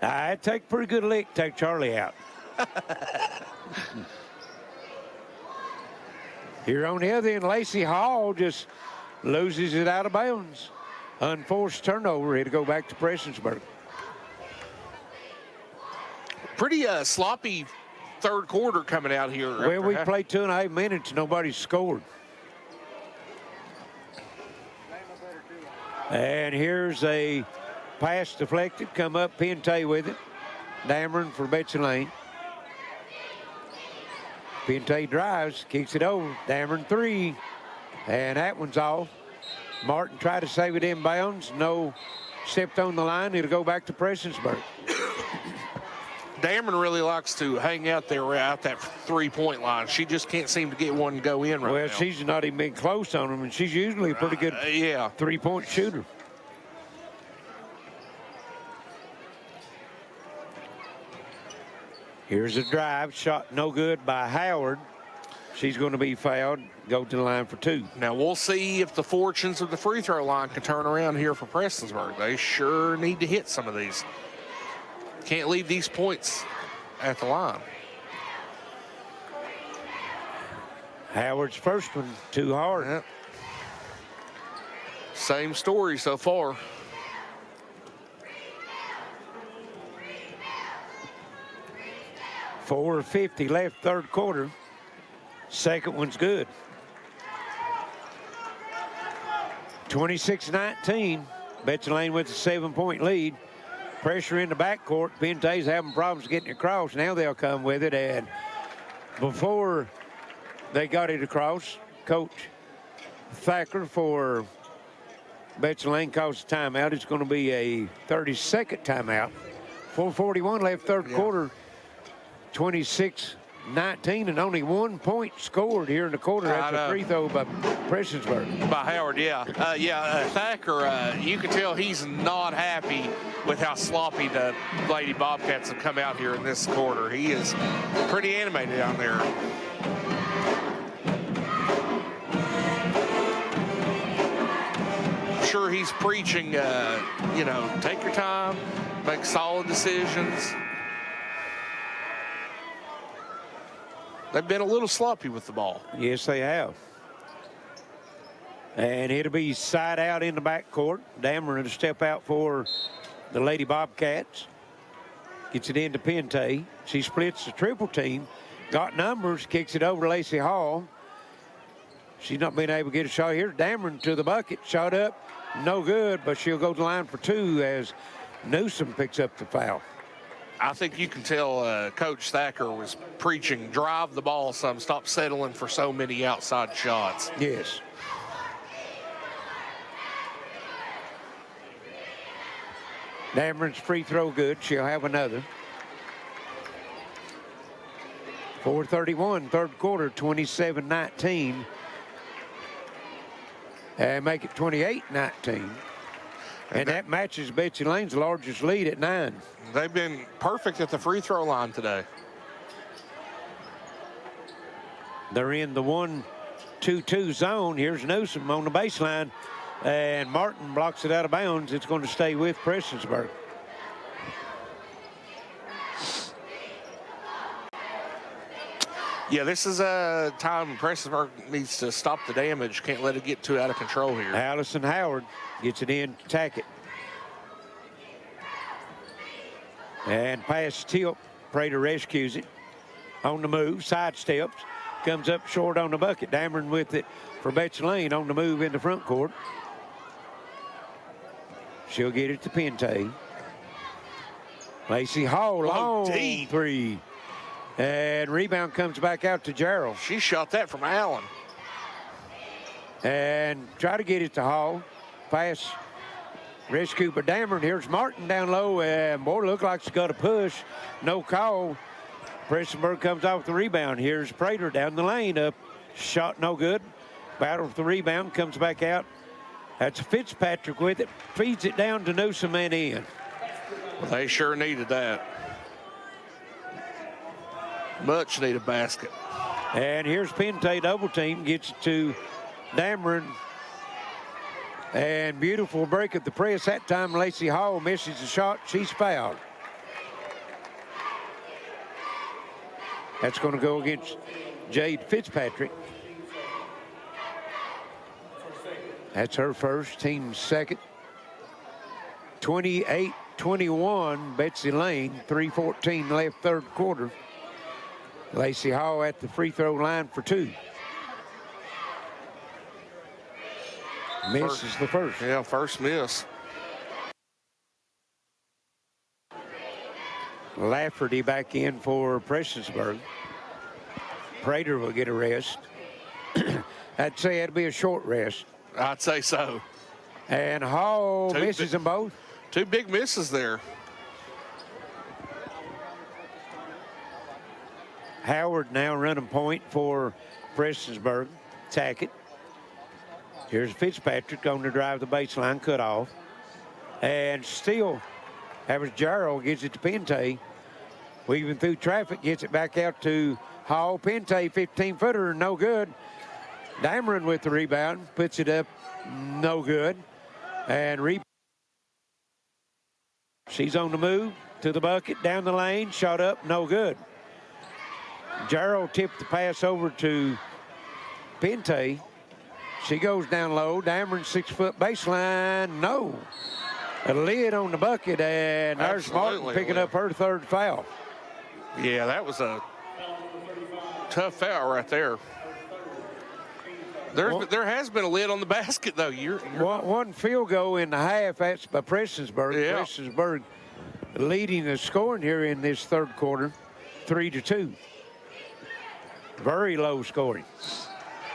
Speaker 1: I'd take a pretty good lick, take Charlie out. Here on the other end, Lacey Hall just loses it out of bounds. Unforced turnover. It'll go back to Prestonsburg.
Speaker 4: Pretty sloppy third quarter coming out here.
Speaker 1: Well, we played 2.5 minutes. Nobody scored. And here's a pass deflected. Come up, Piantay with it. Dameron for Betsy Layne. Piantay drives, kicks it over. Dameron three. And that one's off. Martin tried to save it inbounds. No, stepped on the line. It'll go back to Prestonsburg.
Speaker 4: Dameron really likes to hang out there out that three-point line. She just can't seem to get one to go in right now.
Speaker 1: Well, she's not even been close on them, and she's usually a pretty good three-point shooter. Here's a drive, shot no good by Howard. She's going to be fouled, go to the line for two.
Speaker 4: Now, we'll see if the fortunes of the free throw line can turn around here for Prestonsburg. They sure need to hit some of these. Can't leave these points at the line.
Speaker 1: Howard's first one too hard.
Speaker 4: Yep. Same story so far.
Speaker 1: .450 left, third quarter. Second one's good. 26-19. Betsy Layne with a 7-point lead. Pressure in the backcourt. Pente's having problems getting across. Now they'll come with it. And before they got it across, Coach Thacker for Betsy Layne calls a timeout. It's going to be a 30-second timeout. 4:41 left, third quarter. 26-19, and only 1 point scored here in the quarter. That's a free throw by Prestonsburg.
Speaker 4: By Howard, yeah. Thacker, you can tell he's not happy with how sloppy the Lady Bobcats have come out here in this quarter. He is pretty animated down there. I'm sure he's preaching, take your time, make solid decisions. They've been a little sloppy with the ball.
Speaker 1: Yes, they have. And it'll be side out in the backcourt. Dameron to step out for the Lady Bobcats. Gets it into Pente. She splits the triple team. Got numbers, kicks it over to Lacey Hall. She's not been able to get a shot here. Dameron to the bucket. Shot up. No good, but she'll go to the line for two as Newsom picks up the foul.
Speaker 4: I think you can tell Coach Thacker was preaching, drive the ball some, stop settling for so many outside shots.
Speaker 1: Yes. Dameron's free throw good. She'll have another. 4:31, third quarter, 27-19. And make it 28-19. And that matches Betsy Layne's largest lead at 9.
Speaker 4: They've been perfect at the free throw line today.
Speaker 1: They're in the 1-2-2 zone. Here's Newsom on the baseline. And Martin blocks it out of bounds. It's going to stay with Prestonsburg.
Speaker 4: Yeah, this is a time Prestonsburg needs to stop the damage. Can't let it get too out of control here.
Speaker 1: Allison Howard gets it in, Tackett. And pass tilt. Prater rescues it. On the move, sidesteps. Comes up short on the bucket. Dameron with it for Betsy Layne on the move in the front court. She'll get it to Pente. Lacey Hall, long
Speaker 4: deep
Speaker 1: three. And rebound comes back out to Gerald.
Speaker 4: She shot that from Allen.
Speaker 1: And try to get it to Hall. Pass rescue by Dameron. Here's Martin down low. And boy, look like she's got a push. No call. Prestonsburg comes out with the rebound. Here's Prater down the lane. Up. Shot no good. Battle for the rebound. Comes back out. That's Fitzpatrick with it. Feeds it down to Newsom and in.
Speaker 4: Well, they sure needed that. Much needed basket.
Speaker 1: And here's Pente double team. Gets it to Dameron. And beautiful break of the press. That time Lacey Hall misses the shot. She's fouled. That's going to go against Jade Fitzpatrick. That's her first, team's second. 28-21, Betsy Layne, 3:14 left, third quarter. Lacey Hall at the free throw line for two. Misses the first.
Speaker 4: Yeah, first miss.
Speaker 1: Lafferty back in for Prestonsburg. Prater will get a rest. I'd say it'd be a short rest.
Speaker 4: I'd say so.
Speaker 1: And Hall misses them both.
Speaker 4: Two big misses there.
Speaker 1: Howard now running point for Prestonsburg. Tackett. Here's Fitzpatrick on the drive the baseline, cut off. And still, that was Gerald, gets it to Pente. Weaving through traffic, gets it back out to Hall. Pente, 15-footer, no good. Dameron with the rebound, puts it up, no good. And she's on the move to the bucket, down the lane, shot up, no good. Gerald tipped the pass over to Pente. She goes down low. Dameron 6-foot baseline. No. A lid on the bucket, and there's Martin picking up her third foul.
Speaker 4: Yeah, that was a tough foul right there. There has been a lid on the basket, though.
Speaker 1: One field goal in the half. That's by Prestonsburg.
Speaker 4: Yeah.
Speaker 1: Prestonsburg leading the scoring here in this third quarter, 3-2. Very low scoring.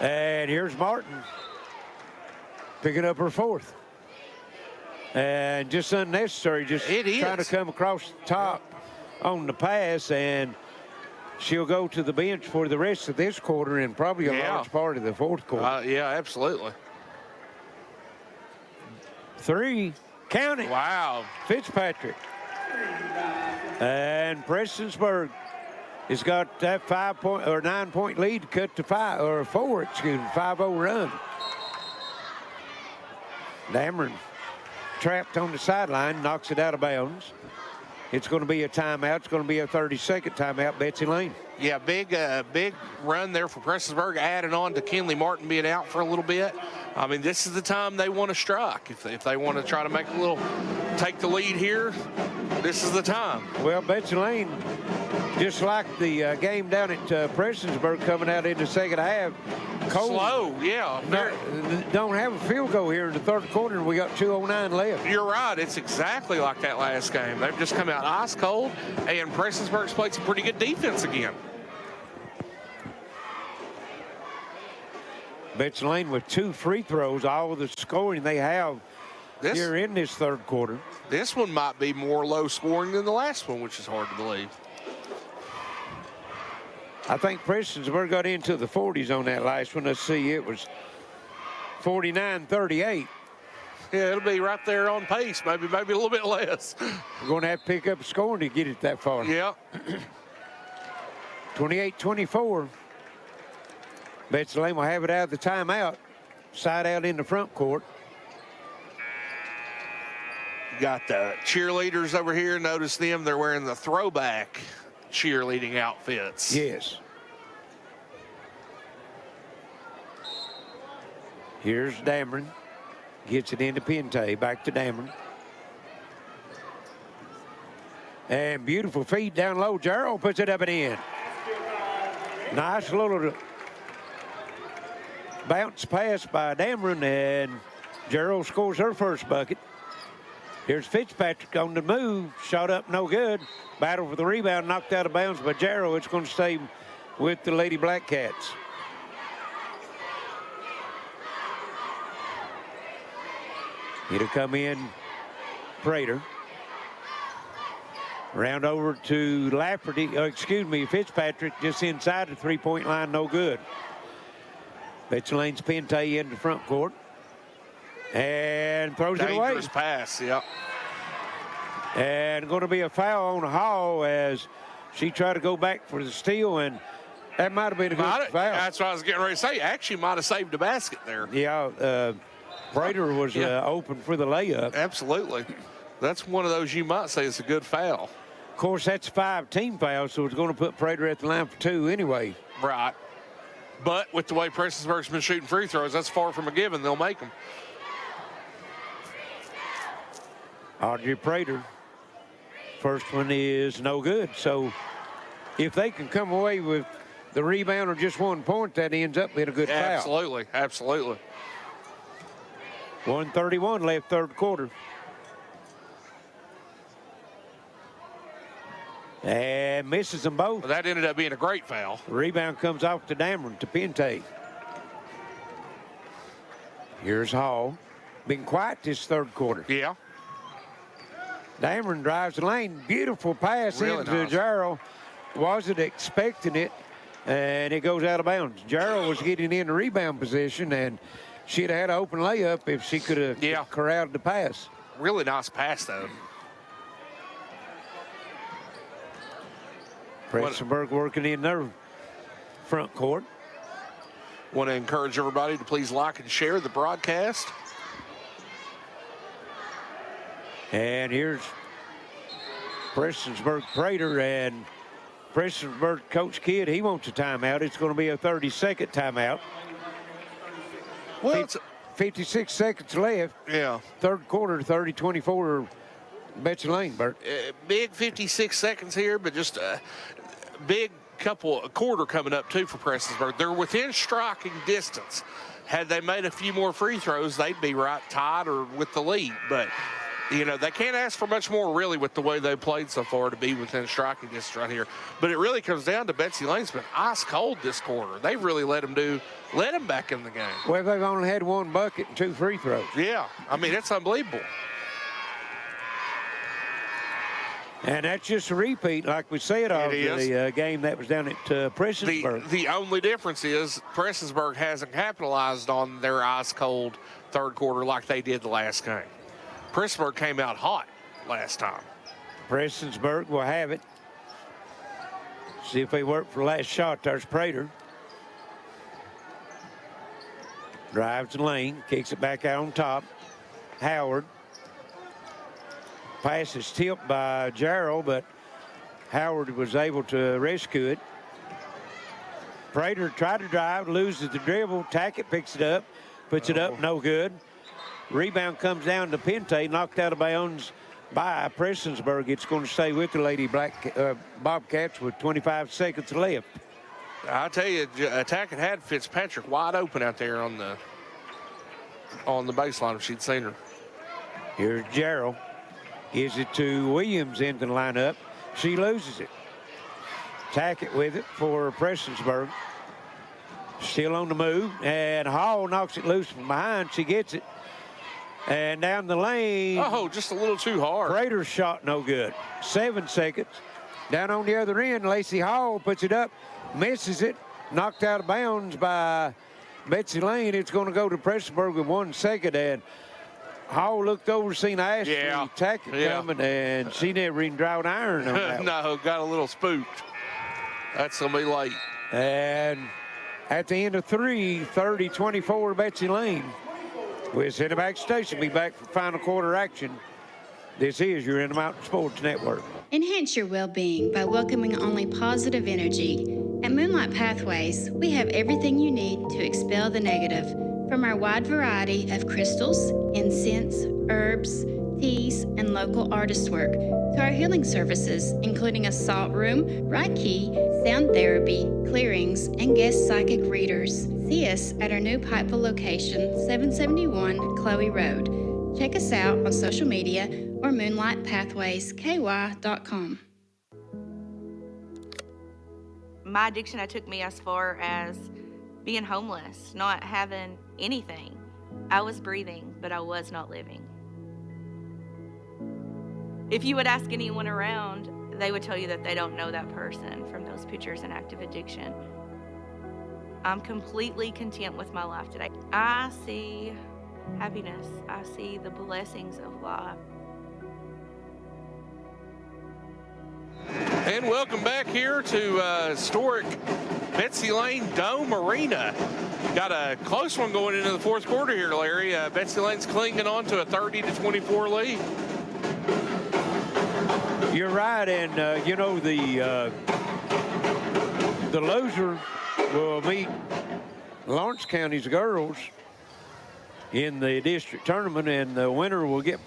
Speaker 1: And here's Martin picking up her fourth. And just unnecessary, just trying to come across the top on the pass, and she'll go to the bench for the rest of this quarter and probably a large part of the fourth quarter.
Speaker 4: Yeah, absolutely.
Speaker 1: 3, count it.
Speaker 4: Wow.
Speaker 1: Fitzpatrick. And Prestonsburg has got that 9-point lead cut to 4, 5-0 run. Dameron trapped on the sideline, knocks it out of bounds. It's going to be a timeout. It's going to be a 30-second timeout, Betsy Layne.
Speaker 4: Yeah, big run there for Prestonsburg, adding on to Kinley Martin being out for a little bit. I mean, this is the time they want to strike. If they want to try to take the lead here, this is the time.
Speaker 1: Well, Betsy Layne, just like the game down at Prestonsburg coming out in the second half, cold.
Speaker 4: Slow, yeah.
Speaker 1: Don't have a field goal here in the third quarter, and we got 2:09 left.
Speaker 4: You're right. It's exactly like that last game. They've just come out ice cold, and Prestonsburg's played some pretty good defense again.
Speaker 1: Betsy Layne with 2 free throws, all of the scoring they have here in this third quarter.
Speaker 4: This one might be more low scoring than the last one, which is hard to believe.
Speaker 1: I think Prestonsburg got into the 40s on that last one. Let's see, it was 49-38.
Speaker 4: Yeah, it'll be right there on pace, maybe a little bit less.
Speaker 1: We're going to have to pick up scoring to get it that far.
Speaker 4: Yeah.
Speaker 1: 28-24. Betsy Layne will have it out of the timeout. Side out in the front court.
Speaker 4: Got the cheerleaders over here. Notice them. They're wearing the throwback cheerleading outfits.
Speaker 1: Yes. Here's Dameron. Gets it into Pente. Back to Dameron. And beautiful feed down low. Gearheart puts it up and in. Nice little bounce pass by Dameron, and Gearheart scores her first bucket. Here's Fitzpatrick on the move. Shot up, no good. Battle for the rebound, knocked out of bounds by Gearheart. It's going to stay with the Lady Blackcats. It'll come in Prater. Round over to Lafferty, Fitzpatrick just inside the three-point line, no good. Betsy Layne's Pente in the front court. And throws it away.
Speaker 4: Dangerous pass, yep.
Speaker 1: And going to be a foul on Hall as she tried to go back for the steal, and that might have been a good foul.
Speaker 4: That's what I was getting ready to say. Actually might have saved the basket there.
Speaker 1: Yeah, Prater was open for the layup.
Speaker 4: Absolutely. That's one of those you might say is a good foul.
Speaker 1: Of course, that's 5 team fouls, so it's going to put Prater at the line for 2 anyway.
Speaker 4: Right. But with the way Prestonsburg's been shooting free throws, that's far from a given. They'll make them.
Speaker 1: Audrey Prater. First one is no good. So if they can come away with the rebound or just 1 point, that ends up being a good foul.
Speaker 4: Absolutely, absolutely.
Speaker 1: 1:31 left third quarter. And misses them both.
Speaker 4: Well, that ended up being a great foul.
Speaker 1: Rebound comes off to Dameron to Pente. Here's Hall. Been quiet this third quarter.
Speaker 4: Yeah.
Speaker 1: Dameron drives the lane. Beautiful pass
Speaker 4: really
Speaker 1: into
Speaker 4: nice.
Speaker 1: Gearheart. Wasn't expecting it, and it goes out of bounds. Gearheart was getting in the rebound position, and she'd have had an open layup if she could have corralled the pass.
Speaker 4: Really nice pass, though.
Speaker 1: Prestonsburg working in their front court.
Speaker 4: Want to encourage everybody to please like and share the broadcast.
Speaker 1: And here's Prestonsburg Prater, and Prestonsburg Coach Kidd, he wants a timeout. It's going to be a 30-second timeout.
Speaker 9: Well,
Speaker 1: 56 seconds left.
Speaker 9: Yeah.
Speaker 1: Third quarter, 30-24, Betsy Layne, Bert.
Speaker 4: Big 56 seconds here, but just a big a quarter coming up, too, for Prestonsburg. They're within striking distance. Had they made a few more free throws, they'd be right tied or with the lead. But, you know, they can't ask for much more, really, with the way they've played so far to be within striking distance right here. But it really comes down to Betsy Layne's been ice cold this quarter. They've really let them back in the game.
Speaker 1: Well, they've only had one bucket and 2 free throws.
Speaker 4: Yeah, I mean, it's unbelievable.
Speaker 1: And that's just a repeat, like we said, of the game that was down at Prestonsburg.
Speaker 4: The only difference is Prestonsburg hasn't capitalized on their ice-cold third quarter like they did the last game. Prestonsburg came out hot last time.
Speaker 1: Prestonsburg will have it. See if they work for the last shot. There's Prater. Drives the lane, kicks it back out on top. Howard. Pass is tipped by Gerald, but Howard was able to rescue it. Prater tried to drive, loses the dribble. Tackett picks it up, puts it up, no good. Rebound comes down to Pente, knocked out of bounds by Prestonsburg. It's going to stay with the Lady Bobcats with 25 seconds left.
Speaker 4: I'll tell you, Tackett had Fitzpatrick wide open out there on the baseline if she'd seen her.
Speaker 1: Here's Gerald. Gives it to Williams into the lineup. She loses it. Tackett with it for Prestonsburg. Still on the move. And Hall knocks it loose from behind. She gets it. And down the lane.
Speaker 4: Oh, just a little too hard.
Speaker 1: Prater's shot no good. 7 seconds. Down on the other end, Lacey Hall puts it up. Misses it. Knocked out of bounds by Betsy Layne. It's going to go to Prestonsburg with 1 second. And Hall looked over, seen Ashley Tackett coming, and she never even drawed iron on that.
Speaker 4: No, got a little spooked. That's going to be late.
Speaker 1: And at the end of 3, 30-24, Betsy Layne. We'll send it back station. Be back for final quarter action. This is your Intermountain Sports Network.
Speaker 11: Enhance your well-being by welcoming only positive energy. At Moonlight Pathways, we have everything you need to expel the negative. From our wide variety of crystals, incense, herbs, teas, and local artist work, to our healing services, including a salt room, Reiki, sound therapy, clearings, and guest psychic readers. See us at our new Pikeville location, 771 Chloe Road. Check us out on social media or moonlightpathwaysky.com.
Speaker 5: My addiction took me as far as being homeless, not having anything. I was breathing, but I was not living. If you would ask anyone around, they would tell you that they don't know that person from those pictures in active addiction. I'm completely content with my life today. I see happiness. I see the blessings of life.
Speaker 4: And welcome back here to historic Betsy Layne Dome Arena. Got a close one going into the fourth quarter here, Larry. Betsy Layne's clinging on to a 30-24 lead.
Speaker 1: You're right, and you know the loser will meet Lawrence County's girls in the district tournament, and the winner will get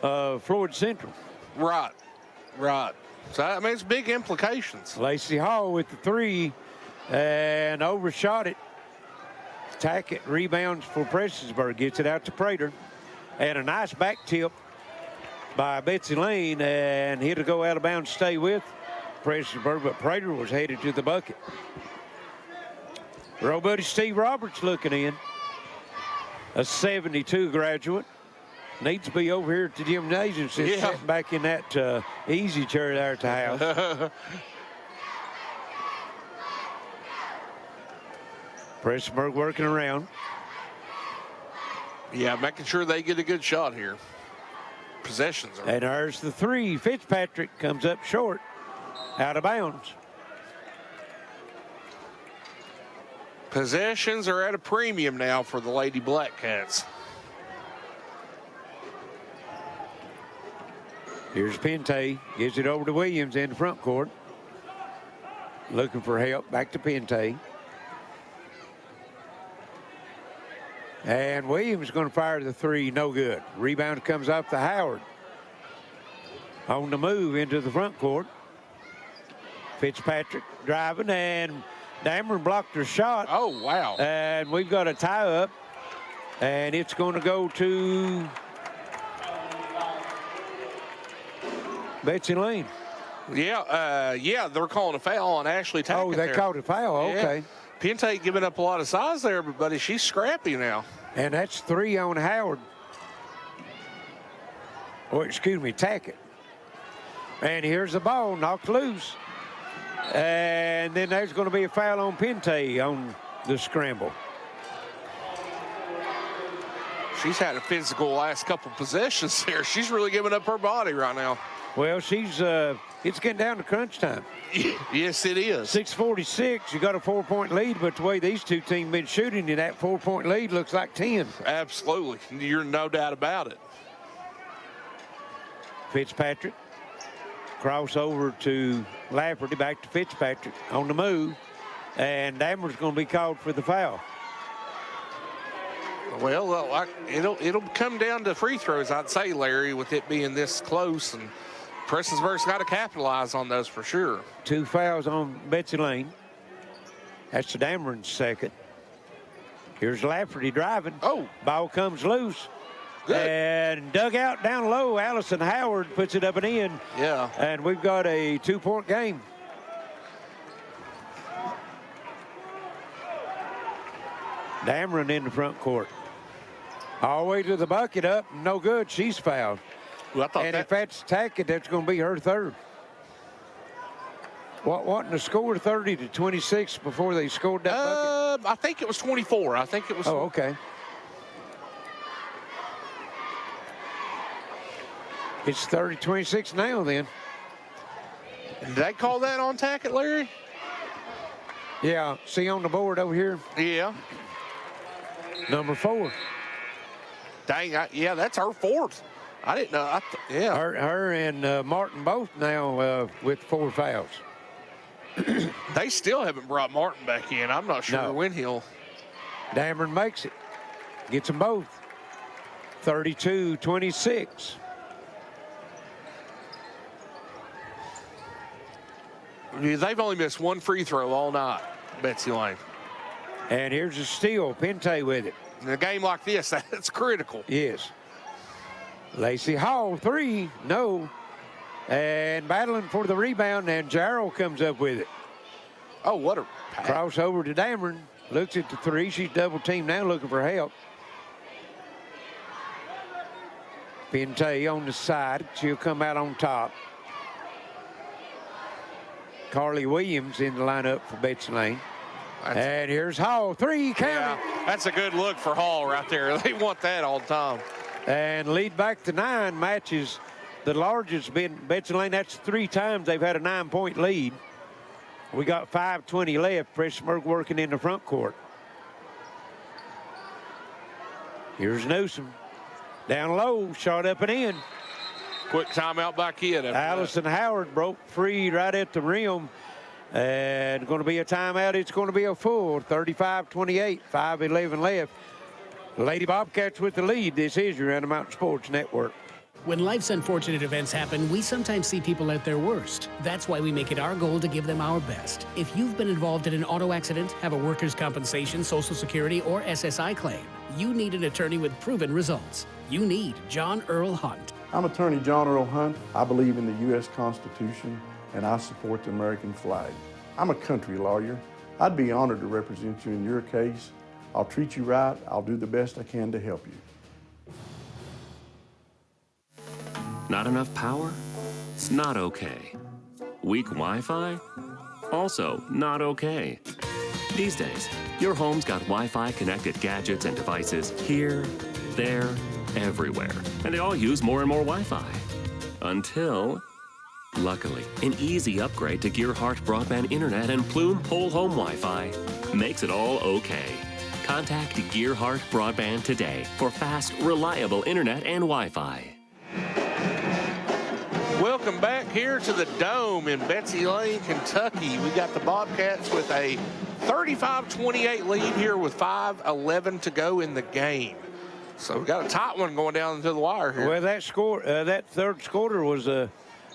Speaker 1: Floyd Central.
Speaker 4: Right. So, I mean, it's big implications.
Speaker 1: Lacey Hall with the 3 and overshot it. Tackett rebounds for Prestonsburg, gets it out to Prater. And a nice back tip by Betsy Layne, and he'll go out of bounds, stay with Prestonsburg, but Prater was headed to the bucket. Our old buddy Steve Roberts looking in. A 72 graduate. Needs to be over here at the gymnasium since sitting back in that easy chair there at the house. Prestonsburg working around.
Speaker 4: Yeah, making sure they get a good shot here. Possessions.
Speaker 1: And there's the 3. Fitzpatrick comes up short, out of bounds.
Speaker 4: Possessions are at a premium now for the Lady Blackcats.
Speaker 1: Here's Pente, gives it over to Williams in the front court. Looking for help, back to Pente. And Williams is going to fire the three, no good. Rebound comes off to Howard. On the move into the front court. Fitzpatrick driving, and Dameron blocked her shot.
Speaker 4: Oh, wow.
Speaker 1: And we've got a tie-up, and it's going to go to Betsy Layne.
Speaker 4: Yeah, they're calling a foul on Ashley Tackett.
Speaker 1: Oh, they called a foul, okay.
Speaker 4: Yeah. Pente giving up a lot of size there, buddy. She's scrappy now.
Speaker 1: And that's 3 on Howard. Oh, excuse me, Tackett. And here's the ball, knocked loose. And then there's going to be a foul on Pente on the scramble.
Speaker 4: She's had a physical last couple possessions here. She's really giving up her body right now.
Speaker 1: Well, it's getting down to crunch time.
Speaker 4: Yes, it is.
Speaker 1: 6:46, you got a 4-point lead, but the way these two teams been shooting, and that 4-point lead looks like 10.
Speaker 4: Absolutely. You're no doubt about it.
Speaker 1: Fitzpatrick. Cross over to Lafferty, back to Fitzpatrick on the move. And Dameron's going to be called for the foul.
Speaker 4: Well, it'll come down to free throws, I'd say, Larry, with it being this close. And Prestonsburg's got to capitalize on those for sure. 2
Speaker 1: fouls on Betsy Layne. That's Dameron's second. Here's Lafferty driving.
Speaker 4: Oh.
Speaker 1: Ball comes loose.
Speaker 4: Good.
Speaker 1: And dug out down low. Allison Howard puts it up and in.
Speaker 4: Yeah.
Speaker 1: And we've got a 2-point game. Dameron in the front court. All the way to the bucket, up, no good. She's fouled.
Speaker 4: Well,
Speaker 1: and if that's Tackett, that's going to be her third. What in the score, 30-26 before they scored that bucket?
Speaker 4: I think it was 24. I think it was.
Speaker 1: Oh, okay. It's 30-26 now then.
Speaker 4: Did they call that on Tackett, Larry?
Speaker 1: Yeah, see on the board over here?
Speaker 4: Yeah.
Speaker 1: Number 4.
Speaker 4: Dang, yeah, that's her 4th. I didn't know. Yeah.
Speaker 1: Her and Martin both now with 4 fouls.
Speaker 4: They still haven't brought Martin back in. I'm not sure when he'll.
Speaker 1: Dameron makes it. Gets them both. 32-26.
Speaker 4: They've only missed 1 free throw all night, Betsy Layne.
Speaker 1: And here's a steal, Pente with it.
Speaker 4: In a game like this, that's critical.
Speaker 1: Yes. Lacey Hall, 3, no. And battling for the rebound, and Jarrell comes up with it.
Speaker 4: Oh, what a pass.
Speaker 1: Crossover to Dameron. Looks at the 3. She's double teamed now, looking for help. Pente on the side. She'll come out on top. Carly Williams in the lineup for Betsy Layne. And here's Hall, 3, count it.
Speaker 4: That's a good look for Hall right there. They want that all the time.
Speaker 1: And lead back to 9 matches. The largest been Betsy Layne. That's 3 times they've had a 9-point lead. We got 5:20 left. Prestonsburg working in the front court. Here's Newsom. Down low, shot up and in.
Speaker 4: Quick timeout by Kid.
Speaker 1: Allison Howard broke free right at the rim. And going to be a timeout. It's going to be a full 35-28, 5:11 left. Lady Bobcats with the lead. This is your Intermountain Sports Network.
Speaker 9: When life's unfortunate events happen, we sometimes see people at their worst. That's why we make it our goal to give them our best. If you've been involved in an auto accident, have a workers' compensation, Social Security, or SSI claim, you need an attorney with proven results. You need John Earl Hunt.
Speaker 13: I'm attorney John Earl Hunt. I believe in the U.S. Constitution, and I support the American flag. I'm a country lawyer. I'd be honored to represent you in your case. I'll treat you right. I'll do the best I can to help you.
Speaker 12: Not enough power? Not okay. Weak Wi-Fi? Also not okay. These days, your home's got Wi-Fi connected gadgets and devices here, there, everywhere. And they all use more and more Wi-Fi. Until, luckily, an easy upgrade to Gearheart broadband internet and Plume whole home Wi-Fi makes it all okay. Contact Gearheart Broadband today for fast, reliable internet and Wi-Fi.
Speaker 4: Welcome back here to the Dome in Betsy Layne, Kentucky. We got the Bobcats with a 35-28 lead here with 5:11 to go in the game. So we got a tight one going down to the wire here.
Speaker 1: Well, that third quarter was a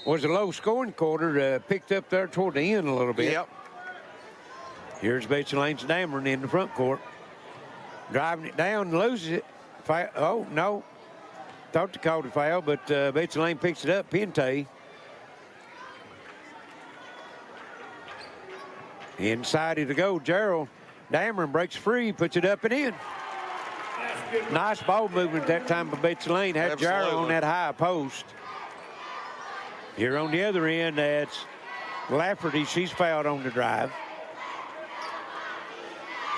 Speaker 1: low-scoring quarter. Picked up there toward the end a little bit.
Speaker 4: Yep.
Speaker 1: Here's Betsy Layne Dome in the front court, driving it down, loses it. Oh no, thought they called a foul, but Betsy Layne picks it up. Pente inside it to go. Gerald Dameron breaks free, puts it up and in. Nice ball movement that time by Betsy Layne. Had Gerald on that high post. Here on the other end, that's Lafferty. She's fouled on the drive.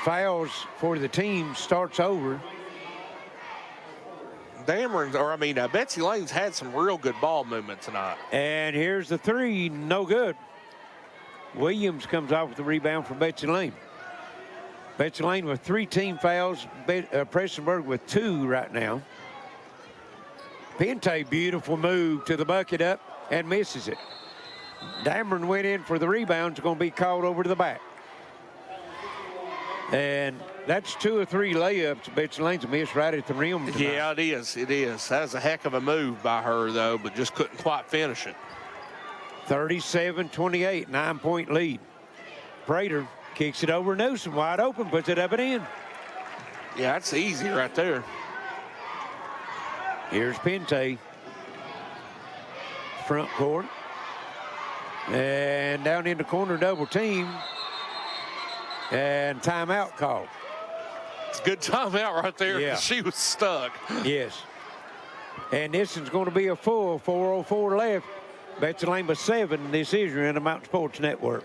Speaker 1: Fouls for the team starts over.
Speaker 4: Betsy Layne's had some real good ball movement tonight.
Speaker 1: And here's the three, no good. Williams comes off with the rebound for Betsy Layne. Betsy Layne with 3 team fouls. Prestonsburg with 2 right now. Pente, beautiful move to the bucket up and misses it. Dameron went in for the rebound. It's going to be called over to the back. And that's 2 or 3 layups. Betsy Layne's missed right at the rim tonight.
Speaker 4: Yeah, it is. It is. That was a heck of a move by her, though, but just couldn't quite finish it.
Speaker 1: 37-28, 9-point lead. Prater kicks it over Newsom, wide open, puts it up and in.
Speaker 4: Yeah, that's easy right there.
Speaker 1: Here's Pente. Front court. And down in the corner, double team. And timeout called.
Speaker 4: It's a good timeout right there.
Speaker 1: Yeah.
Speaker 4: She was stuck.
Speaker 1: Yes. And this is going to be a full 4:04 left. Betsy Layne with 7. This is your Intermountain Sports Network.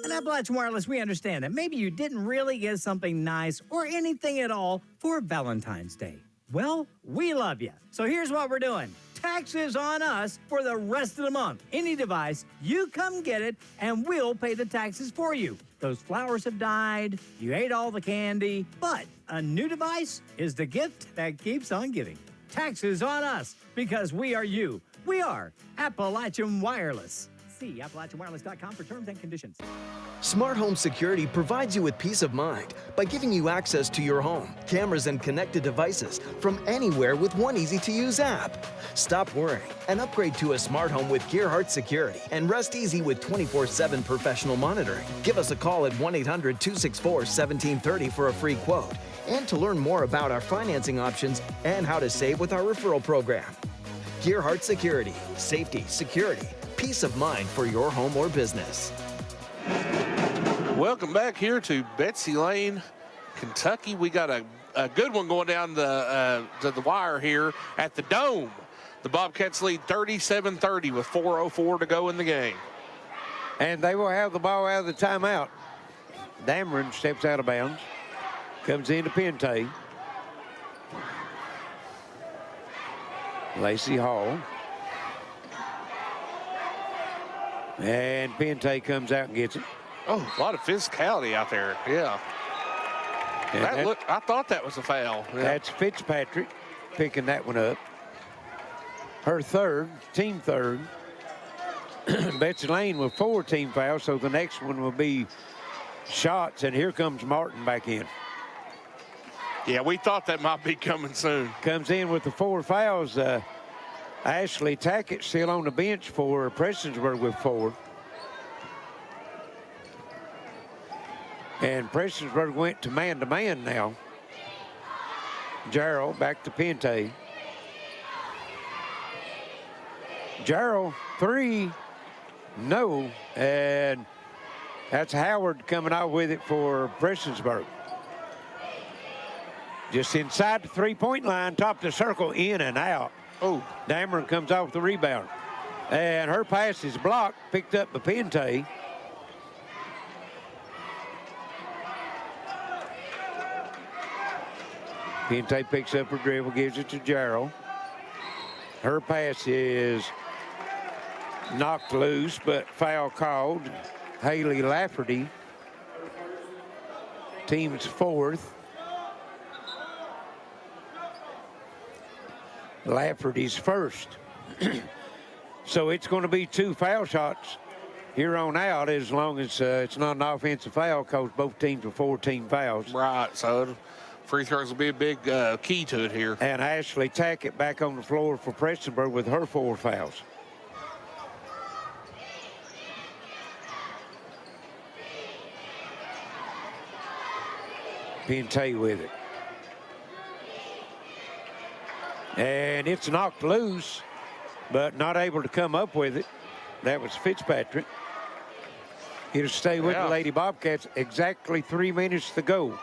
Speaker 8: At Appalachian Wireless, we understand that maybe you didn't really get something nice or anything at all for Valentine's Day. Well, we love you. So here's what we're doing. Taxes on us for the rest of the month. Any device, you come get it, and we'll pay the taxes for you. Those flowers have died, you ate all the candy, but a new device is the gift that keeps on giving. Taxes on us, because we are you. We are Appalachian Wireless. See AppalachianWireless.com for terms and conditions.
Speaker 14: Smart Home Security provides you with peace of mind by giving you access to your home, cameras, and connected devices from anywhere with one easy-to-use app. Stop worrying and upgrade to a smart home with Gearheart Security and rest easy with 24/7 professional monitoring. Give us a call at 1-800-264-1730 for a free quote and to learn more about our financing options and how to save with our referral program. Gearheart Security, safety, security, peace of mind for your home or business.
Speaker 4: Welcome back here to Betsy Layne, Kentucky. We got a good one going down to the wire here at the Dome. The Bobcats lead 37-30 with 4:04 to go in the game.
Speaker 1: And they will have the ball out of the timeout. Dameron steps out of bounds. Comes into Pente. Lacey Hall. And Pente comes out and gets it.
Speaker 4: Oh, a lot of physicality out there. Yeah. I thought that was a foul. Yeah.
Speaker 1: That's Fitzpatrick picking that one up. Her third, team third. Betsy Layne with 4 team fouls, so the next one will be shots. And here comes Martin back in.
Speaker 4: Yeah, we thought that might be coming soon.
Speaker 1: Comes in with the 4 fouls. Ashley Tackett still on the bench for Prestonsburg with 4. And Prestonsburg went to man-to-man now. Gerald back to Pente. Gerald, 3, no. And that's Howard coming out with it for Prestonsburg. Just inside the 3-point line, top of the circle, in and out.
Speaker 4: Oh,
Speaker 1: Dameron comes off the rebound. And her pass is blocked, picked up by Pente. Pente picks up her dribble, gives it to Gerald. Her pass is knocked loose, but foul called. Haley Lafferty, team's 4th. Lafferty's 1st. So it's going to be 2 foul shots here on out, as long as it's not an offensive foul, because both teams are 14 fouls.
Speaker 4: Right, so free throws will be a big key to it here.
Speaker 1: And Ashley Tackett back on the floor for Prestonsburg with her 4 fouls. Pente with it. And it's knocked loose, but not able to come up with it. That was Fitzpatrick. It'll stay with the Lady Bobcats. Exactly 3 minutes to go.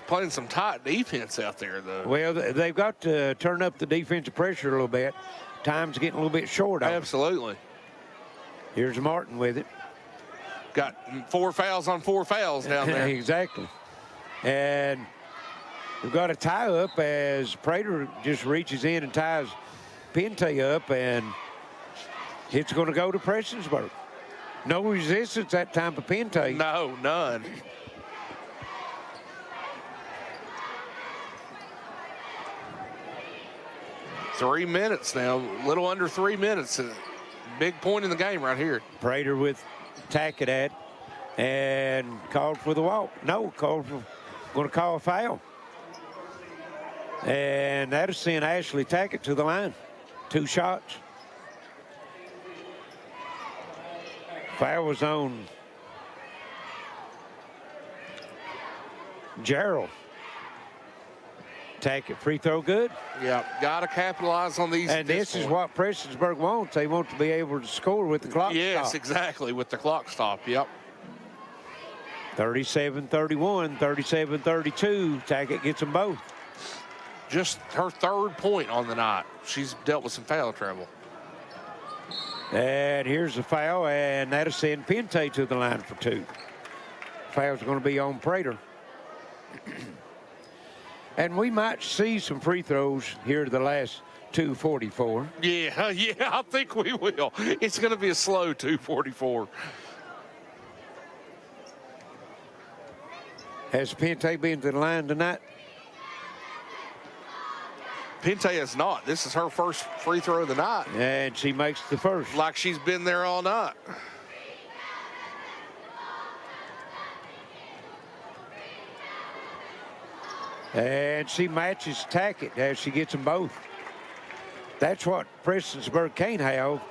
Speaker 4: Playing some tight defense out there, though.
Speaker 1: Well, they've got to turn up the defensive pressure a little bit. Time's getting a little bit short on
Speaker 4: Absolutely.
Speaker 1: it. Here's Martin with it.
Speaker 4: Got 4 fouls on 4 fouls down there.
Speaker 1: Exactly. And we've got a tie up as Prater just reaches in and ties Pente up, and it's going to go to Prestonsburg. No resistance that time for Pente.
Speaker 4: No, none. Three minutes now, a little under 3 minutes. A big point in the game right here.
Speaker 1: Prater with Tackett at, and called for the walk. No, going to call a foul. And that'll send Ashley Tackett to the line. 2 shots. Foul was on Gerald. Tackett free throw good.
Speaker 4: Yeah, got to capitalize on these.
Speaker 1: And this is what Prestonsburg wants. They want to be able to score with the clock stop.
Speaker 4: Yes, exactly, with the clock stop, yep.
Speaker 1: 37-31, 37-32. Tackett gets them both.
Speaker 4: Just her 3rd point on the night. She's dealt with some foul trouble.
Speaker 1: And here's the foul, and that'll send Pente to the line for 2. Foul's going to be on Prater. And we might see some free throws here the last 2:44.
Speaker 4: Yeah, I think we will. It's going to be a slow 2:44.
Speaker 1: Has Pente been to the line tonight?
Speaker 4: Pente has not. This is her first free throw of the night.
Speaker 1: And she makes the first.
Speaker 4: Like she's been there all night.
Speaker 1: And she matches Tackett as she gets them both. That's what Prestonsburg can't have,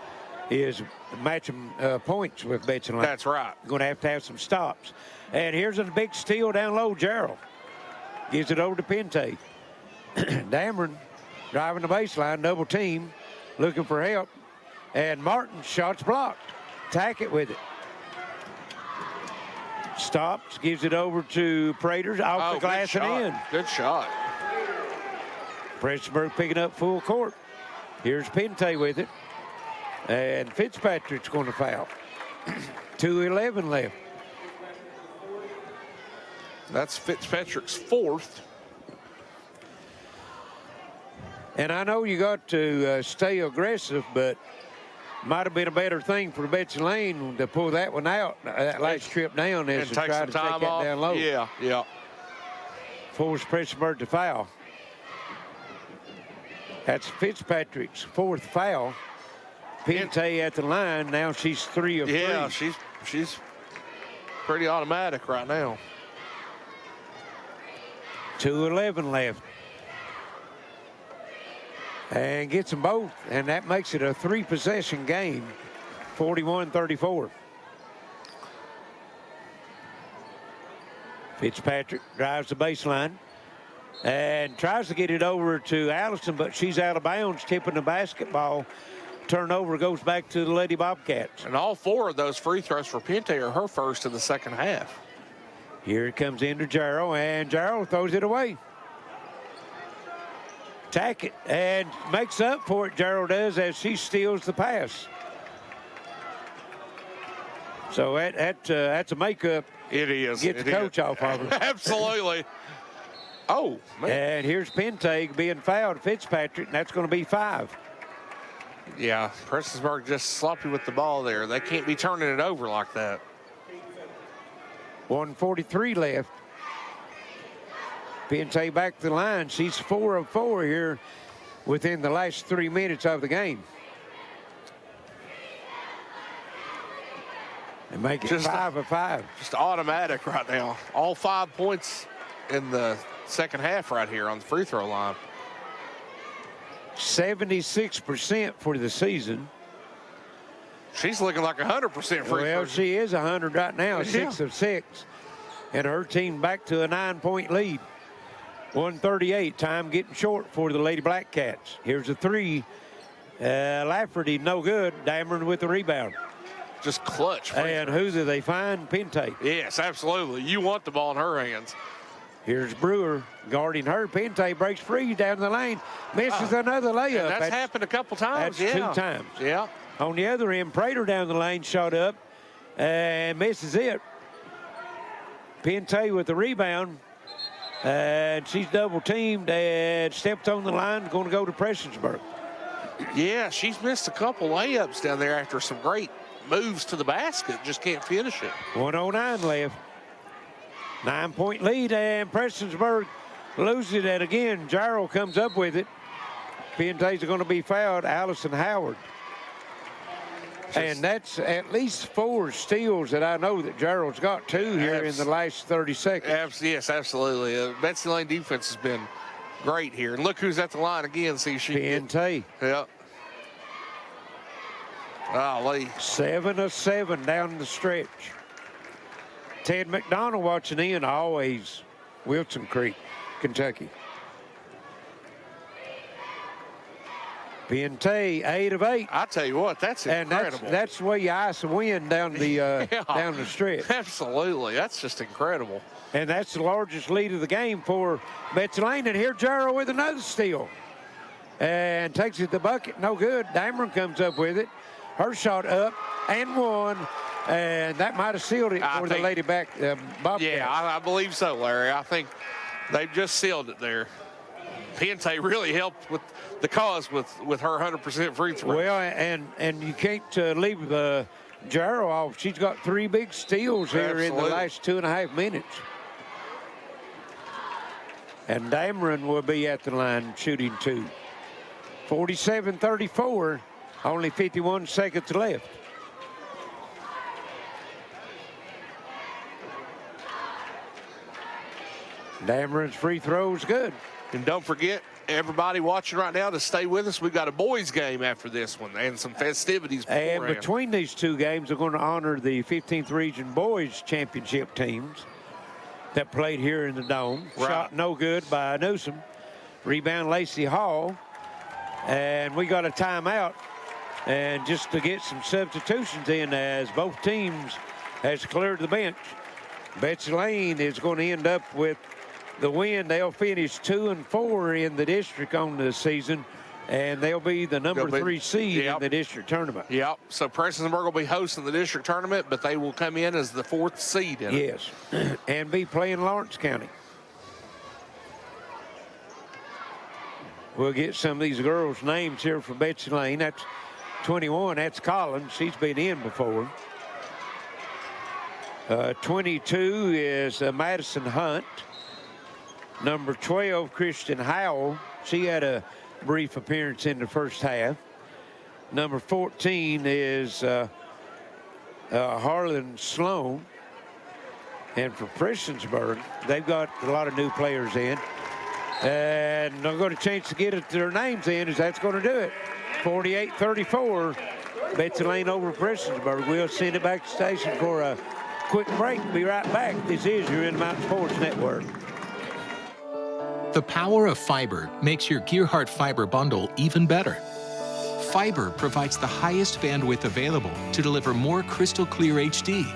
Speaker 1: is matching points with Betsy Layne.
Speaker 4: That's right.
Speaker 1: Going to have some stops. And here's a big steal down low. Gerald gives it over to Pente. Dameron driving the baseline, double team, looking for help. And Martin's shot's blocked. Tackett with it. Stops, gives it over to Prater, off the glass and in.
Speaker 4: Good shot.
Speaker 1: Prestonsburg picking up full court. Here's Pente with it. And Fitzpatrick's going to foul. 2:11 left.
Speaker 4: That's Fitzpatrick's 4th.
Speaker 1: And I know you got to stay aggressive, but might have been a better thing for Betsy Layne to pull that one out, that last trip down, is to try to take that down low.
Speaker 4: Yeah.
Speaker 1: Force Prestonsburg to foul. That's Fitzpatrick's 4th foul. Pente at the line. Now she's 3 of 3.
Speaker 4: Yeah, she's pretty automatic right now.
Speaker 1: 2:11 left. And gets them both, and that makes it a 3-possession game, 41-34. Fitzpatrick drives the baseline and tries to get it over to Allison, but she's out of bounds, tipping the basketball. Turnover goes back to the Lady Bobcats.
Speaker 4: And all 4 of those free throws for Pente are her first of the second half.
Speaker 1: Here it comes into Gerald, and Gerald throws it away. Tackett, and makes up for it, Gerald does, as she steals the pass. So that's a makeup.
Speaker 4: It is.
Speaker 1: Get the coach off of her.
Speaker 4: Absolutely. Oh, man.
Speaker 1: And here's Pente being fouled, Fitzpatrick, and that's going to be 5.
Speaker 4: Yeah, Prestonsburg just sloppy with the ball there. They can't be turning it over like that.
Speaker 1: 1:43 left. Pente back to the line. She's 4 of 4 here within the last 3 minutes of the game. And make it 5 of 5.
Speaker 4: Just automatic right now. All 5 points in the second half right here on the free throw line.
Speaker 1: 76% for the season.
Speaker 4: She's looking like 100% free throw.
Speaker 1: Well, she is 100 right now, 6 of 6. And her team back to a 9-point lead. 138, time getting short for the Lady Blackcats. Here's a 3. Lafferty, no good. Dameron with the rebound.
Speaker 4: Just clutch.
Speaker 1: And who do they find? Pente.
Speaker 4: Yes, absolutely. You want the ball in her hands.
Speaker 1: Here's Brewer guarding her. Pente breaks free down the lane. Misses another layup.
Speaker 4: That's happened a couple times.
Speaker 1: That's 2 times.
Speaker 4: Yeah.
Speaker 1: On the other end, Prater down the lane, shot up and misses it. Pente with the rebound. And she's double teamed and stepped on the line, going to go to Prestonsburg.
Speaker 4: Yeah, she's missed a couple layups down there after some great moves to the basket. Just can't finish it.
Speaker 1: 1:09 left. 9-point lead, and Prestonsburg loses it. Again, Gyro comes up with it. Pente's going to be fouled. Allison Howard. And that's at least 4 steals that I know that Gerald's got 2 here in the last 30 seconds.
Speaker 4: Yes, absolutely. Betsy Layne defense has been great here. And look who's at the line again. See, she
Speaker 1: Pente.
Speaker 4: Yep. Golly.
Speaker 1: 7 of 7 down the stretch. Ted McDonald watching in, always Wilson Creek, Kentucky. Pente, 8 of 8.
Speaker 4: I tell you what, that's incredible.
Speaker 1: And that's the way you ice a win down the down the stretch.
Speaker 4: Absolutely, that's just incredible.
Speaker 1: And that's the largest lead of the game for Betsy Layne. And here Jarrell with another steal. And takes it to the bucket, no good. Dameron comes up with it. Her shot up and one. And that might have sealed it for the Lady Bobcats.
Speaker 4: Yeah, I believe so, Larry. I think they've just sealed it there. Pente really helped with the cause with her 100% free throw.
Speaker 1: Well, and you can't leave Jarrow off. She's got 3 big steals here in the last 2.5 minutes. And Dameron will be at the line shooting 2. 47-34, only 51 seconds left. Dameron's free throw's good.
Speaker 4: And don't forget, everybody watching right now, to stay with us. We've got a boys game after this one and some festivities beforehand.
Speaker 1: And between these 2 games, they're going to honor the 15th Region Boys Championship teams that played here in the Dome.
Speaker 4: Right.
Speaker 1: Shot no good by Newsom. Rebound Lacey Hall. And we got a timeout. And just to get some substitutions in as both teams has cleared the bench. Betsy Layne is going to end up with the win. They'll finish 2-4 in the district on the season, and they'll be the number 3 seed in the district tournament.
Speaker 4: Yep. So Prestonsburg will be hosting the district tournament, but they will come in as the 4th seed in it.
Speaker 1: Yes, and be playing Lawrence County. We'll get some of these girls' names here for Betsy Layne. That's 21. That's Collins. She's been in before. 22 is Madison Hunt. Number 12, Christian Howell. She had a brief appearance in the first half. Number 14 is Harlan Sloan. And for Prestonsburg, they've got a lot of new players in. And they've got a chance to get their names in, as that's going to do it. 48-34, Betsy Layne over Prestonsburg. We'll send it back to the station for a quick break. Be right back. This is your Intermountain Sports Network.
Speaker 6: The power of fiber makes your Gearheart fiber bundle even better. Fiber provides the highest bandwidth available to deliver more crystal clear HD,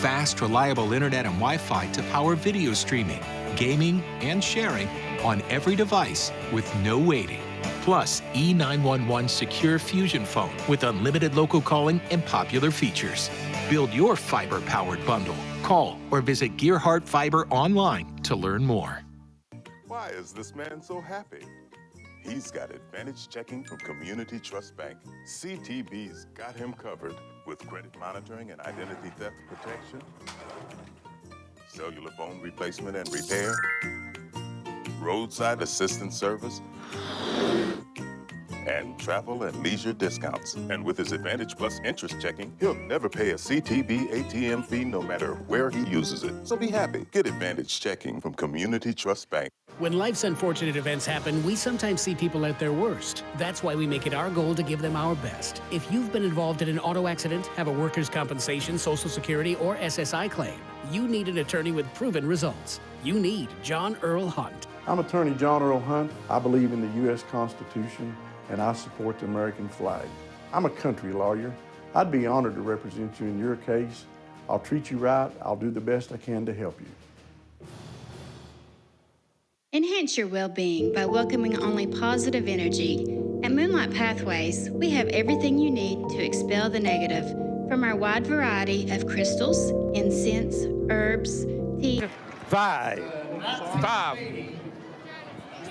Speaker 6: fast, reliable internet and Wi-Fi to power video streaming, gaming, and sharing on every device with no waiting. Plus, E911 Secure Fusion Phone with unlimited local calling and popular features. Build your fiber-powered bundle. Call or visit Gearheart Fiber online to learn more.
Speaker 15: Why is this man so happy? He's got Advantage Checking from Community Trust Bank. CTB's got him covered with credit monitoring and identity theft protection, cellular phone replacement and repair, roadside assistance service, and and travel and leisure discounts. And with his Advantage Plus interest checking, he'll never pay a CTB ATM fee no matter where he uses it. So be happy. Get Advantage checking from Community Trust Bank.
Speaker 9: When life's unfortunate events happen, we sometimes see people at their worst. That's why we make it our goal to give them our best. If you've been involved in an auto accident, have a workers' compensation, Social Security, or SSI claim, you need an attorney with proven results. You need John Earl Hunt.
Speaker 13: I'm attorney John Earl Hunt. I believe in the U.S. Constitution and I support the American flag. I'm a country lawyer. I'd be honored to represent you in your case. I'll treat you right. I'll do the best I can to help you.
Speaker 11: Enhance your well-being by welcoming only positive energy. At Moonlight Pathways, we have everything you need to expel the negative from our wide variety of crystals, incense, herbs, tea.
Speaker 18: 5.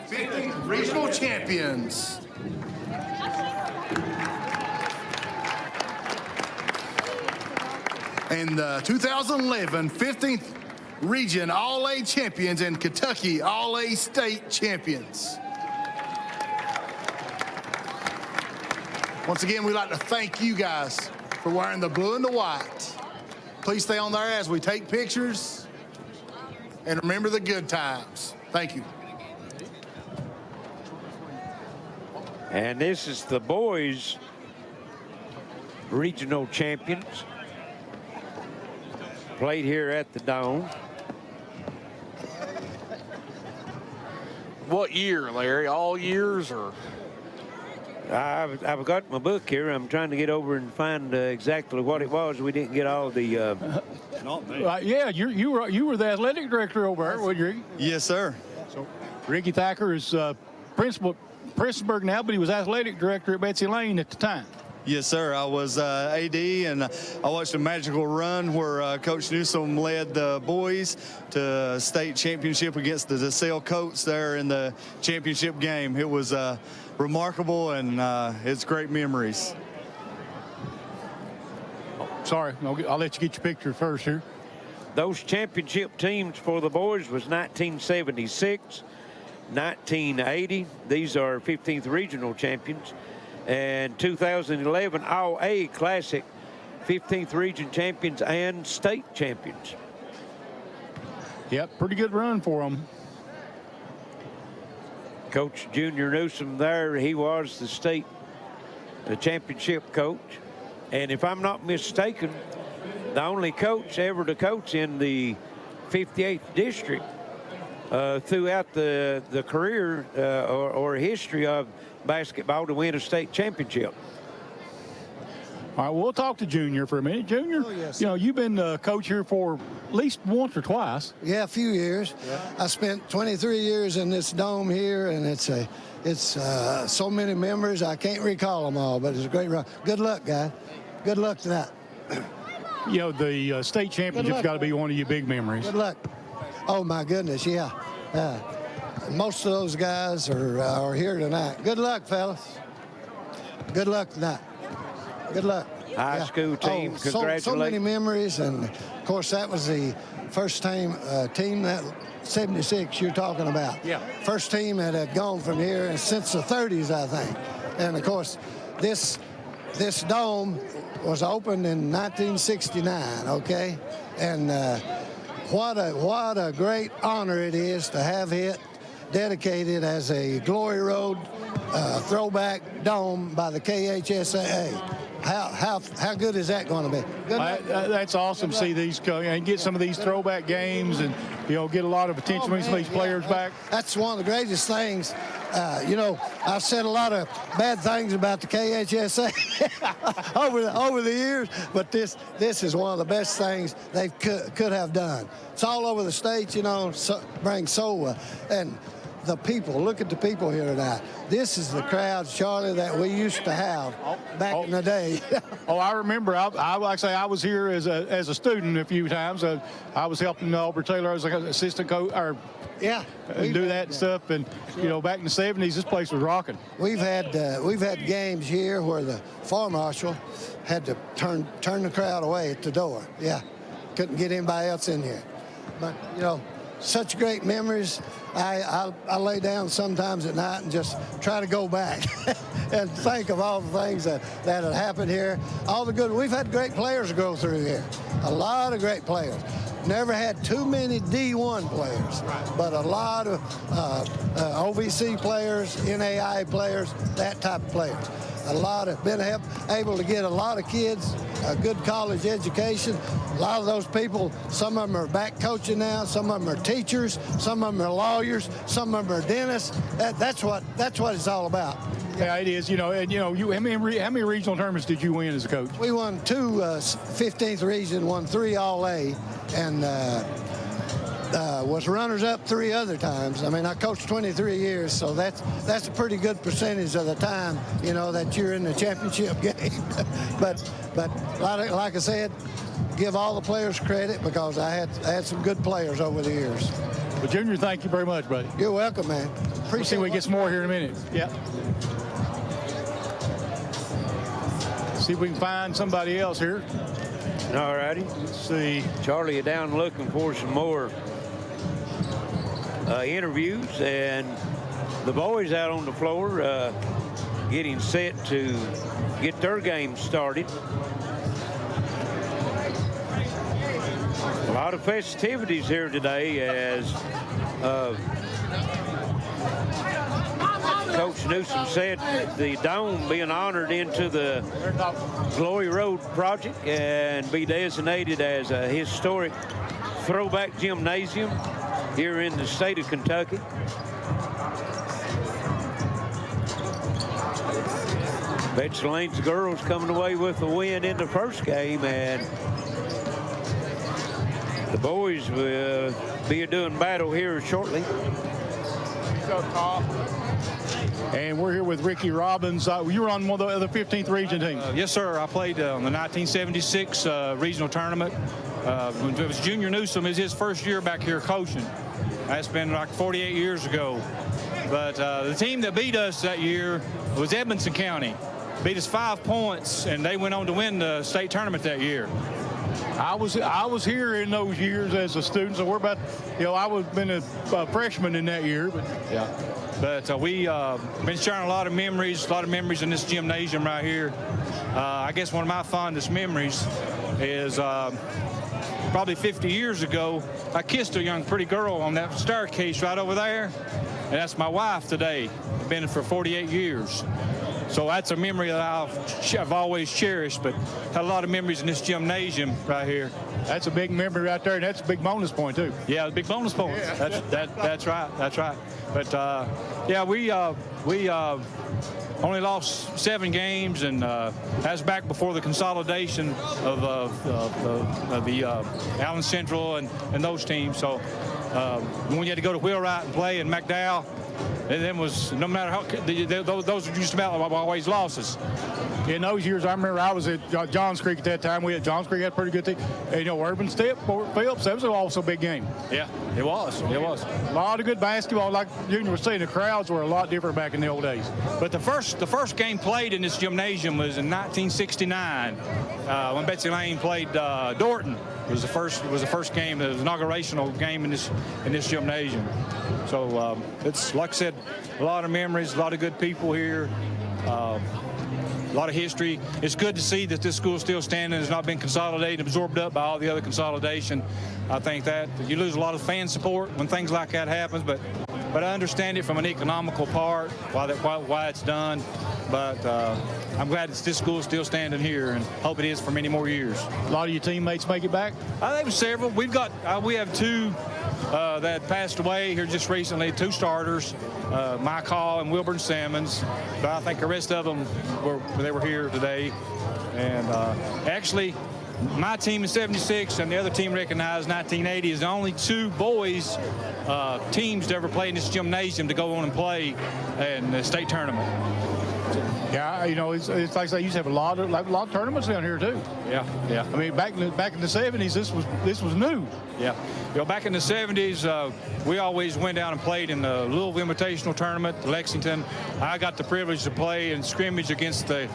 Speaker 18: 15th Regional Champions. And the 2011 15th Region All-A Champions and Kentucky All-A State Champions. Once again, we'd like to thank you guys for wearing the blue and the white. Please stay on there as we take pictures and remember the good times. Thank you.
Speaker 1: And this is the boys' regional champions. Played here at the Dome.
Speaker 4: What year, Larry? All years or?
Speaker 1: I've got my book here. I'm trying to get over and find exactly what it was. We didn't get all the.
Speaker 2: Yeah, you were the athletic director over there, weren't you, Ricky?
Speaker 16: Yes, sir.
Speaker 2: So Ricky Thacker is principal at Prestonsburg now, but he was athletic director at Betsy Layne at the time.
Speaker 16: Yes, sir. I was AD, and I watched a magical run where Coach Newsom led the boys to state championship against the DeSalle Colts there in the championship game. It was remarkable, and it's great memories.
Speaker 2: Sorry, I'll let you get your picture first here.
Speaker 1: Those championship teams for the boys was 1976, 1980. These are 15th regional champions. And 2011 All-A Classic 15th region champions and state champions.
Speaker 2: Yep, pretty good run for them.
Speaker 1: Coach Junior Newsom there, he was the state championship coach. And if I'm not mistaken, the only coach ever to coach in the 58th district throughout the career or history of basketball to win a state championship.
Speaker 2: All right, we'll talk to Junior for a minute. Junior, you know, you've been coach here for at least once or twice.
Speaker 17: Yeah, a few years. Yeah. I spent 23 years in this dome here, and it's so many members, I can't recall them all, but it's a great run. Good luck, guys. Good luck tonight.
Speaker 2: You know, the state championship's got to be one of your big memories.
Speaker 17: Good luck. Oh, my goodness, yeah. Most of those guys are here tonight. Good luck, fellas. Good luck tonight. Good luck.
Speaker 1: High school team, congratulations.
Speaker 17: So many memories, and of course that was the first team that 76 you're talking about.
Speaker 2: Yeah.
Speaker 17: First team that had gone from here since the 30s, I think. And of course, this dome was opened in 1969. Okay, and what a great honor it is to have it dedicated as a Glory Road throwback dome by the KHSAA. How good is that going to be?
Speaker 2: That's awesome to see these go and get some of these throwback games and, you know, get a lot of attention when some of these players back.
Speaker 17: That's one of the greatest things. You know, I've said a lot of bad things about the KHSAA over the years, but this is one of the best things they could have done. It's all over the state, you know, bring SOA. And the people, look at the people here tonight. This is the crowds, Charlie, that we used to have back in the day.
Speaker 2: I remember. I like I say, I was here as a student a few times. I was helping Albert Taylor as an assistant coach,
Speaker 17: yeah,
Speaker 2: and do that and stuff. And you know, back in the 70s, this place was rocking.
Speaker 17: We've had games here where the fire marshal had to turn the crowd away at the door. Yeah, couldn't get anybody else in here. But you know, such great memories. I lay down sometimes at night and just try to go back and think of all the things that had happened here. All the good, we've had great players go through here. A lot of great players. Never had too many D1 players, but a lot of OVC players, NAI players, that type of players. A lot of been able to get a lot of kids a good college education. A lot of those people, some of them are back coaching now, some of them are teachers, some of them are lawyers, some of them are dentists. That's what it's all about.
Speaker 2: Yeah, it is. How many regional tournaments did you win as a coach?
Speaker 17: We won 2 15th region, won 3 All-A, and was runners-up 3 other times. I mean, I coached 23 years, so that's a pretty good percentage of the time, that you're in the championship game. but like I said, give all the players credit because I had some good players over the years.
Speaker 2: Well, Junior, thank you very much, buddy.
Speaker 17: You're welcome, man.
Speaker 2: We'll see if we get some more here in a minute. Yeah. See if we can find somebody else here.
Speaker 1: All righty.
Speaker 2: Let's see.
Speaker 1: Charlie, you're down looking for some more interviews, and the boys out on the floor getting set to get their game started. A lot of festivities here today as Coach Newsom said the Dome being honored into the Glory Road project and be designated as a historic throwback gymnasium here in the state of Kentucky. Betsy Layne's girls coming away with a win in the first game, and the boys will be doing battle here shortly.
Speaker 2: And we're here with Ricky Robbins. You were on one of the 15th region teams.
Speaker 7: Yes, sir. I played on the 1976 regional tournament. When it was Junior Newsom, is his first year back here coaching. That's been like 48 years ago. But the team that beat us that year was Edmonson County. Beat us 5 points, and they went on to win the state tournament that year.
Speaker 2: I was here in those years as a student, so we're about, I was been a freshman in that year, but
Speaker 7: yeah. But we been sharing a lot of memories in this gymnasium right here. I guess one of my fondest memories is probably 50 years ago, I kissed a young pretty girl on that staircase right over there, and that's my wife today. I've been for 48 years. So that's a memory that I've always cherished, but had a lot of memories in this gymnasium right here.
Speaker 2: That's a big memory right there, and that's a big bonus point, too.
Speaker 7: Yeah, a big bonus point. Yeah. That's right. That's right. But, yeah, we only lost 7 games, and that's back before the consolidation of the Allen Central and those teams. So when you had to go to Wheelwright and play in McDowell, and then was no matter how those were just about always losses.
Speaker 2: In those years, I remember I was at Johns Creek at that time. Johns Creek had a pretty good team. And, Urban Step, Fort Phillips, that was also a big game.
Speaker 7: Yeah, it was. It was.
Speaker 2: A lot of good basketball. Like Junior was saying, the crowds were a lot different back in the old days.
Speaker 7: But the first game played in this gymnasium was in 1969 when Betsy Layne played Dorton. It was the first game, the inaugurational game in this gymnasium. So it's, like I said, a lot of memories, a lot of good people here, a lot of history. It's good to see that this school is still standing, has not been consolidated, absorbed up by all the other consolidation. I think that you lose a lot of fan support when things like that happens, but I understand it from an economical part, why it's done. But I'm glad this school is still standing here, and hope it is for many more years.
Speaker 2: A lot of your teammates make it back?
Speaker 7: I think several. We have 2 that passed away here just recently, 2 starters, Mike Hall and Wilburn Simmons. But I think the rest of them were here today. And actually, my team in 76 and the other team recognized 1980 is the only 2 boys teams to ever play in this gymnasium to go on and play in the state tournament.
Speaker 2: Yeah, you know, it's like I say, you used to have a lot of tournaments down here too.
Speaker 7: Yeah, yeah.
Speaker 2: I mean, back in the 70s, this was new.
Speaker 7: Yeah. You know, back in the 70s, we always went down and played in the Louisville Invitational Tournament, Lexington. I got the privilege to play in scrimmage against the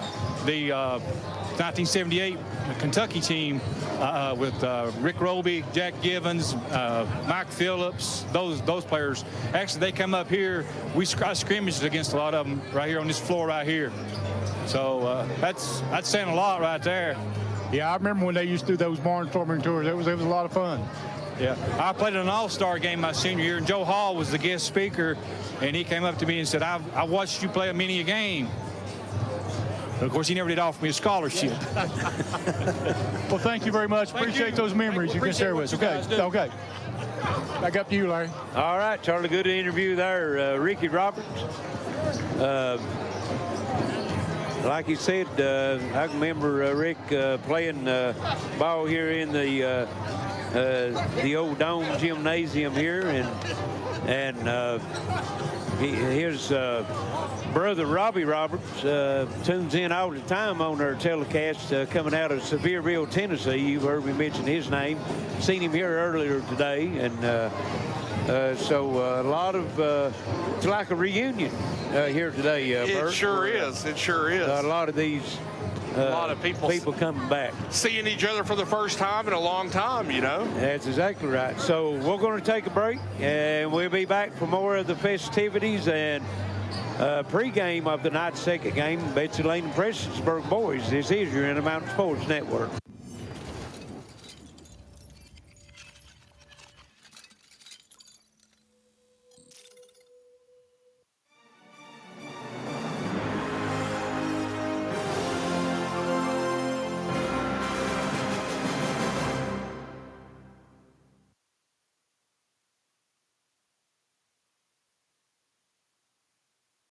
Speaker 7: 1978 Kentucky team with Rick Roby, Jack Givens, Mike Phillips, those players. Actually, they come up here. I scrimmaged against a lot of them right here on this floor right here. So that's saying a lot right there.
Speaker 2: Yeah, I remember when they used to do those barnstorming tours. It was a lot of fun.
Speaker 7: Yeah, I played in an all-star game my senior year, and Joe Hall was the guest speaker, and he came up to me and said, I watched you play many a game. Of course, he never did offer me a scholarship.
Speaker 2: Well, thank you very much. Appreciate those memories you can share with us. Okay. Back up to you, Larry.
Speaker 1: All right, Charlie, good interview there. Ricky Roberts. Like you said, I can remember Rick playing ball here in the old Dome gymnasium here, and his brother Robbie Roberts tunes in all the time on our telecast coming out of Sevierville, Tennessee. You've heard me mention his name. Seen him here earlier today, and so a lot of it's like a reunion here today. Bert.
Speaker 4: It sure is. It sure is.
Speaker 1: A lot of these.
Speaker 4: A lot of people
Speaker 1: coming back.
Speaker 4: Seeing each other for the first time in a long time, you know.
Speaker 1: That's exactly right. So we're going to take a break, and we'll be back for more of the festivities and pregame of the night's second game, Betsy Layne and Prestonsburg boys. This is your Intermountain Sports Network.